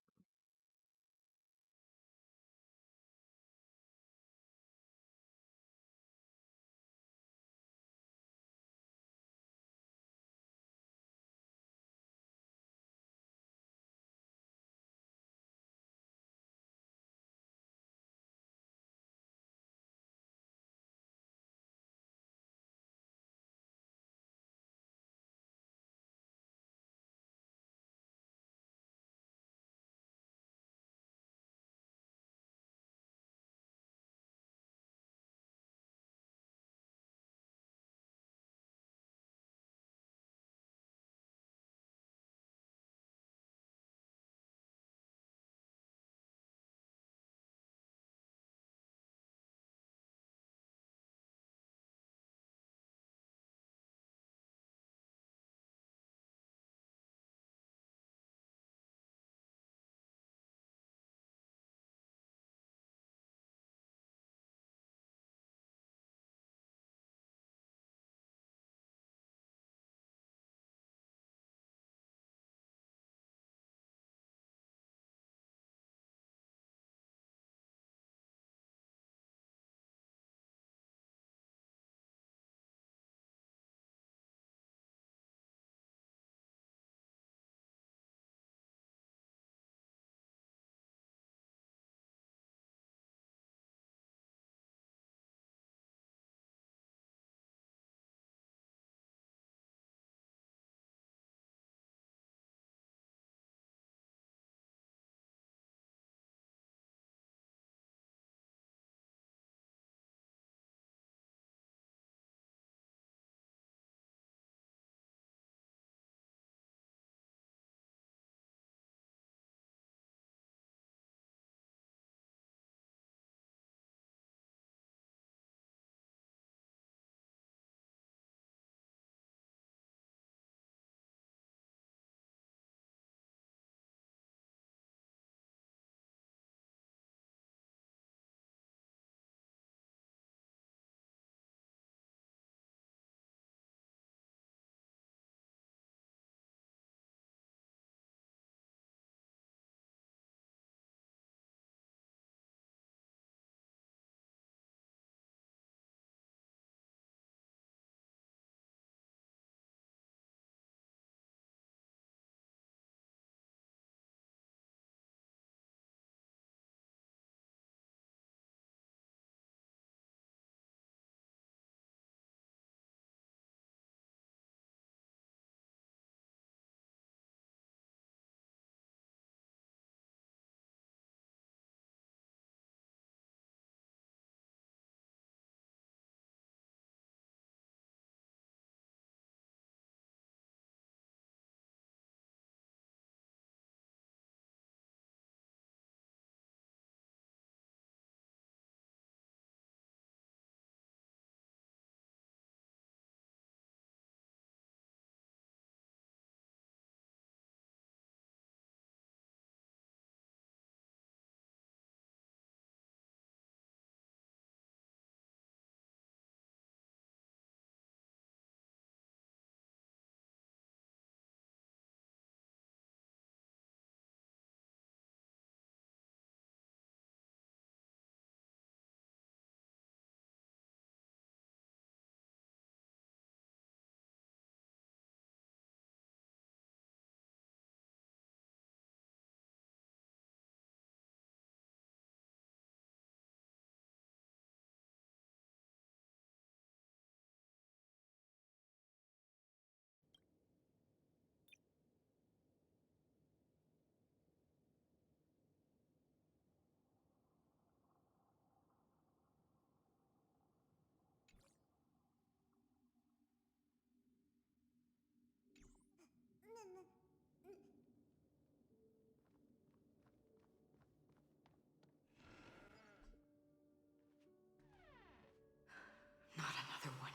Not another one.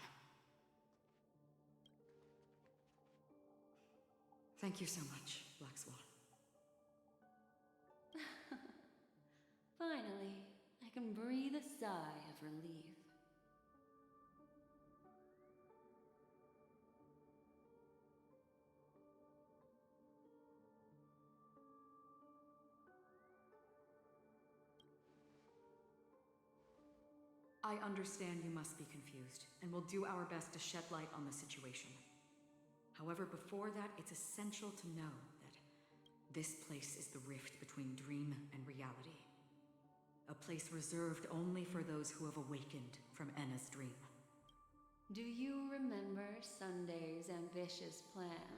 Thank you so much, Black Swan. Finally, I I can breathe a sigh of relief. I understand you must be confused, and will do our best to shed light on the situation. However, before that, it's essential to know that this place is the rift between dream and reality. A place reserved only for those who have awakened from Enna's dream. Do you remember Sunday's ambitious plan?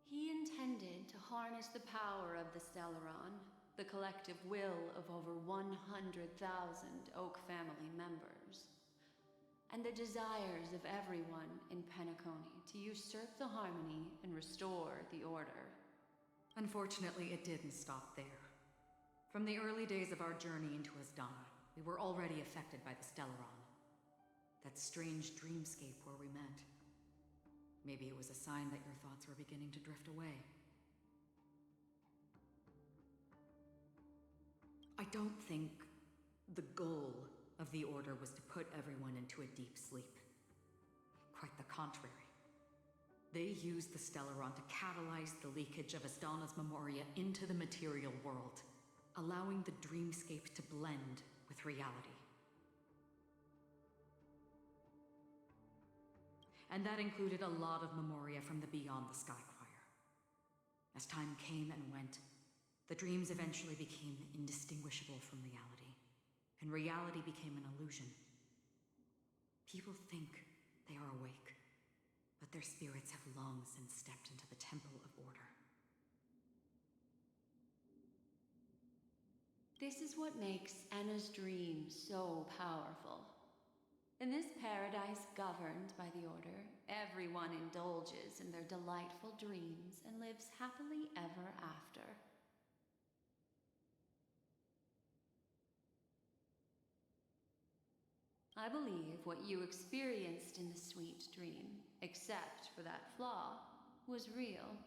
He intended to harness the power of the Stellaron, the collective will of over 100,000 Oak family members, and the desires of everyone in Penacony to usurp the harmony and restore the order. Unfortunately, it didn't stop there. From the early days of our journey into Asdana, we were already affected by the Stellaron. That strange dreamscape where we met. Maybe it was a sign that your thoughts were beginning to drift away. I don't think the goal of the Order was to put everyone into a deep sleep. Quite the contrary. They used the Stellaron to catalyze the leakage of Asdana's memoria into the material world, allowing the dreamscape to blend with reality. And that included a lot of memoria from the Beyond the Skychoir. As time came and went, the dreams eventually became indistinguishable from reality, and reality became an illusion. People think they are awake, but their spirits have long since stepped into the Temple of Order. This is what makes Enna's dream so powerful. In this paradise governed by the Order, everyone indulges in their delightful dreams and lives happily ever after. I believe what you experienced in the sweet dream, except for that flaw, was real.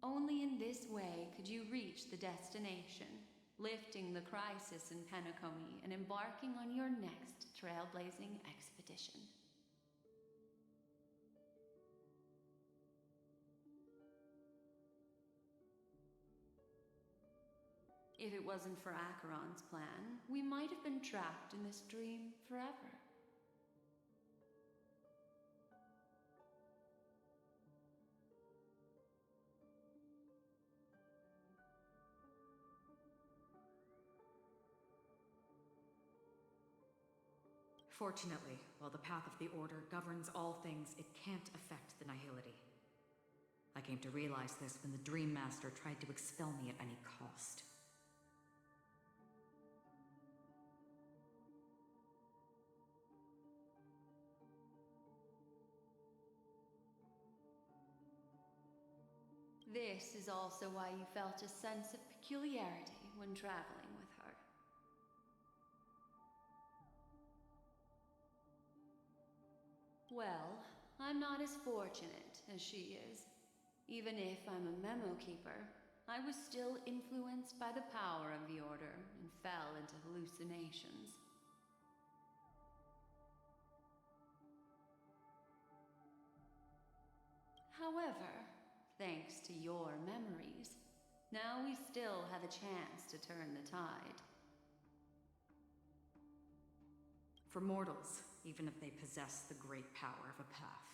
Only in this way could you reach the destination, lifting the crisis in Penacony and embarking on your next trailblazing expedition. If it wasn't for Acheron's plan, we might have been trapped in this dream forever. Fortunately, while the path of the Order governs all things, it can't affect the Nihility. I came to realize this when the Dream Master tried to expel me at any cost. This is also why you felt a sense of peculiarity when traveling with her. Well, I'm not as fortunate as she is. Even if I'm a memo keeper, I was still influenced by the power of the Order and fell into hallucinations. However, thanks to your memories, now we still have a chance to turn the tide. For mortals, even if they possess the great power of a path,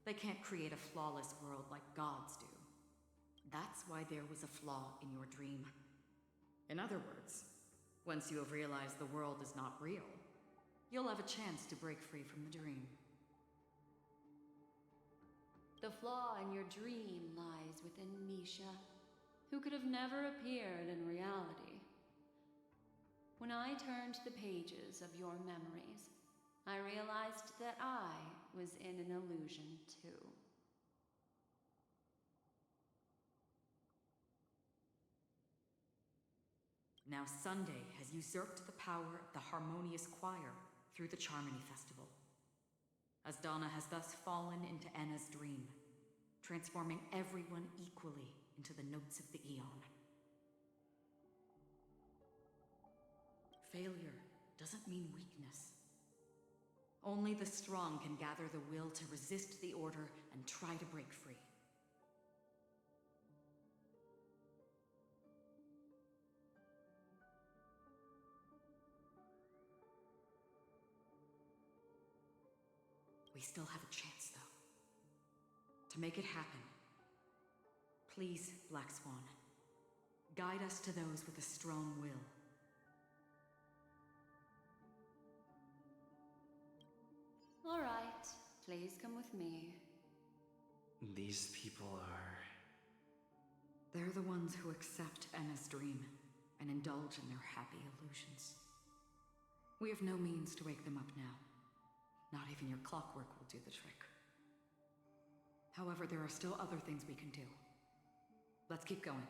they can't create a flawless world like gods do. That's why there was a flaw in your dream. In other words, once you have realized the world is not real, you'll have a chance to break free from the dream. The flaw in your dream lies within Misha, who could have never appeared in reality. When I turned the pages of your memories, I realized that I was in an illusion too. Now Sunday has usurped the power of the Harmonious Choir through the Charmony Festival. Asdana has thus fallen into Enna's dream, transforming everyone equally into the notes of the Aeon. Failure doesn't mean weakness. Only the strong can gather the will to resist the order and try to break free. We still have a chance, though. To make it happen, please, Black Swan, guide us to those with a strong will. All right, please come with me. These people are... They're the ones who accept Enna's dream and indulge in their happy illusions. We have no means to wake them up now. Not even your clockwork will do the trick. However, there are still other things we can do. Let's keep going.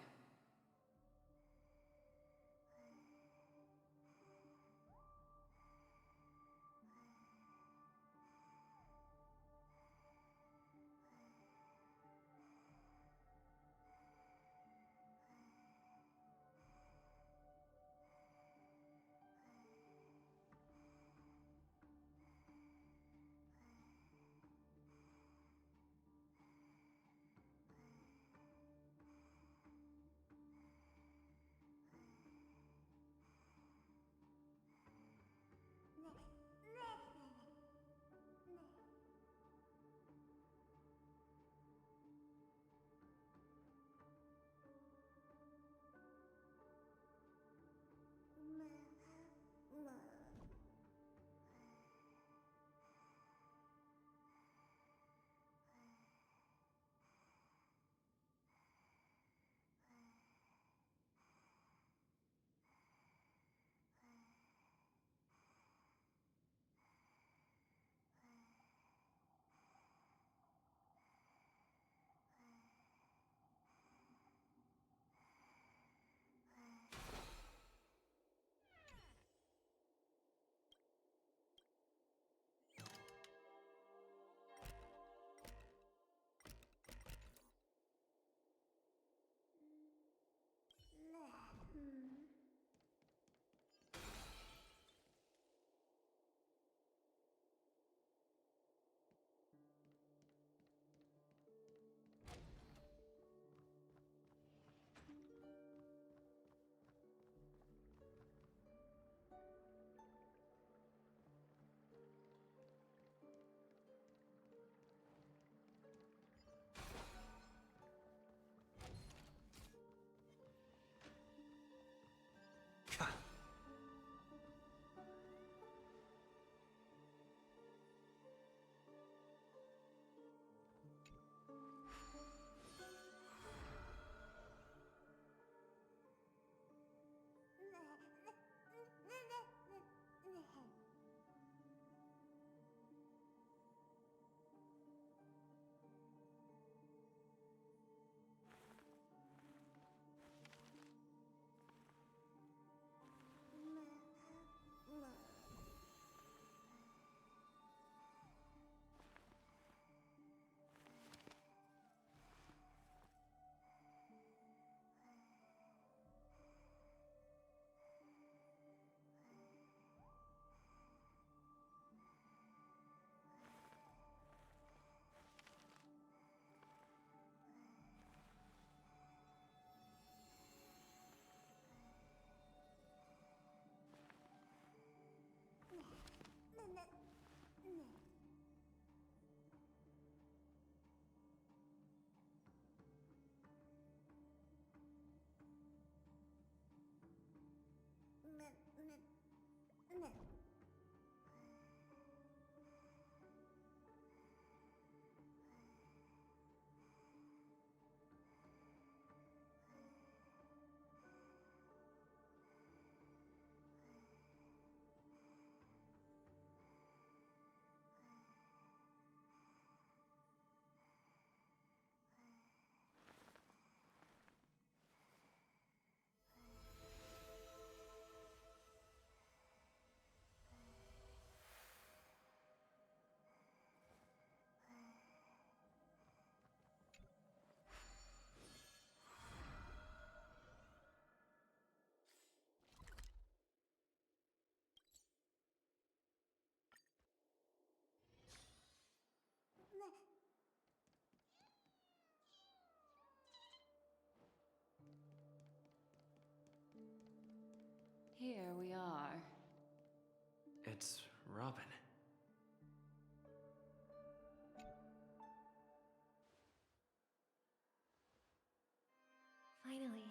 Finally,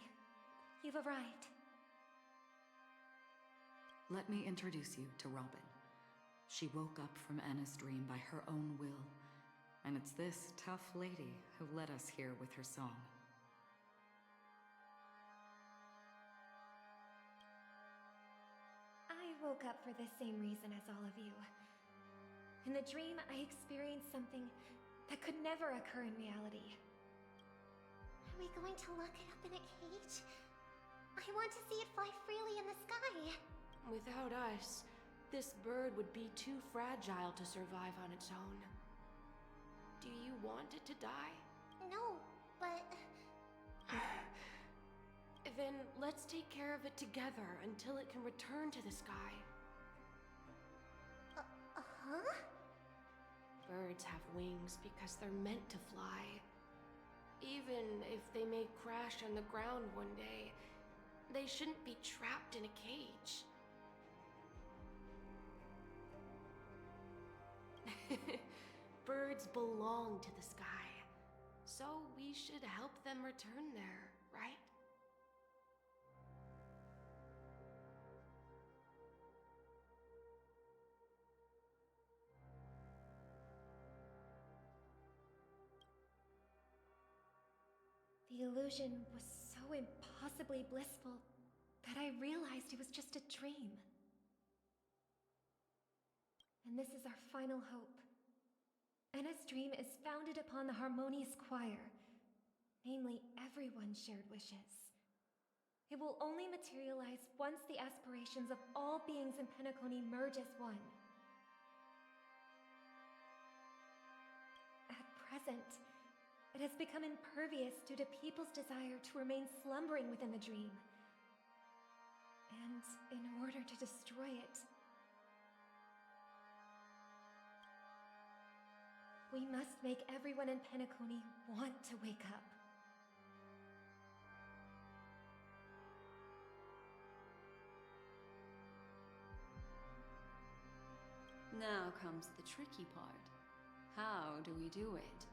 you've arrived. Let me introduce you to Robin. She woke up from Anna's dream by her own will, and it's this tough lady who led us here with her song. I woke up for the same reason as all of you. In the dream, I experienced something that could never occur in reality. Are we going to lock it up in a cage? I want to see it fly freely in the sky. Without us, this bird would be too fragile to survive on its own. Do you want it to die? No, but... Then let's take care of it together until it can return to the sky. Huh? Birds have wings because they're meant to fly. Even if they may crash on the ground one day, they shouldn't be trapped in a cage. Birds belong to the sky, so we should help them return there, right? The illusion was so impossibly blissful that I realized it was just a dream. And this is our final hope. Anna's dream is founded upon the harmonious choir, namely everyone's shared wishes. It will only materialize once the aspirations of all beings in Penacony merge as one. At present, it has become impervious due to people's desire to remain slumbering within the dream. And in order to destroy it, we must make everyone in Penacony want to wake up. Now comes the tricky part. How do we do it?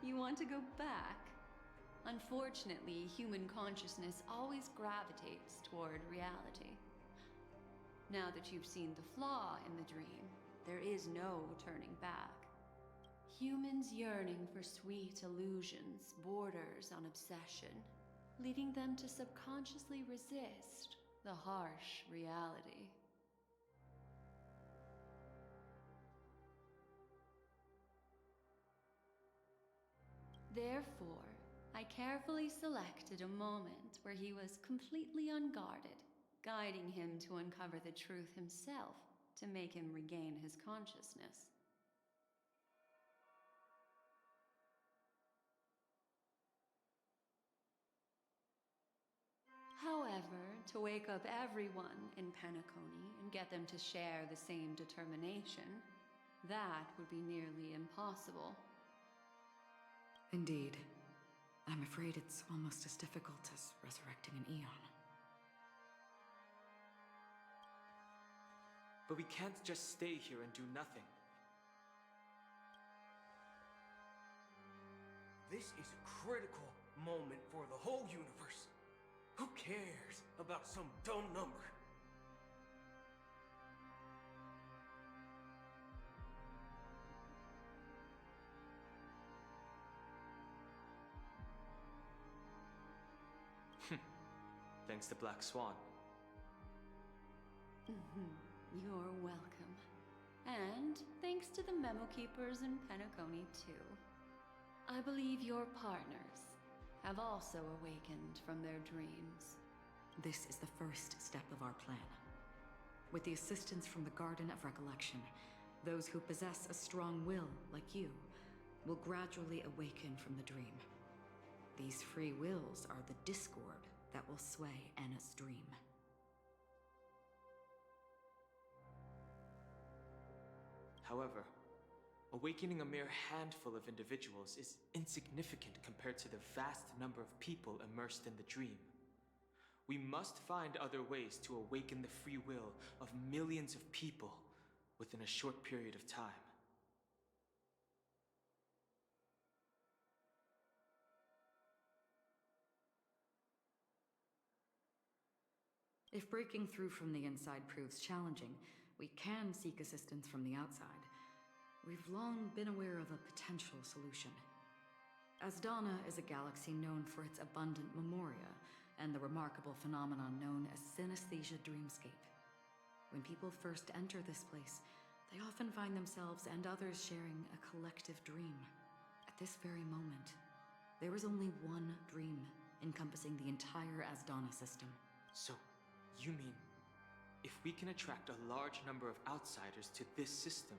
You want to go back? Unfortunately, human consciousness always gravitates toward reality. Now that you've seen the flaw in the dream, there is no turning back. Humans yearning for sweet illusions borders on obsession, leading them to subconsciously resist the harsh reality. Therefore, I carefully selected a moment where he was completely unguarded, guiding him to uncover the truth himself to make him regain his consciousness. However, to wake up everyone in Penacony and get them to share the same determination, that would be nearly impossible. Indeed. I'm afraid it's almost as difficult as resurrecting an Eon. But we can't just stay here and do nothing. This is a critical moment for the whole universe. Who cares about some dumb number? Thanks to Black Swan. You're welcome. And thanks to the Memo Keepers in Penacony, too. I believe your partners have also awakened from their dreams. This is the first step of our plan. With the assistance from the Garden of Recollection, those who possess a strong will, like you, will gradually awaken from the dream. These free wills are the discord that will sway Anna's dream. However, awakening a mere handful of individuals is insignificant compared to the vast number of people immersed in the dream. We must find other ways to awaken the free will of millions of people within a short period of time. If breaking through from the inside proves challenging, we can seek assistance from the outside. We've long been aware of a potential solution. Asdana is a galaxy known for its abundant memoria and the remarkable phenomenon known as synesthesia dreamscape. When people first enter this place, they often find themselves and others sharing a collective dream. At this very moment, there is only one dream encompassing the entire Asdana system. So, you mean, if we can attract a large number of outsiders to this system,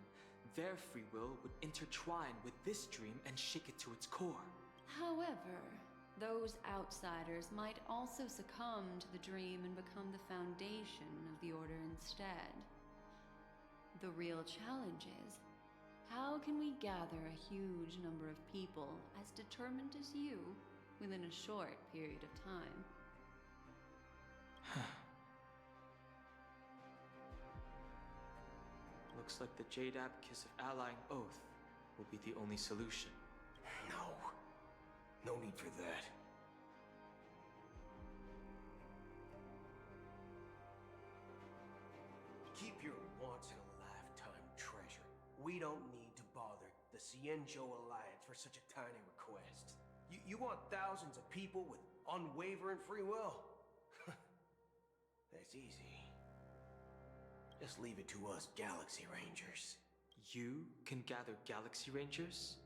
their free will would intertwine with this dream and shake it to its core? However, those outsiders might also succumb to the dream and become the foundation of the Order instead. The real challenge is, how can we gather a huge number of people as determined as you within a short period of time? Looks like the Jade Abacus of Allying Oath will be the only solution. No need for that. Keep your once-in-a-lifetime treasure. We don't need to bother the Cienjo Alliance for such a tiny request. You want thousands of people with unwavering free will? That's easy. Just leave it to us Galaxy Rangers. You can gather Galaxy Rangers?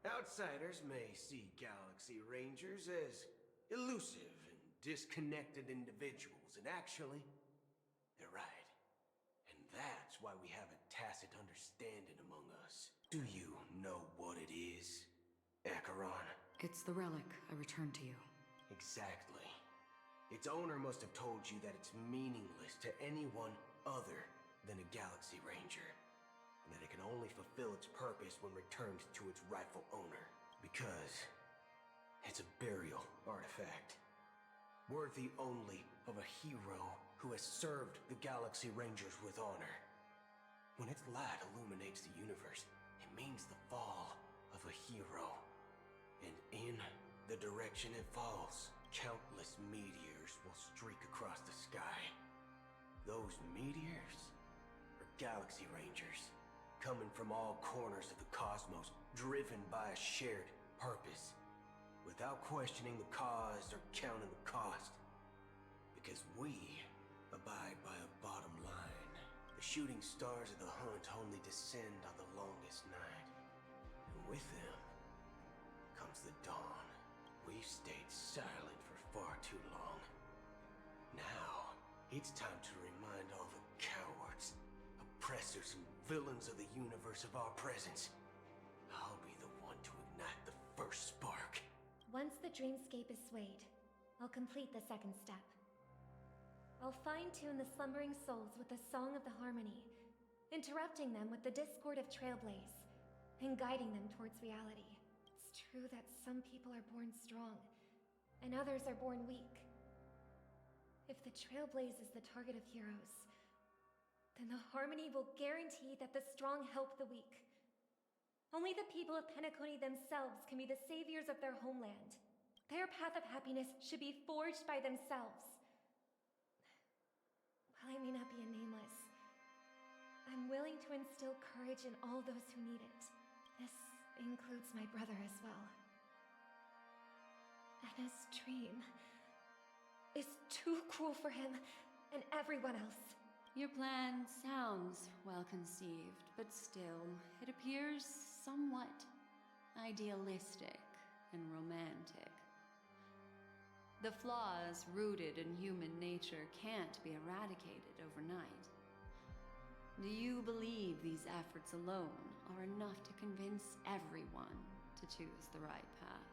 Outsiders may see Galaxy Rangers as elusive and disconnected individuals, and actually, they're right. And that's why we have a tacit understanding among us. Do you know what it is, Acheron? It's the relic I returned to you. Exactly. Its owner must have told you that it's meaningless to anyone other than a Galaxy Ranger, and that it can only fulfill its purpose when returned to its rightful owner, because it's a burial artifact, worthy only of a hero who has served the Galaxy Rangers with honor. When its light illuminates the universe, it means the fall of a hero, and in the direction it falls, countless meteors will streak across the sky. Those meteors are Galaxy Rangers, coming from all corners of the cosmos, driven by a shared purpose, without questioning the cause or counting the cost. Because we abide by a bottom line. The shooting stars of the hunt only descend on the longest night, and with them comes the dawn. We've stayed silent for far too long. Now, it's time to remind all the cowards, oppressors, and villains of the universe of our presence. I'll be the one to ignite the first spark. Once the dreamscape is swayed, I'll complete the second step. I'll fine-tune the slumbering souls with the Song of the Harmony, interrupting them with the discord of Trailblaze, and guiding them towards reality. It's true that some people are born strong, and others are born weak. If the Trailblaze is the target of heroes, then the Harmony will guarantee that the strong help the weak. Only the people of Penacony themselves can be the saviors of their homeland. Their path of happiness should be forged by themselves. While I may not be a nameless, I'm willing to instill courage in all those who need it. This includes my brother as well. And his dream is too cruel for him and everyone else. Your plan sounds well conceived, but still, it appears somewhat idealistic and romantic. The flaws rooted in human nature can't be eradicated overnight. Do you believe these efforts alone are enough to convince everyone to choose the right path?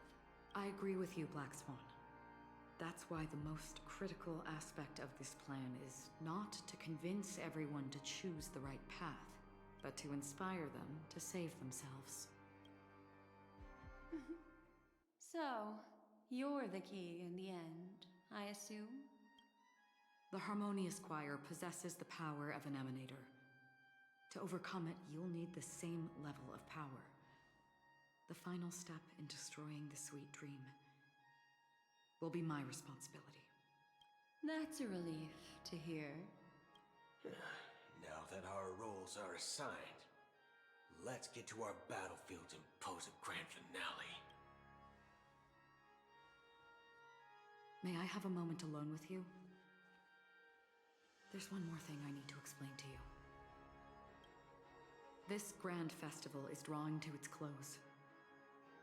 I agree with you, Black Swan. That's why the most critical aspect of this plan is not to convince everyone to choose the right path, but to inspire them to save themselves. So, you're the key in the end, I assume? The Harmonious Choir possesses the power of an emanator. To overcome it, you'll need the same level of power. The final step in destroying the sweet dream will be my responsibility. That's a relief to hear. Now that our roles are assigned, let's get to our battlefields and pose a grand finale. May I have a moment alone with you? There's one more thing I need to explain to you. This grand festival is drawing to its close.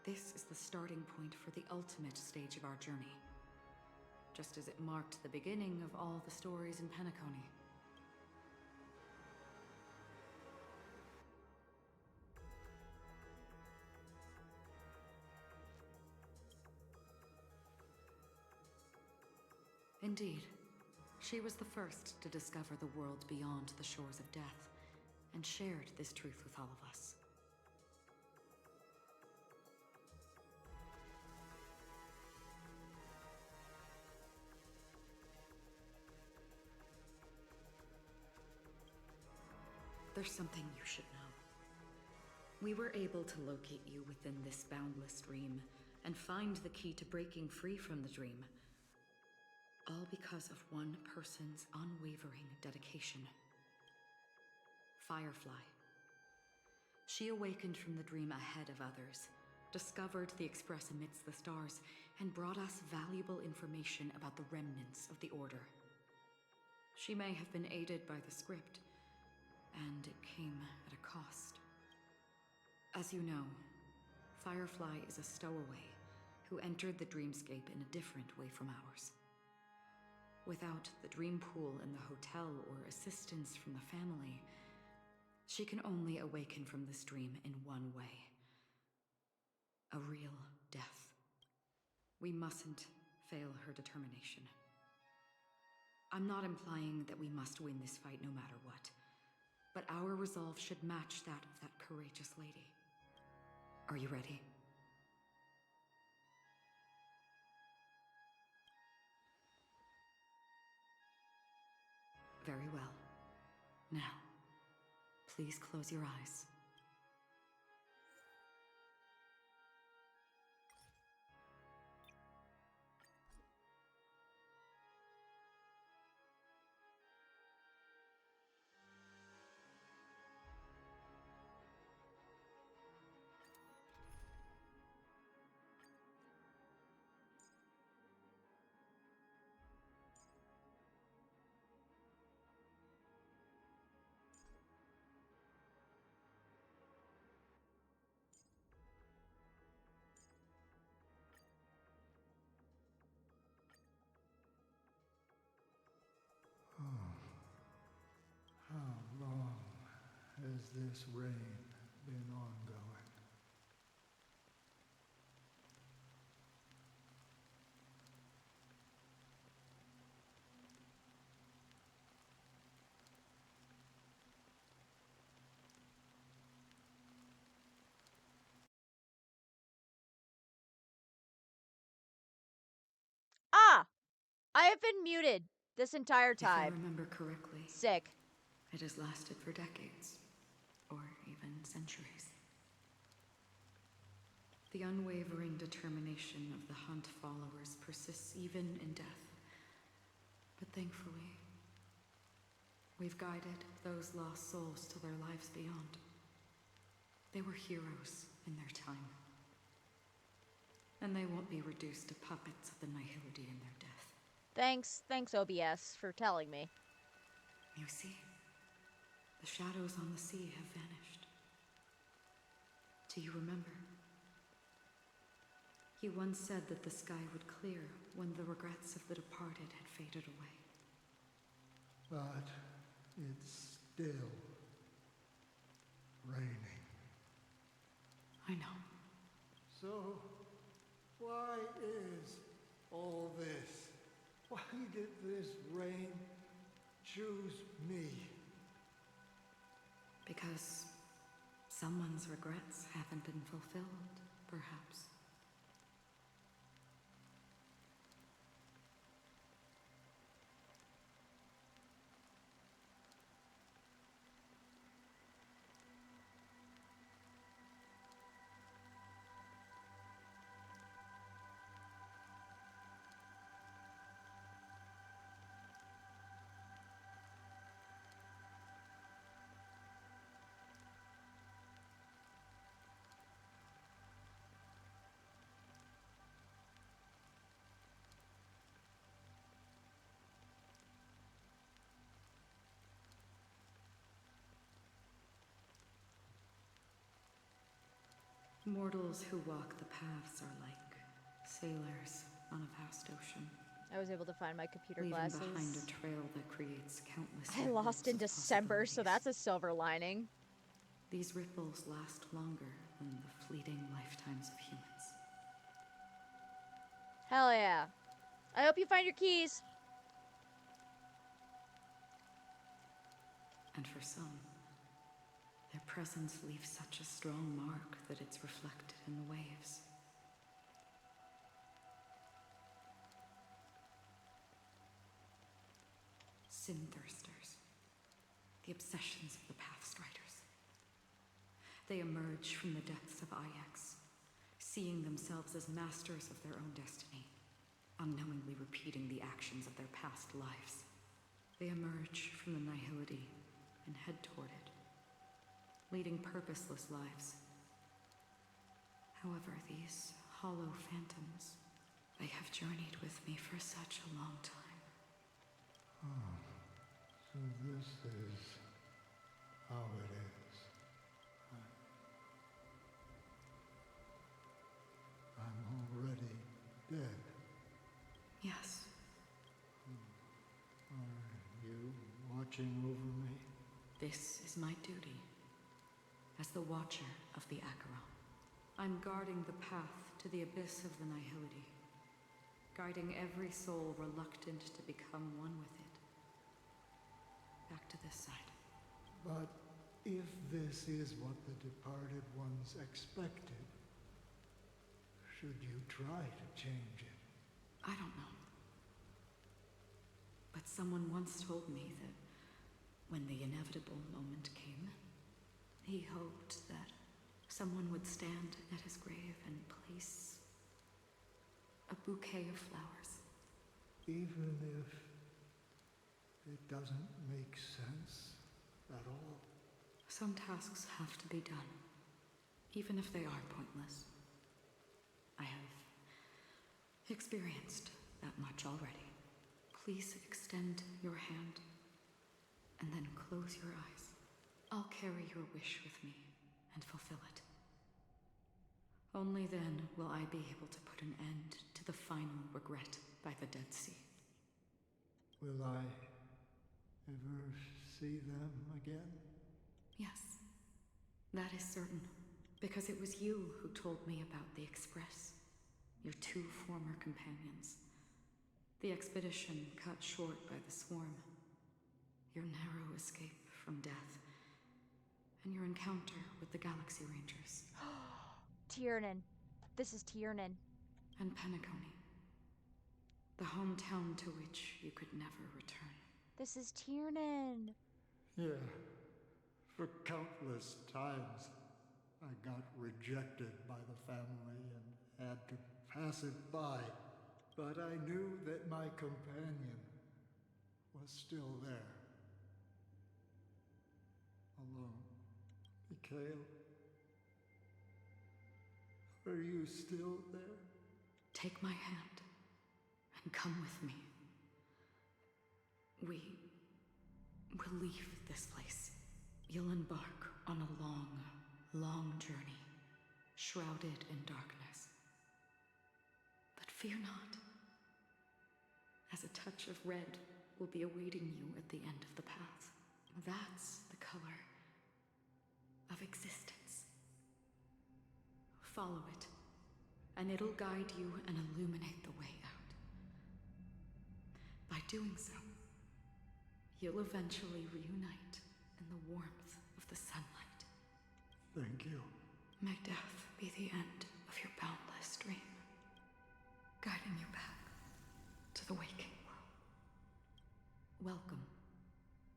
This is the starting point for the ultimate stage of our journey, just as it marked the beginning of all the stories in Penacony. Indeed, she was the first to discover the world beyond the shores of death, and shared this truth with all of us. There's something you should know. We were able to locate you within this boundless dream, and find the key to breaking free from the dream. All because of one person's unwavering dedication. Firefly. She awakened from the dream ahead of others, discovered the Express amidst the stars, and brought us valuable information about the remnants of the Order. She may have been aided by the script, and it came at a cost. As you know, Firefly is a stowaway who entered the dreamscape in a different way from ours. Without the dream pool in the hotel or assistance from the family, she can only awaken from this dream in one way. A real death. We mustn't fail her determination. I'm not implying that we must win this fight no matter what, but our resolve should match that of that courageous lady. Are you ready? Very well. Now, please close your eyes. How long has this rain been ongoing? Ah! I have been muted this entire If I time. remember correctly, Sick. It has lasted for decades, or even centuries. The unwavering determination of the Hunt followers persists even in death. But thankfully, we've guided those lost souls to their lives beyond. They were heroes in their time. And they won't be reduced to puppets of the Nihility in their death. Thanks OBS for telling me. You see, the shadows on the sea have vanished. Do you remember? You once said that the sky would clear when the regrets of the departed had faded away. But it's still raining. I know. So, why is all this? Why did this rain choose me? Because someone's regrets haven't been fulfilled, perhaps. Mortals who walk the paths are like sailors on a vast ocean. I was able to find my computer leaving glasses. behind a trail that creates countless I lost in December, so that's a silver lining. These ripples last longer than the fleeting lifetimes of humans. Hell yeah. I hope you find your keys. And for some, their presence leaves such a strong mark that it's reflected in the waves. Sin-thirsters. The obsessions of the Pathstriders. They emerge from the depths of Ix, seeing themselves as masters of their own destiny, unknowingly repeating the actions of their past lives. They emerge from the nihility and head toward it, leading purposeless lives. However, these hollow phantoms, they have journeyed with me for such a long time. Oh, so this is how it is. I'm already dead. Yes. Are you watching over me? This is my duty. As the Watcher of the Acheron, I'm guarding the path to the abyss of the nihility, guiding every soul reluctant to become one with it. Back to this side. But if this is what the departed ones expected, should you try to change it? I don't know. But someone once told me that when the inevitable moment came, he hoped that someone would stand at his grave and place a bouquet of flowers. Even if it doesn't make sense at all? Some tasks have to be done, even if they are pointless. I have experienced that much already. Please extend your hand, and then close your eyes. I'll carry your wish with me and fulfill it. Only then will I be able to put an end to the final regret by the Dead Sea. Will I ever see them again? Yes, that is certain. Because it was you who told me about the Express, your two former companions. The expedition cut short by the swarm, your narrow escape from death, and your encounter with the Galaxy Rangers. Tiernan. This is Tiernan. And Penacony. The hometown to which you could never return. This is Tiernan. Yeah. For countless times, I got rejected by the family and had to pass it by. But I knew that my companion was still there. Alone. Mikhail? Are you still there? Take my hand and come with me. We will leave this place. You'll embark on a long, long journey, shrouded in darkness. But fear not, as a touch of red will be awaiting you at the end of the path. That's the color of existence. Follow it, and it'll guide you and illuminate the way out. By doing so, you'll eventually reunite in the warmth of the sunlight. Thank you. May death be the end of your boundless dream, guiding you back to the waking world. Welcome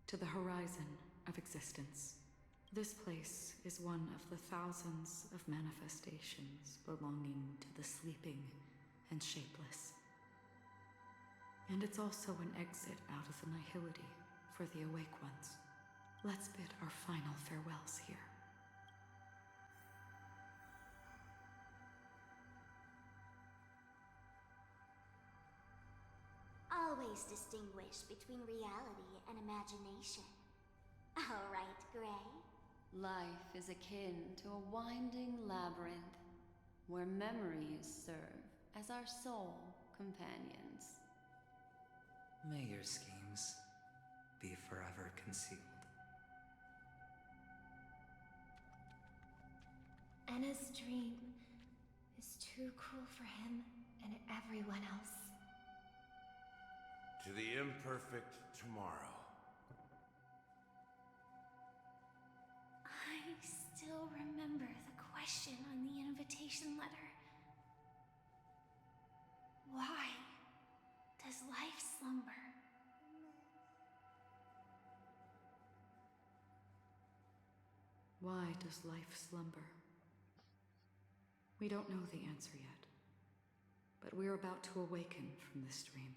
to the horizon of existence. This place is one of the thousands of manifestations belonging to the sleeping and shapeless. And it's also an exit out of the nihility for the awake ones. Let's bid our final farewells here. Always distinguish between reality and imagination. All right, Gray. Life is akin to a winding labyrinth where memories serve as our sole companions. May your schemes be forever concealed. Anna's dream is too cruel for him and everyone else. To the imperfect tomorrow. I still remember the question on the invitation letter. Why does life slumber? Why does life slumber? We don't know the answer yet, but we're about to awaken from this dream.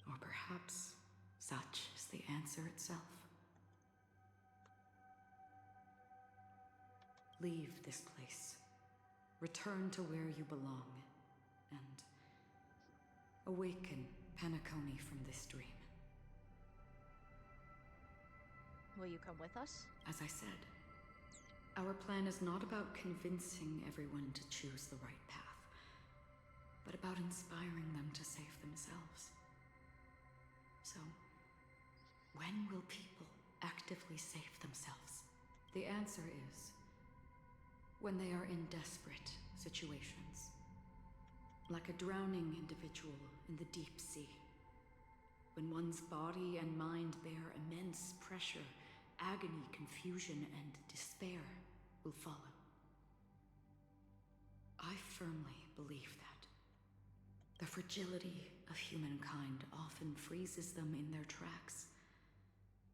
Or perhaps such is the answer itself. Leave this place. Return to where you belong, and awaken Penacony from this dream. Will you come with us? As I said, our plan is not about convincing everyone to choose the right path, but about inspiring them to save themselves. So, when will people actively save themselves? The answer is when they are in desperate situations. Like a drowning individual in the deep sea. When one's body and mind bear immense pressure, agony, confusion, and despair will follow. I firmly believe that. The fragility of humankind often freezes them in their tracks.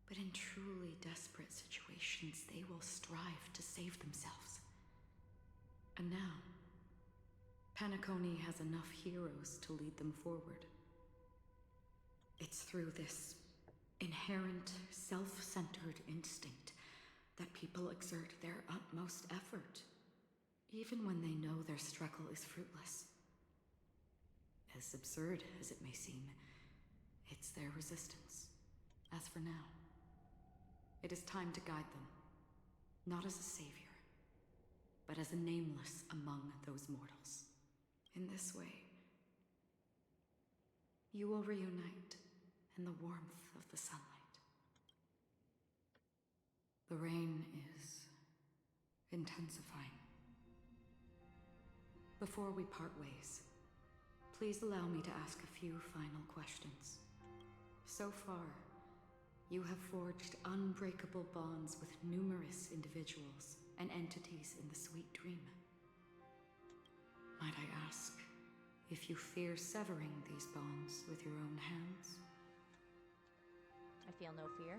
But in truly desperate situations, they will strive to save themselves. And now, Penacony has enough heroes to lead them forward. It's through this inherent, self-centered instinct that people exert their utmost effort, even when they know their struggle is fruitless. As absurd as it may seem, it's their resistance. As for now, it is time to guide them, not as a savior, but as a nameless among those mortals. In this way, you will reunite in the warmth of the sunlight. The rain is intensifying. Before we part ways, please allow me to ask a few final questions. So far, you have forged unbreakable bonds with numerous individuals and entities in the sweet dream. Might I ask if you fear severing these bonds with your own hands? I feel no fear.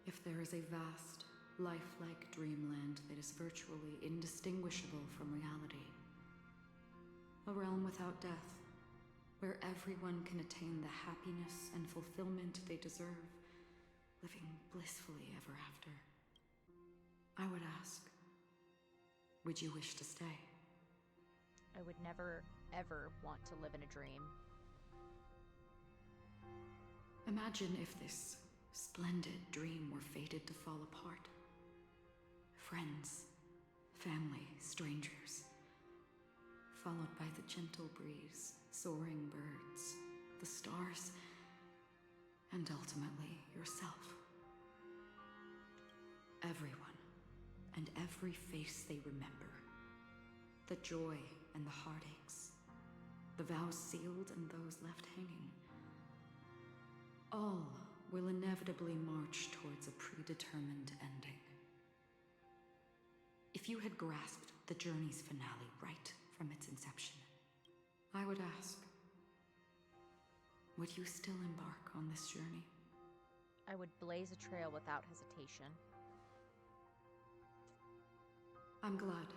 If there is a vast, lifelike dreamland that is virtually indistinguishable from reality, a realm without death, where everyone can attain the happiness and fulfillment they deserve, living blissfully ever after, I would ask, would you wish to stay? I would never, ever want to live in a dream. Imagine if this splendid dream were fated to fall apart. Friends, family, strangers, followed by the gentle breeze, soaring birds, the stars, and ultimately yourself. Everyone and every face they remember The joy and the heartaches. The vows sealed and those left hanging. All will inevitably march towards a predetermined ending. If you had grasped the journey's finale right from its inception, I would ask, would you still embark on this journey? I would blaze a trail without hesitation. I'm glad.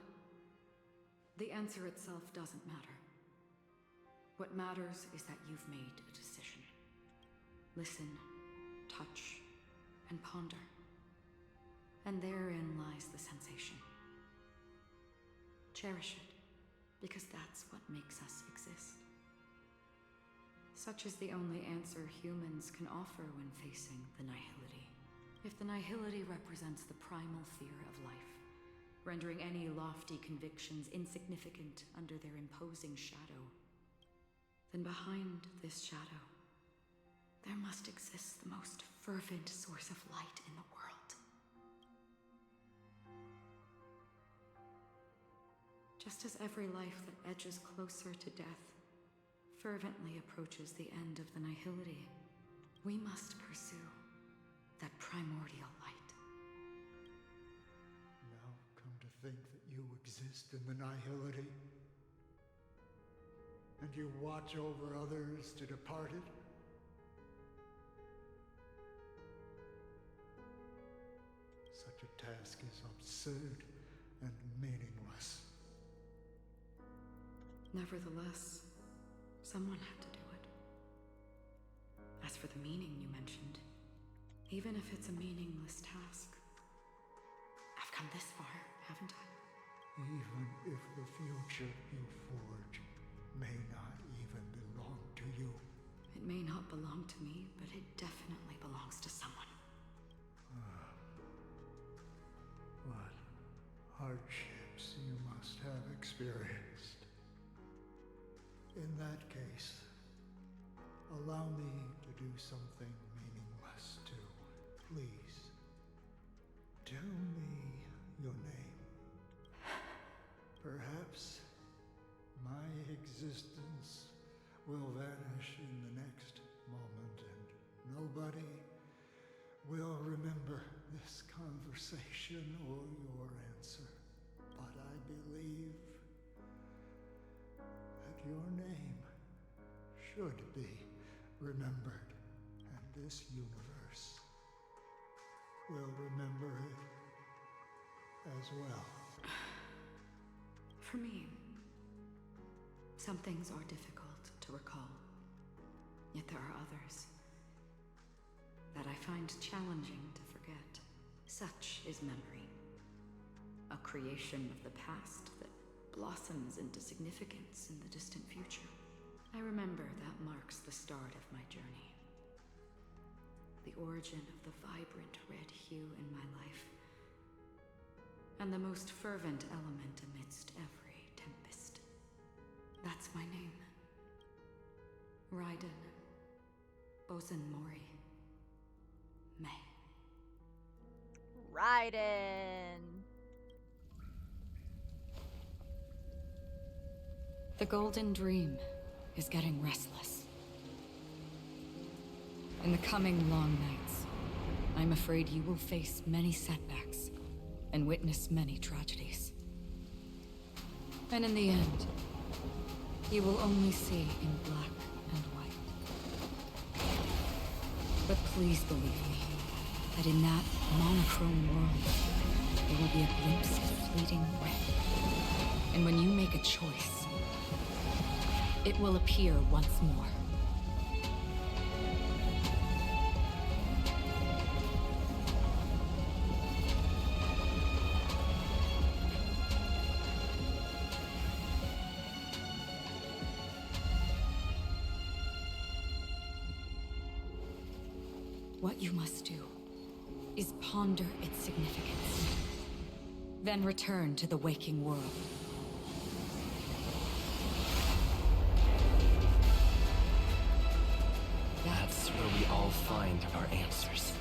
The answer itself doesn't matter. What matters is that you've made a decision. Listen, touch, and ponder. And therein lies the sensation. Cherish it, because that's what makes us exist. Such is the only answer humans can offer when facing the nihility. If the nihility represents the primal fear of life, rendering any lofty convictions insignificant under their imposing shadow, then behind this shadow, there must exist the most fervent source of light in the world. Just as every life that edges closer to death fervently approaches the end of the nihility, we must pursue that primordial light. Now come to think that you exist in the nihility, and you watch over others to depart it. Such a task is absurd and meaningless. Nevertheless, someone had to do it. As for the meaning you mentioned, even if it's a meaningless task, I've come this far, haven't I? Even if the future you forge may not even belong to you. It may not belong to me, but it definitely belongs to someone. What hardships you must have experienced. In that case, allow me to do something meaningless too. Please, tell me your name. Perhaps my existence will vanish in the next moment and nobody will remember this conversation or your answer. But I believe that your name should be remembered, and this universe will remember it as well. For me, some things are difficult to recall, yet there are others that I find challenging to forget. Such is memory, a creation of the past that blossoms into significance in the distant future. I remember that marks the start of my journey. The origin of the vibrant red hue in my life, and the most fervent element amidst every tempest. That's my name. Raiden Bozen Mori May. Raiden! The Golden Dream is getting restless. In the coming long nights, I'm afraid you will face many setbacks and witness many tragedies. And in the end, you will only see in black and white. But please believe me, that in that monochrome world, there will be a glimpse of fleeting red. And when you make a choice, it will appear once more. What you must do is ponder its significance, then return to the waking world. That's where we all find our answers.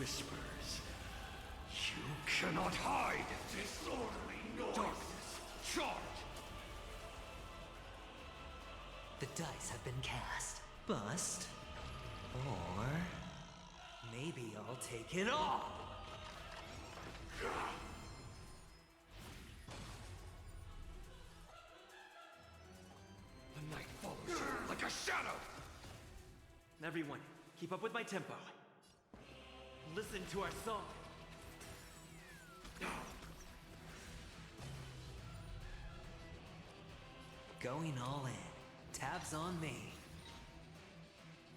whispers. You cannot hide! Disorderly noise! Darkness, charge! The dice have been cast. Bust. Or maybe I'll take it all! The night follows you like a shadow! Everyone, keep up with my tempo. Listen to our song. Going all in. Tabs on me.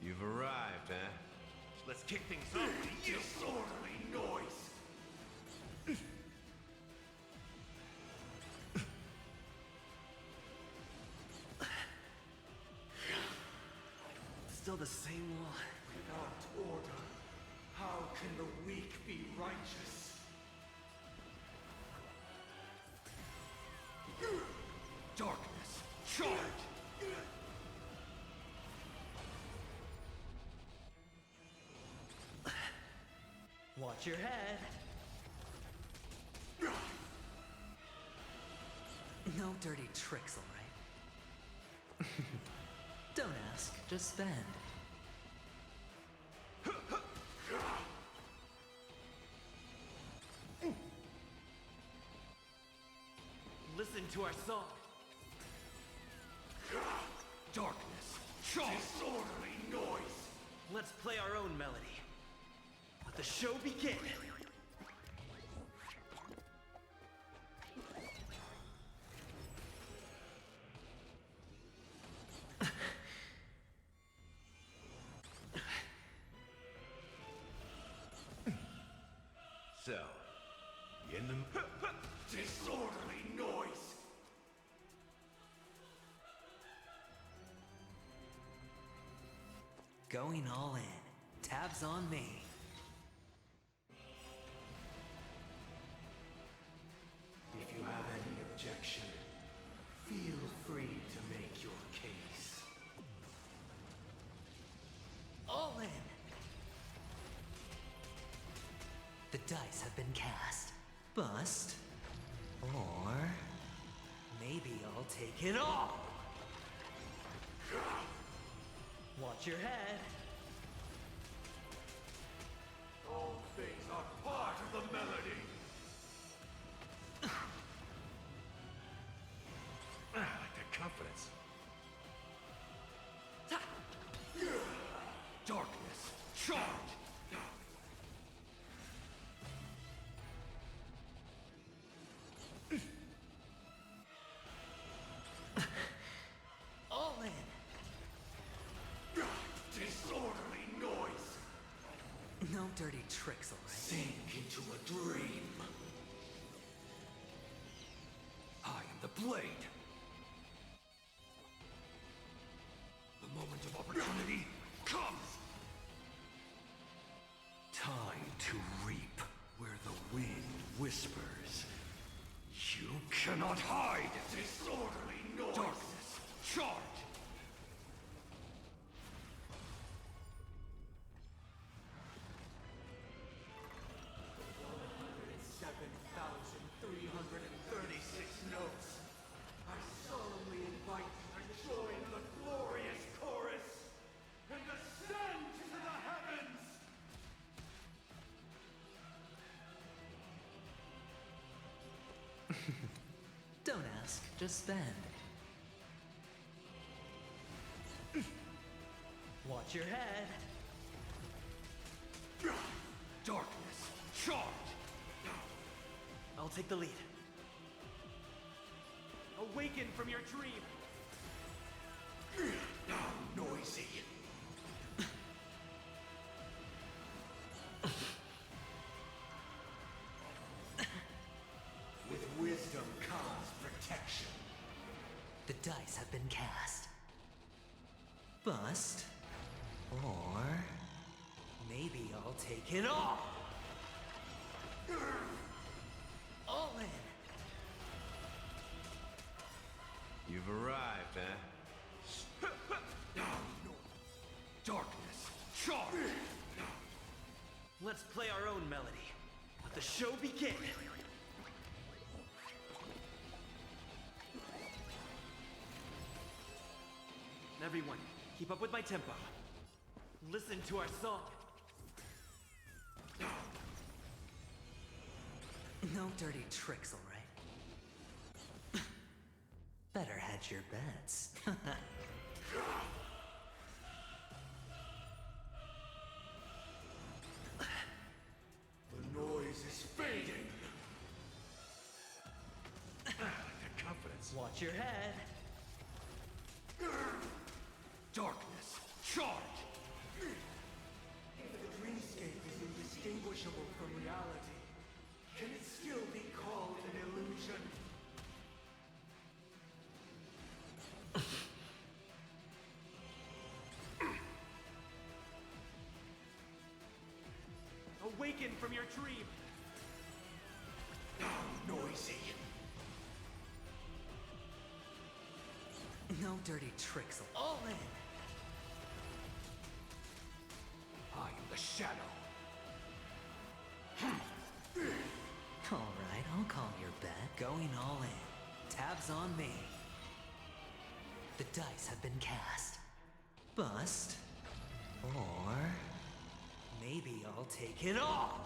You've arrived, huh? Let's kick things off with you! Disorderly noise! Still the same one. Without order, how can the weak be righteous? Darkness, charge! Watch your head. No dirty tricks, alright? Don't ask, just spend. Listen to our song. Darkness, charge! Disorderly noise! Let's play our own melody. Let the show begin. So, in the... Disorderly noise! Going all in. Tabs on me. If you have any objection, feel free to make your case. All in. The dice have been cast. Bust. Or maybe I'll take it all. Watch your head. All things are part of the melody. I like that confidence. Darkness, charge! All in. Disorderly noise! No dirty tricks, alright? Sink into a dream. I am the blade. The moment of opportunity comes. Time to reap where the wind whispers. You cannot hide! Disorderly noise! Darkness, charge! 7,336 notes. I solemnly invite you to join the glorious chorus and ascend to the heavens! Don't ask, just spend. Watch your head. Darkness, charge! I'll take the lead. Awaken from your dream. Noisy. With wisdom comes protection. The dice have been cast. Bust. Or maybe I'll take it all. All in. You've arrived, huh? Darkness, charge! Let's play our own melody. Let the show begin! Everyone, keep up with my tempo. Listen to our song. No dirty tricks, alright? Better hedge your bets. The noise is fading. The confidence. Watch your head. Darkness, charge! If the dreamscape is indistinguishable from reality, can it still be called an illusion? Awaken from your dream! Noisy. No dirty tricks, all in! I am the shadow. Alright, I'll call your bet. Going all in. Tabs on me. The dice have been cast. Bust. Or... maybe I'll take it all!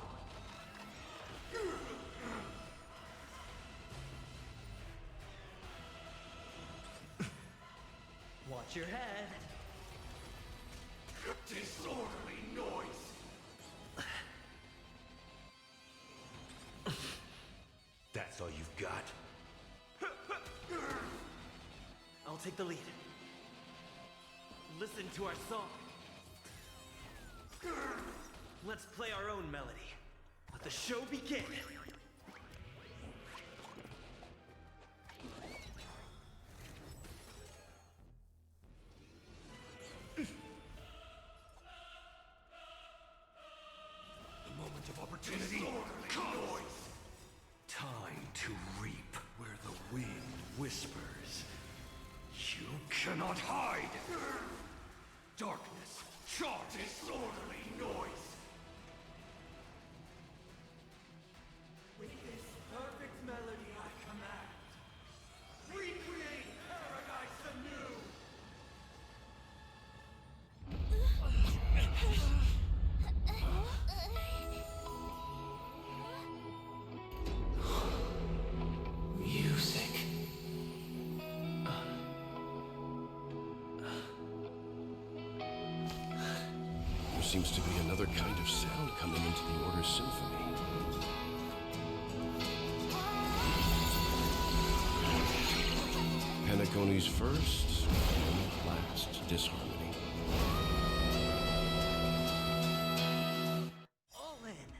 Watch your head. Disorderly noise. That's all you've got? I'll take the lead. Listen to our song. Let's play our own melody. Let the show begin. The moment of opportunity. Noise. Time to reap where the wind whispers. You cannot hide. Darkness, charge. Disorderly noise. With this perfect melody I command, recreate paradise anew. Music. There seems to be another kind of sound coming into the Order's symphony. Penacony's first and last disharmony. All in!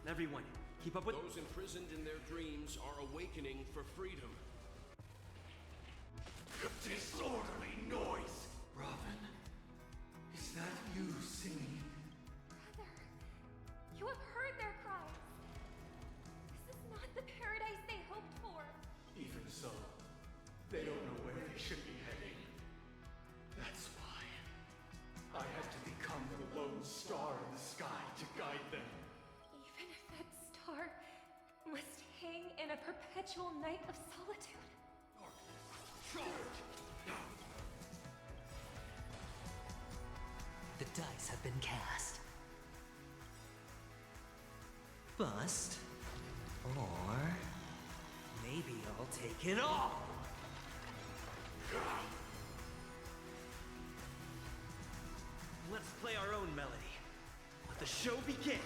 Everyone, keep up with... Those imprisoned in their dreams are awakening for freedom. Disorderly noise. Robin, is that you singing? Brother, you have heard their cries. This is not the paradise they hoped for. Even so, they don't know where they should be heading. That's why I had to become the lone star in the sky to guide them. Even if that star must hang in a perpetual night of solitude. Charge! The dice have been cast. Bust. Or... maybe I'll take it all! Let's play our own melody. Let the show begin.